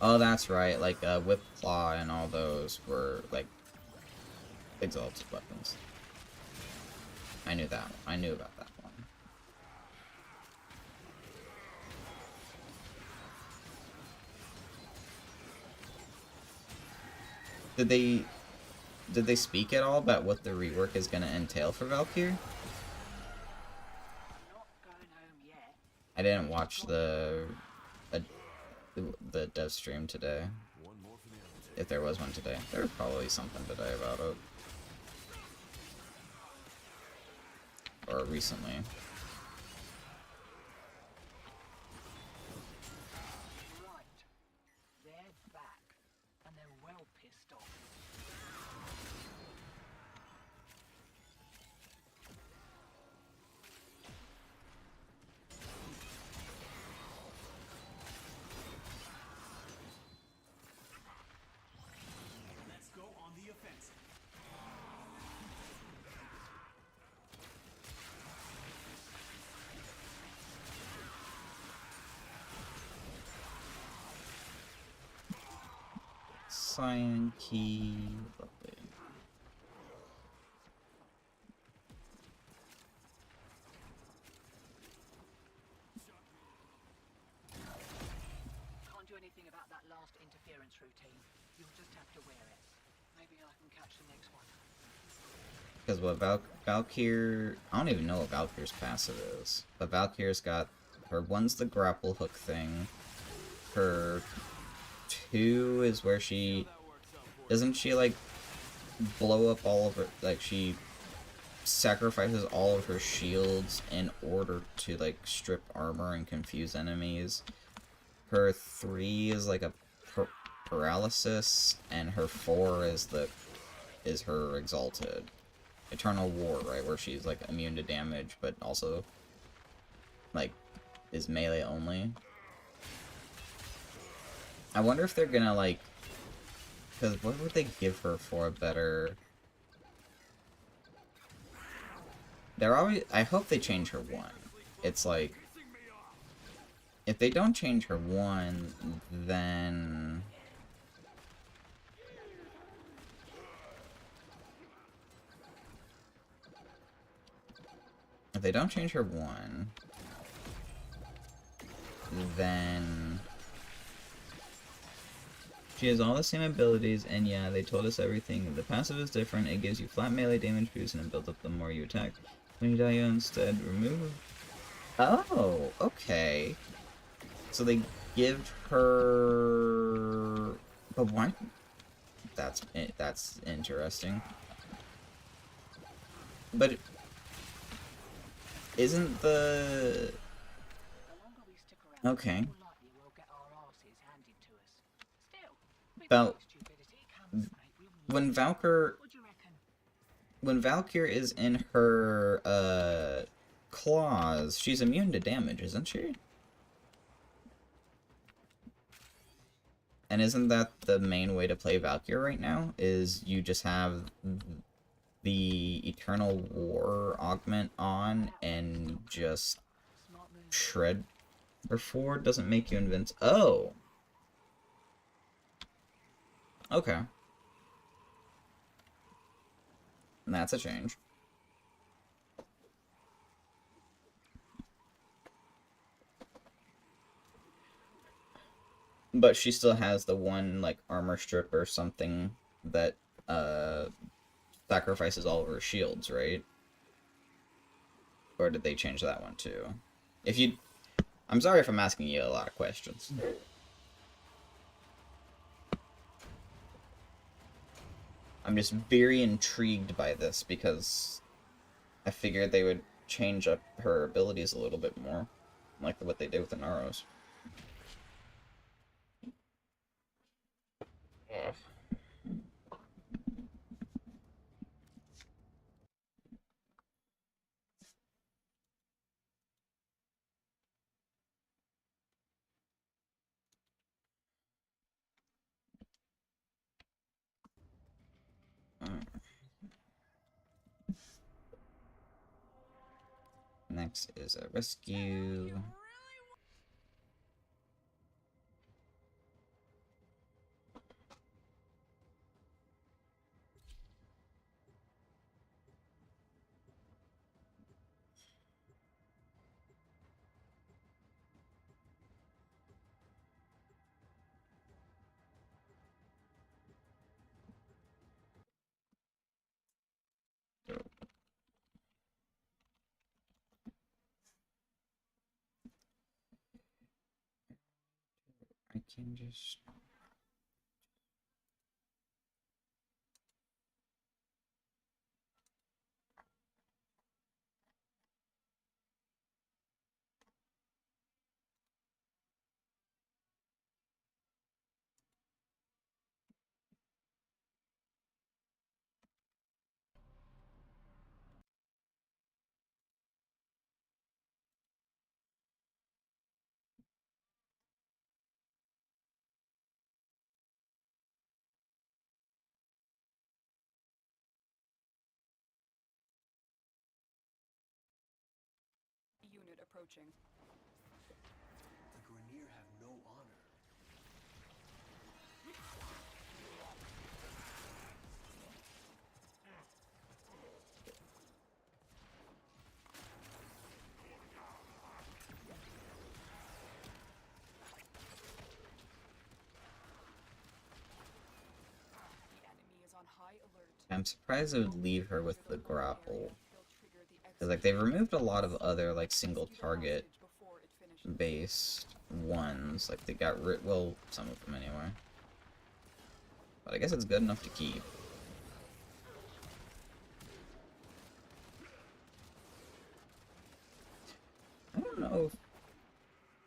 Oh, that's right, like, Whip Claw and all those were, like, exalted weapons. I knew that. I knew about that one. Did they speak at all about what the rework is going to entail for Valkyr? I didn't watch the dev stream today. If there was one today. There was probably something today about it. Or recently.
Right. They're back, and they're well pissed off.
Let's go on the offensive.
Cyan key. Lovely.
Can't do anything about that last interference routine. You'll just have to wear it. Maybe I can catch the next one.
Because what Valkyr... I don't even know what Valkyr's passive is. But Valkyr's got... Her 1's the grapple hook thing. Her 2 is where she... Doesn't she, like, blow up all of her... Like, she sacrifices all of her shields in order to, like, strip armor and confuse enemies. Her 3 is, like, a paralysis, and her 4 is her exalted. Eternal War, right, where she's, like, immune to damage, but also, like, is melee only. I wonder if they're gonna, like... Because what would they give her for a better... They're always... I hope they change her 1. It's like... If they don't change her 1, then... If they don't change her 1, then... She has all the same abilities, and yeah, they told us everything. The passive is different, it gives you flat melee damage boost and it builds up the more you attack. When you die, you instead remove... Oh, okay. So they give her... But why... That's interesting. But... Isn't the... Okay. About... When Valkyr is in her, claws, she's immune to damage, isn't she? And isn't that the main way to play Valkyrie right now? Is you just have the Eternal War augment on and just shred before doesn't make you invincible. Oh! Okay. That's a change. But she still has the one, like, armor strip or something that, sacrifices all of her shields, right? Or did they change that one too? If you... I'm sorry if I'm asking you a lot of questions. I'm just very intrigued by this because I figured they would change up her abilities a little bit more, like what they did with the Naros. Yeah. Next is a rescue. I can just...
Unit approaching.
The Grineer have no honor.
The enemy is on high alert.
I'm surprised they would leave her with the grapple. Because, like, they've removed a lot of other, like, single target based ones. Like, they got rid... well, some of them anyway. But I guess it's good enough to keep. I don't know if...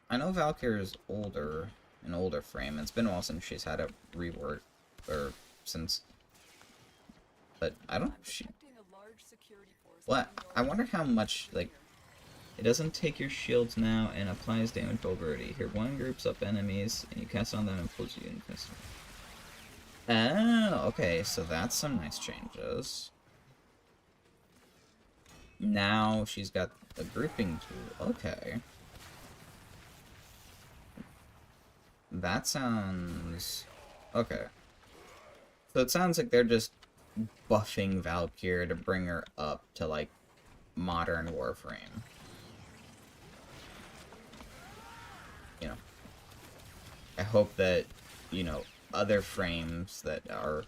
I know Valkyrie is older, an older frame. It's been a while since she's had a rework, or since... But I don't... she... Well, I wonder how much, like... It doesn't take your shields now and applies damage while birdie. Here, one groups up enemies, and you cast on them and pulls you in. Oh, okay, so that's some nice changes. Now she's got a grouping tool. Okay. That sounds... okay. So it sounds like they're just buffing Valkyrie to bring her up to, like, modern Warframe. You know. I hope that, you know, other frames that are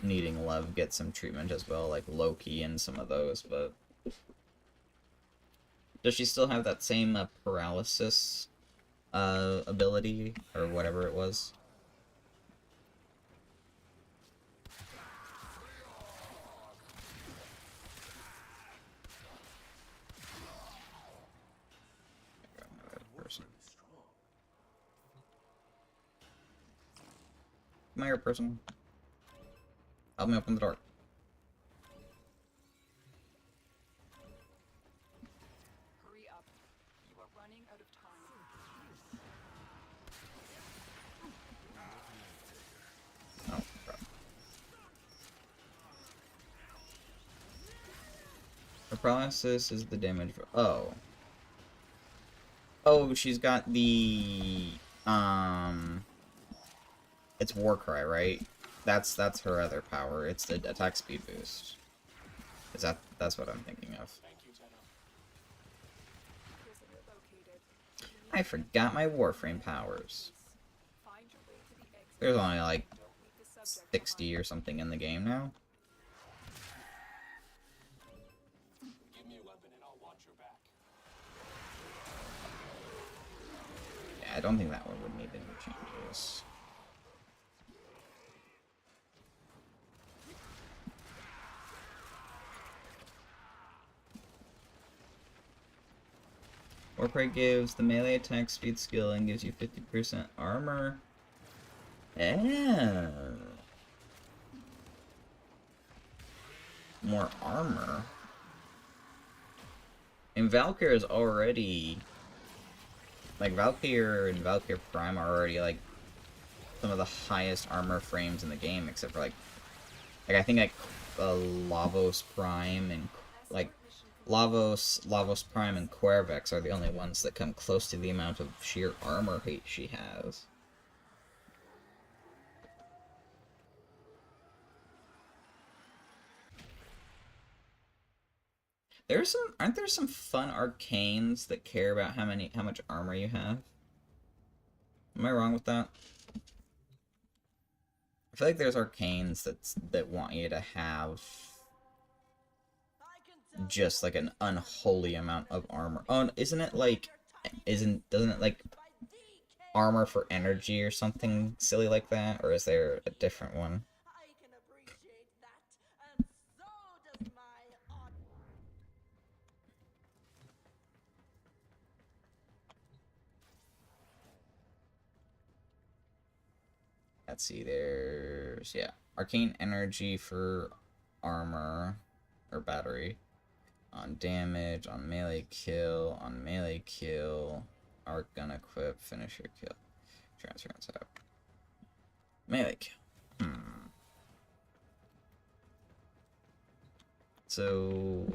needing love get some treatment as well, like Loki and some of those, but... Does she still have that same paralysis ability, or whatever it was? Come here, person. Help me open the door.
Hurry up. You are running out of time.
process is the damage. Oh. Oh, she's got the it's Warcry, right? That's her other power. It's the attack speed boost. That's what I'm thinking of. I forgot my Warframe powers. There's only like 60 or something in the game now. Yeah, I don't think that one would need any changes. Warcry gives the melee attack speed skill and gives you 50% armor. Oh. More armor. And Valkyr is already... Like, Valkyr and Valkyr Prime are already, like, some of the highest armor frames in the game, except for, like I think, like, Lavos Prime and, like, Lavos Prime and Corvex are the only ones that come close to the amount of sheer armor height she has. Aren't there some fun arcanes that care about how much armor you have? Am I wrong with that? I feel like there's arcanes that want you to have just like an unholy amount of armor. Oh, isn't it like doesn't it like armor for energy or something silly like that? Or is there a different one? Let's see, there's, yeah, arcane energy for armor, or battery, on damage, on melee kill, arc gun equip, finisher kill, transference out, melee kill, So,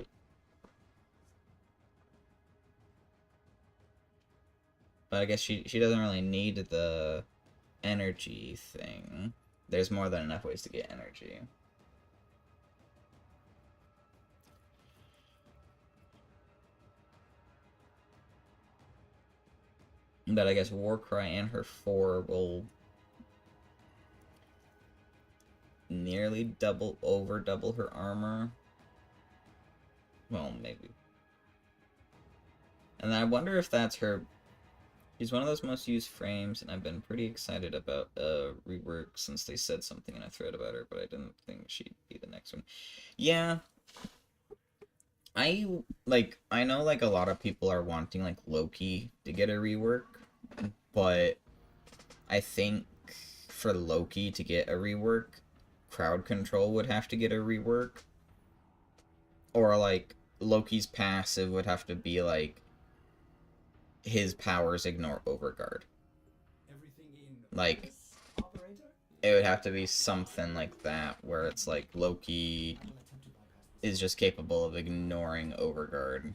but I guess she doesn't really need the energy thing. There's more than enough ways to get energy. But I guess Warcry and her 4 will nearly double her armor. Well, maybe. And I wonder if that's her. She's one of those most used frames, and I've been pretty excited about rework since they said something in a thread about her, but I didn't think she'd be the next one. Yeah. I know like a lot of people are wanting like Loki to get a rework, but I think for Loki to get a rework, crowd control would have to get a rework. Or like Loki's passive would have to be like his powers ignore Overguard. Like, it would have to be something like that, where it's like Loki is just capable of ignoring Overguard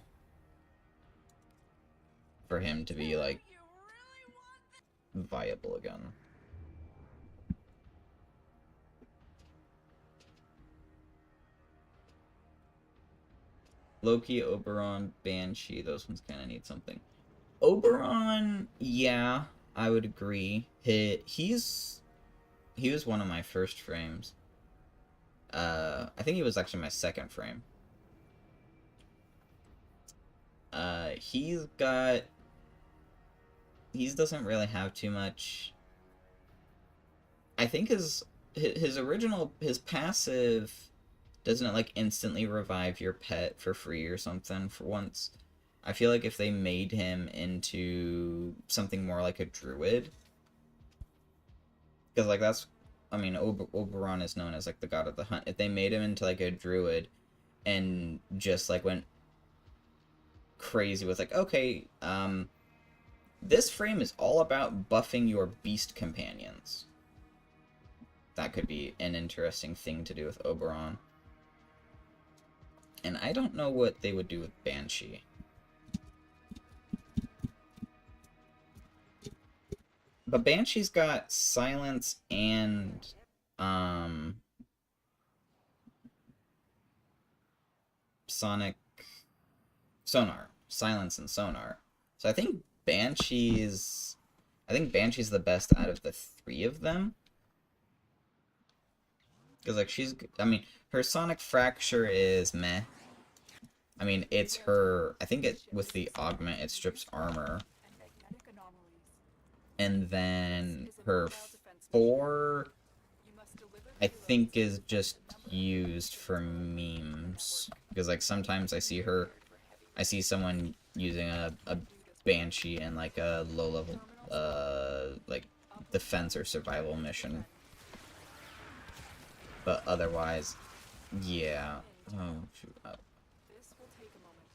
for him to be, like, viable again. Loki, Oberon, Banshee, those ones kind of need something. Oberon, yeah, I would agree. He was one of my first frames. I think he was actually my second frame. He doesn't really have too much. I think his passive doesn't it like instantly revive your pet for free or something for once. I feel like if they made him into something more like a druid, because like that's, I mean, Oberon is known as like the god of the hunt. If they made him into like a druid and just like went crazy with like, okay, this frame is all about buffing your beast companions. That could be an interesting thing to do with Oberon. And I don't know what they would do with Banshee. But Banshee's got silence and sonic sonar. Silence and sonar. So I think Banshee's the best out of the three of them. Because, like, her sonic fracture is meh. I mean, it's her, I think with the augment, it strips armor. And then her 4, I think, is just used for memes. Because, like, sometimes I see someone using a Banshee in, like, a low-level, like, defense or survival mission. But otherwise, yeah. Oh, shoot.
This will take a moment.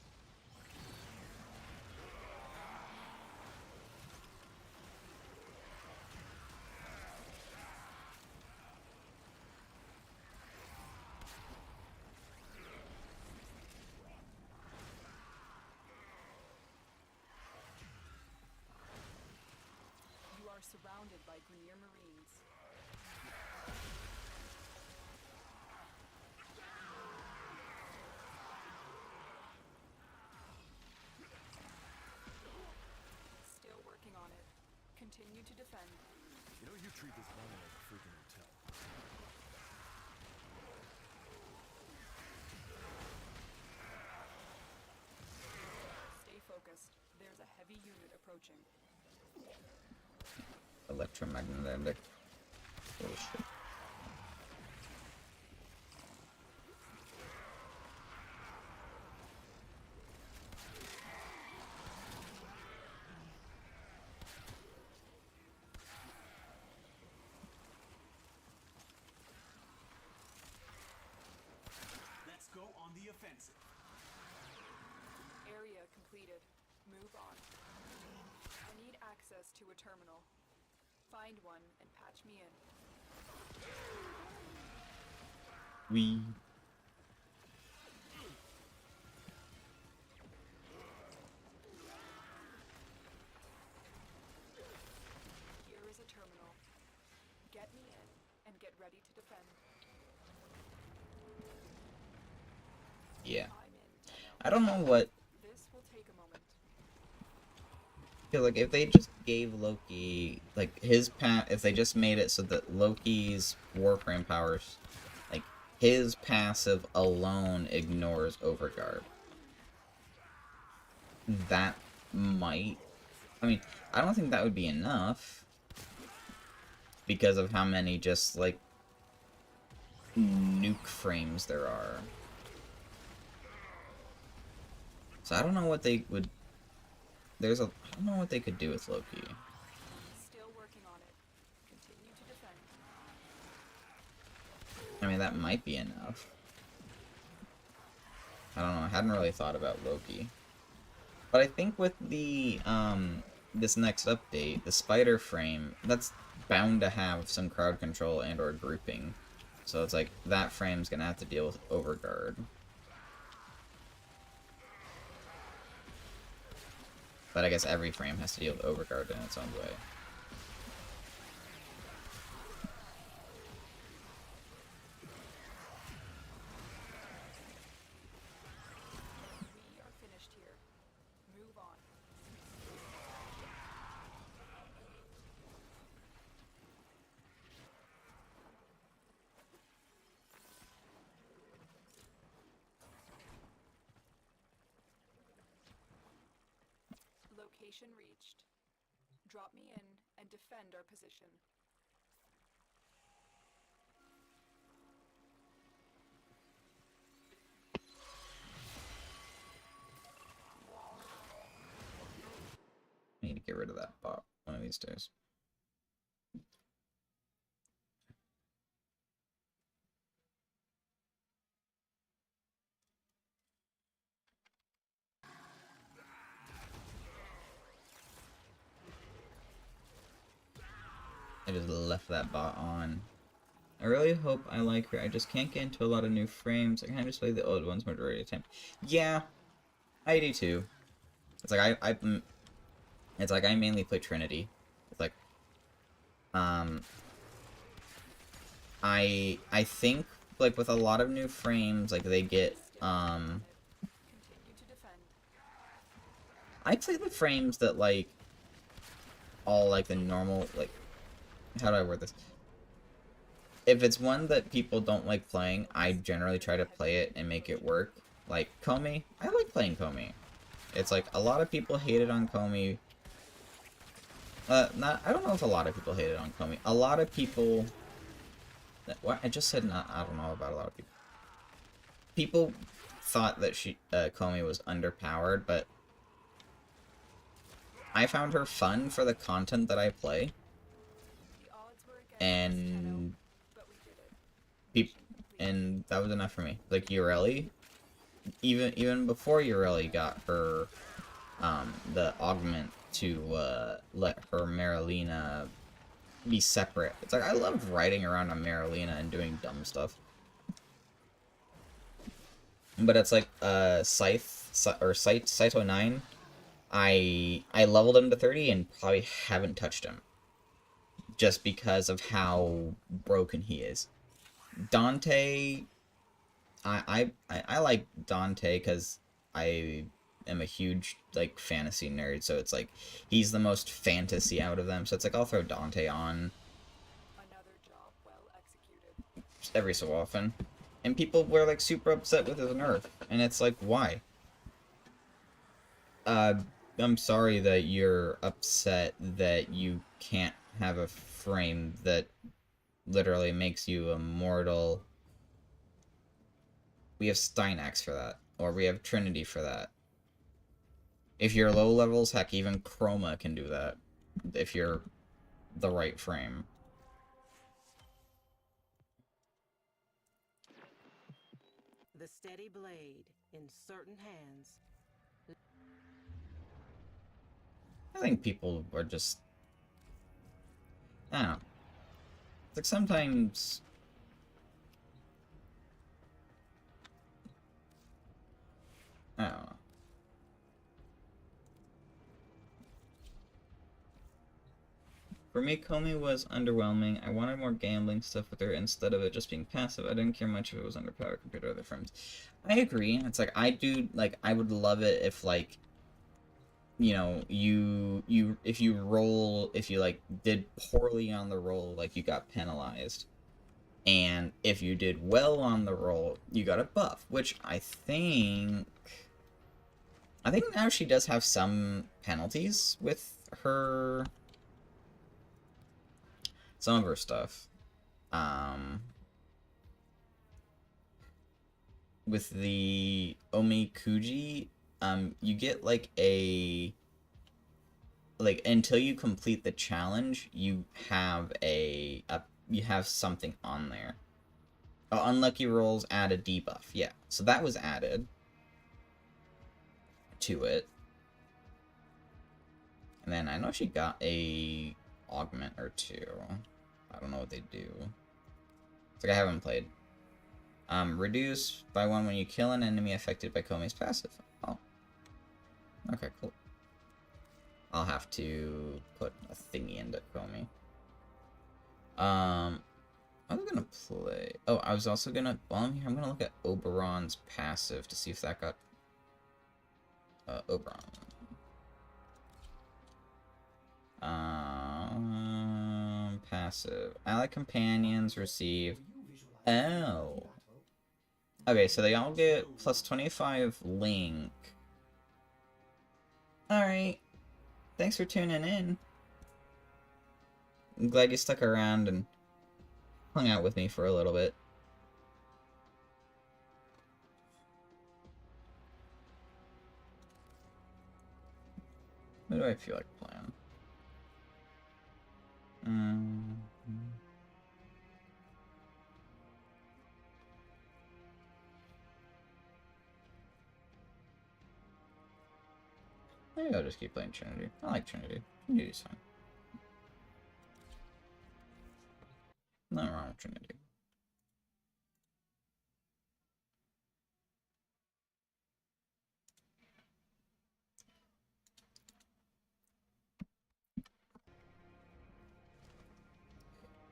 You are surrounded by Grenier Marines. Still working on it. Continue to defend.
You know, you treat this valley like a freaking hotel.
Stay focused. There's a heavy unit approaching.
Electromagnetic bullshit.
Let's go on the offensive.
Area completed. Move on. I need access to a terminal. Find one and patch me in.
We
Here is a terminal. Get me in and get ready to defend.
yeah.
I'm in.
I don't know what.
This will take a moment.
Feel like if they just gave Loki like if they just made it so that Loki's Warframe powers, like his passive alone ignores Overguard. That might. I mean, I don't think that would be enough because of how many just like nuke frames there are. So I don't know what they would. I don't know what they could do with Loki.
Still working on it. Continue to defend.
I mean, that might be enough. I don't know. I hadn't really thought about Loki. But I think with the this next update, the spider frame, that's bound to have some crowd control and or grouping. So it's like that frame's gonna have to deal with Overguard. But I guess every frame has to deal with Overguard in its own way.
We are finished here. Move on. Location reached. Drop me in and defend our position.
I need to get rid of that bot one of these days. I just left that bot on. I really hope I like her. I just can't get into a lot of new frames. I kind of just play the old ones majority of the time. Yeah, I do too. It's like it's like I mainly play Trinity. It's like, I think like with a lot of new frames, like they get
Continue to defend.
I play the frames that like all like the normal like how do I word this? If it's one that people don't like playing, I generally try to play it and make it work. Like Comey, I like playing Comey. It's like a lot of people hated on Comey. I don't know if a lot of people hated on Comey. A lot of people. What I just said, not. I don't know about a lot of people. People thought that Comey was underpowered, but I found her fun for the content that I play.
The odds were against us,
And
but we did it.
and that was enough for me. Like Urelli, even before Urelli got her the augment to let her Marilena be separate. It's like I love riding around on Marilena and doing dumb stuff. But it's like Saito 9, I leveled him to 30 and probably haven't touched him. Just because of how broken he is. Dante, I like Dante because I am a huge like fantasy nerd, so it's like he's the most fantasy out of them. So it's like I'll throw Dante on
Another job well executed.
every so often, and people were like super upset with his nerf, and it's like why? I'm sorry that you're upset that you can't have a frame that literally makes you immortal. We have Steinax for that, or we have Trinity for that. If you're low levels, heck, even Chroma can do that. If you're the right frame.
The steady blade in certain hands.
I think people are just... I don't know. It's like sometimes... I don't know. For me, Comey was underwhelming. I wanted more gambling stuff with her instead of it just being passive. I didn't care much if it was underpowered compared to other frames. I agree. It's like, I would love it if, like, you know, if you, like, did poorly on the roll, like, you got penalized. And if you did well on the roll, you got a buff, which I think now she does have some penalties with her... some of her stuff. With the Omikuji, you get like until you complete the challenge, you have you have something on there. Oh, unlucky rolls add a debuff. Yeah, so that was added to it. And then I know she got a augment or two. I don't know what they do. It's like I haven't played. Reduce by 1 when you kill an enemy affected by Comey's passive. Oh. Okay, cool. I'll have to put a thingy into Comey. I was gonna play... Oh, I was also gonna... While I'm here, I'm gonna look at Oberon's passive to see if that got... Oberon. Passive. Ally companions receive... Oh. Okay, so they all get plus 25 link. Alright. Thanks for tuning in. I'm glad you stuck around and hung out with me for a little bit. What do I feel like playing? Maybe I'll just keep playing Trinity. I like Trinity. Trinity's fine. Nothing wrong with Trinity.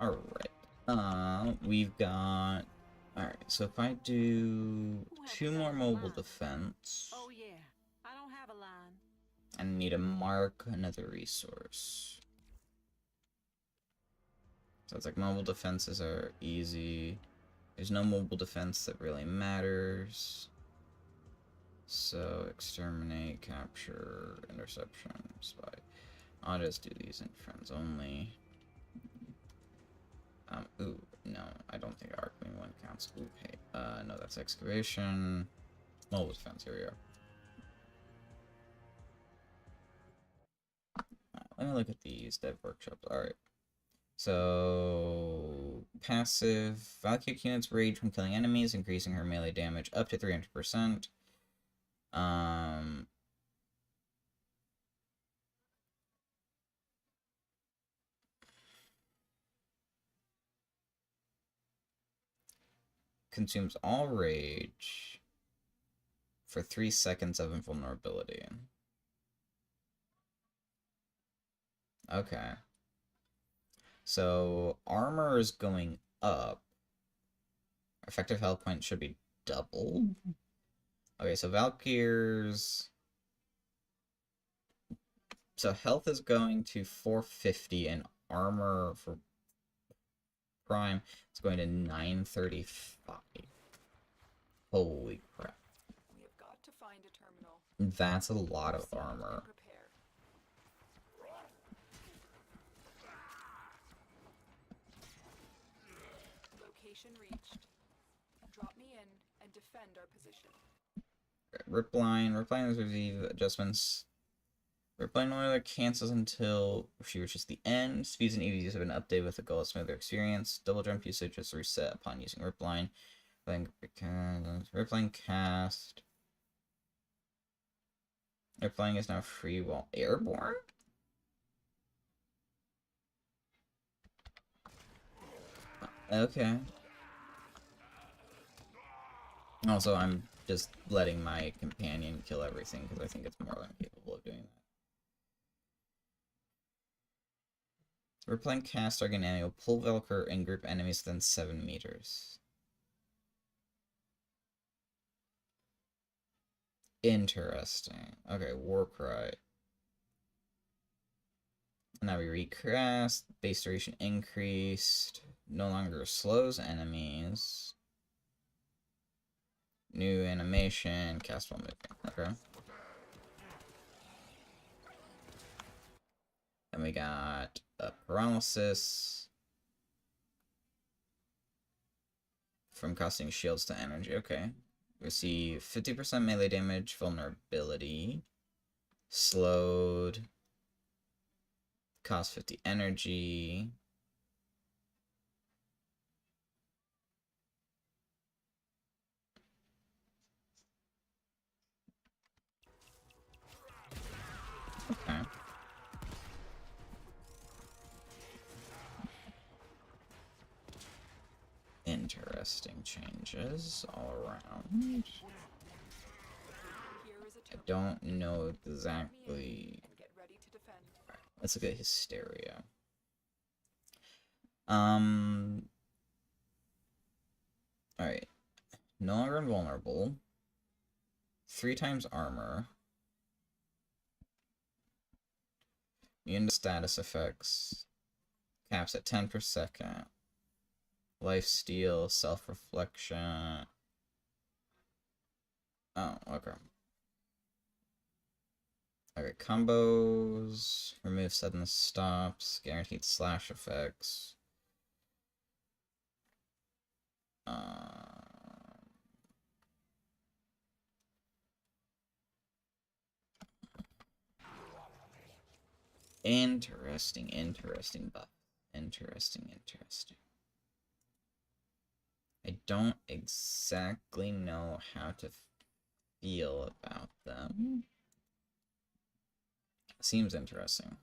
Alright. We've got... Alright, so if I do 2 more mobile defense...
Oh yeah, I don't have a line.
I need to mark another resource. So it's like mobile defenses are easy. There's no mobile defense that really matters. So exterminate, capture, interception, spy. I'll just do these in friends only. Ooh, no, I don't think Arcane 1 counts. Ooh, hey, no, that's excavation. Mobile defense, here we go. Let me look at these dev workshops. Alright. So, passive. Valkyrie units rage when killing enemies, increasing her melee damage up to 300%. Consumes all rage for 3 seconds of invulnerability. Okay. So, armor is going up. Effective health point should be doubled. Okay, so Valkyries... So health is going to 450 and armor for Prime is going to 935. Holy crap.
We have got to find a terminal.
That's a lot of armor.
Location reached. Drop me in and defend our position.
Ripline has received adjustments. Ripline no longer cancels until she reaches the end. Speeds and EVs have been updated with the goal of smoother experience. Double jump usage is reset upon using Ripline. Ripline cast. Ripline is now free while airborne? Okay. Also, I'm just letting my companion kill everything because I think it's more than capable of doing that. We're playing cast target annual pull Velcro and group enemies within 7 meters. Interesting. Okay, Warcry. Now we recast. Base duration increased. No longer slows enemies. New animation. Cast while moving. Okay. Then we got paralysis. From casting shields to energy. Okay. Receive 50% melee damage, vulnerability. Slowed. Cost 50 energy. Okay. Interesting changes all around. I don't know exactly. Right, let's look at Hysteria. Alright. No longer invulnerable. 3 times armor. Immune to status effects. Caps at 10 per second. Lifesteal, self-reflection. Oh, okay. Okay, combos. Remove sudden stops. Guaranteed slash effects. Interesting buff. Interesting. I don't exactly know how to feel about them. Seems interesting.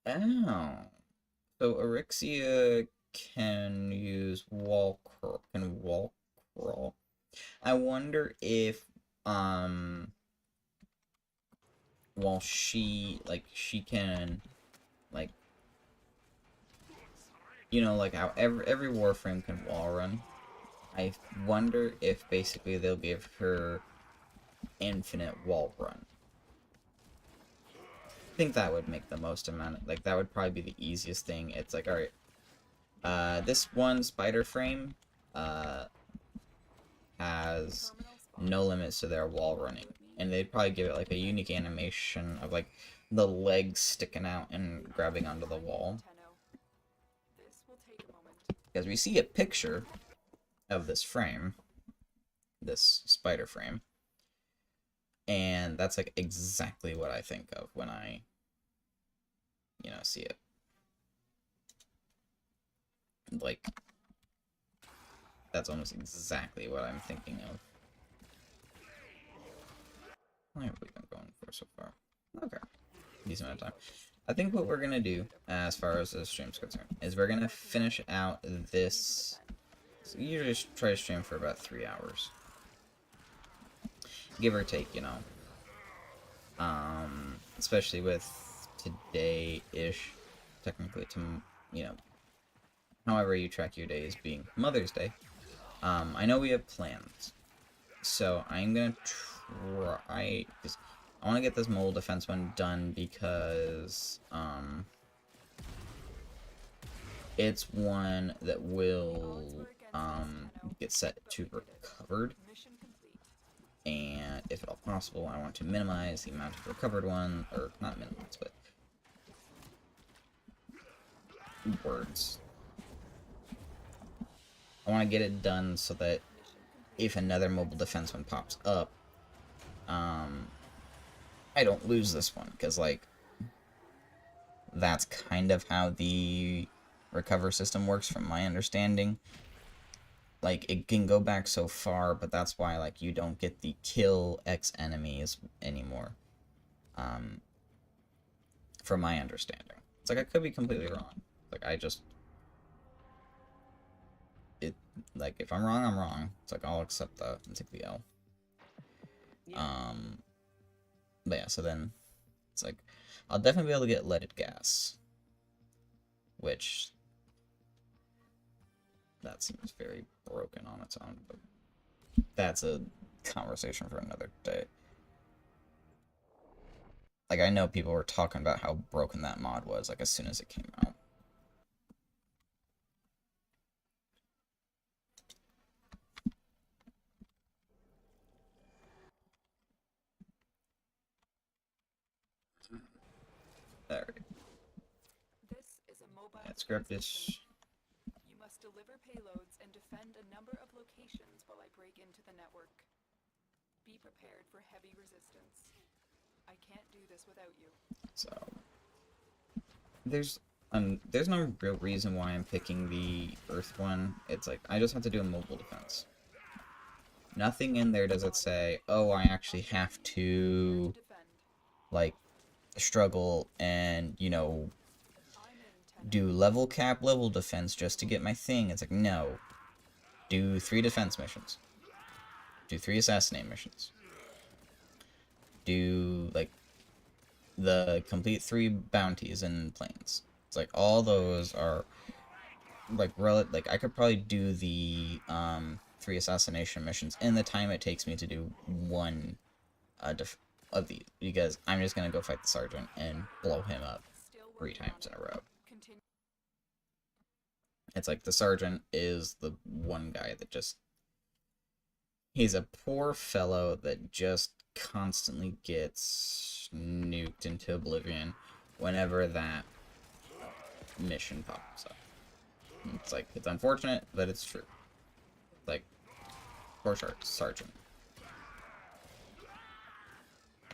Oh. So Erixia can use wall crawl. I wonder if, while she can, like, you know, like how every Warframe can wall run. I wonder if basically they'll give her infinite wall run. I think that would make the most amount of, like, that would probably be the easiest thing. It's like, alright, this one spider frame, has no limits to their wall running. And they'd probably give it, like, a unique animation of, like, the legs sticking out and grabbing onto the wall. Because we see a picture of this frame, this spider frame, and that's, like, exactly what I think of when I, you know, see it. Like, that's almost exactly what I'm thinking of. How long have we been going for so far? Okay. Decent amount of time. I think what we're gonna do, as far as the stream's concerned, is we're gonna finish out this. So you usually try to stream for about 3 hours. Give or take, you know. Especially with today-ish, technically, you know, however you track your days being Mother's Day. I know we have plans. So I'm gonna try, because I want to get this mole defense one done because, it's one that will, get set to recovered. And if at all possible, I want to minimize the amount of recovered one, or not minimize, but words. I want to get it done so that if another mobile defense one pops up, I don't lose this one, because, like, that's kind of how the recover system works from my understanding. Like, it can go back so far, but that's why, like, you don't get the kill X enemies anymore. From my understanding. It's like, I could be completely wrong. Like, like, if I'm wrong, I'm wrong. It's like, I'll accept that and take the L. But yeah, so then, it's like, I'll definitely be able to get leaded gas. Which, that seems very broken on its own, but that's a conversation for another day. Like, I know people were talking about how broken that mod was, like, as soon as it came out. Alright. Let's grab this.
You must deliver payloads and defend a number of locations while I break into the network. Be prepared for heavy resistance. I can't do this without you.
So there's no real reason why I'm picking the Earth one. It's like, I just have to do a mobile defense. Nothing in there does it say, oh, I actually have to, like, struggle and, you know, do level cap, level defense just to get my thing. It's like, no. Do 3 defense missions. Do 3 assassinate missions. Do, like, the complete 3 bounties and planes. It's like, all those are, like, like, I could probably do the 3 assassination missions in the time it takes me to do 1 of these, because I'm just gonna go fight the sergeant and blow him up 3 times in a row. It's like, the sergeant is the one guy that just, he's a poor fellow that just constantly gets nuked into oblivion whenever that mission pops up. It's like, it's unfortunate, but it's true. Like, poor sergeant.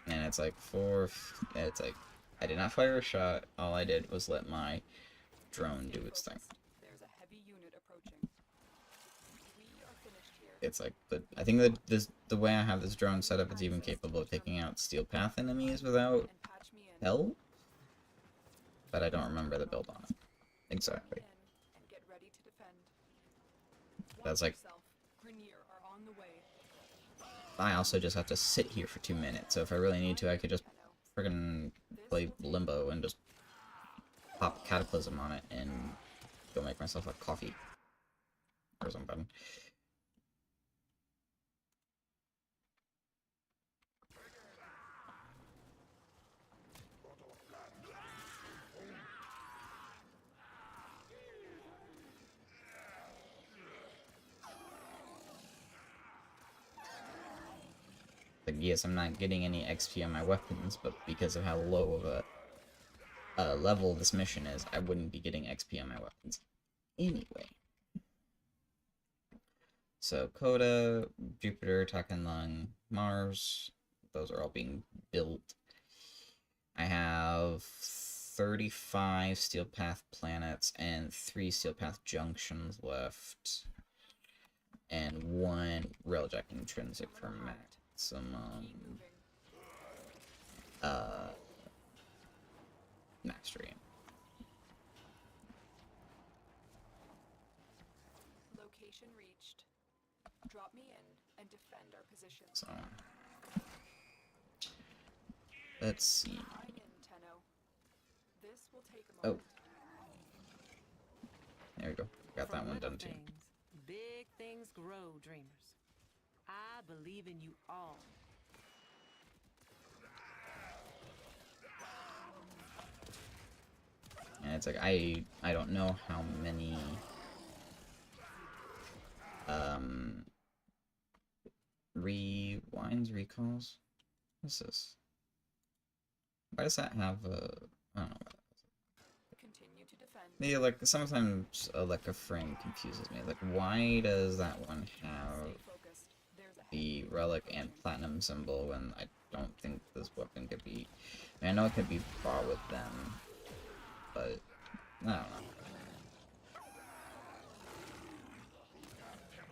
And it's like, I did not fire a shot, all I did was let my drone do its thing. It's like, I think that the way I have this drone set up, it's even capable of taking out steel path enemies without help? But I don't remember the build on it. Exactly. That's like, I also just have to sit here for 2 minutes, so if I really need to, I could just friggin' play Limbo and just pop Cataclysm on it and go make myself a coffee or something. Like, yes, I'm not getting any XP on my weapons, but because of how low of a level this mission is, I wouldn't be getting XP on my weapons anyway. So, Coda, Jupiter, Takanlung, Mars, those are all being built. I have 35 Steel Path planets and 3 Steel Path junctions left. And 1 Railjack intrinsic for maximum mastery.
Location reached. Drop me in and defend our position.
So let's see.
I'm in, Tenno. This will take a moment.
There we go. Got that one done too.
Big things grow, dreamers. I believe in you all.
And it's like I don't know how many recalls. What's this? Why does that have a I don't know what that is.
Continue to defend.
Yeah, like sometimes like a frame confuses me. Like why does that one have the relic and platinum symbol when I don't think this weapon could be I mean, I know it could be bought with them, but I don't know.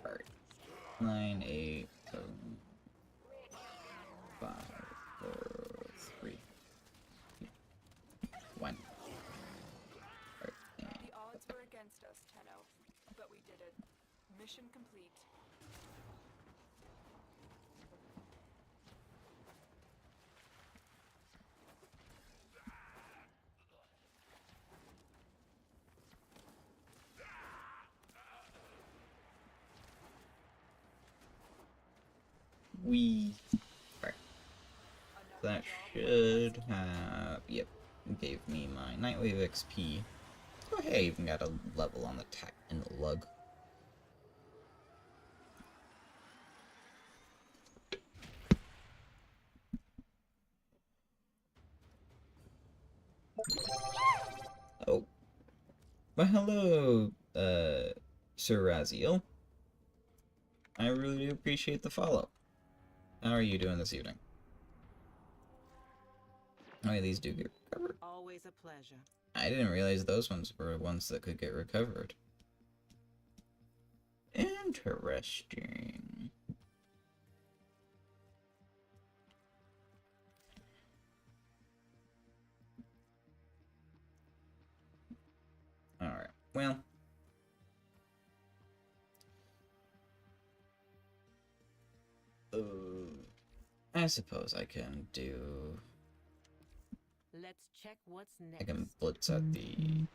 Alright. 9, 8, 7, 5, 4, 3, 1. Alright,
The odds were against us, Tenno, but we did it. Mission complete.
Right. That should have, yep, gave me my Nightwave XP. Oh hey, I even got a level on the tack and the lug. Oh. Well, hello, Sir Raziel. I really do appreciate the follow. How are you doing this evening? How many of these do get recovered?
Always a pleasure.
I didn't realize those ones were ones that could get recovered. Interesting. Alright, well. I suppose I can do...
Let's check what's next.
I can blitz at the...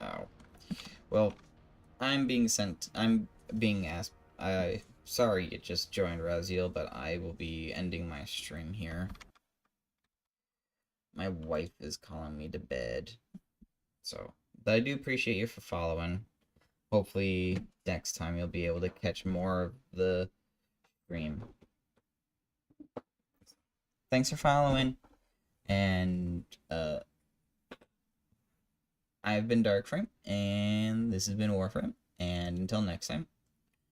Oh. Well, I'm being asked... Sorry you just joined, Raziel, but I will be ending my stream here. My wife is calling me to bed. So, but I do appreciate you for following. Hopefully, next time you'll be able to catch more of the stream. Thanks for following. And, I've been Darkframe, and this has been Warframe. And until next time,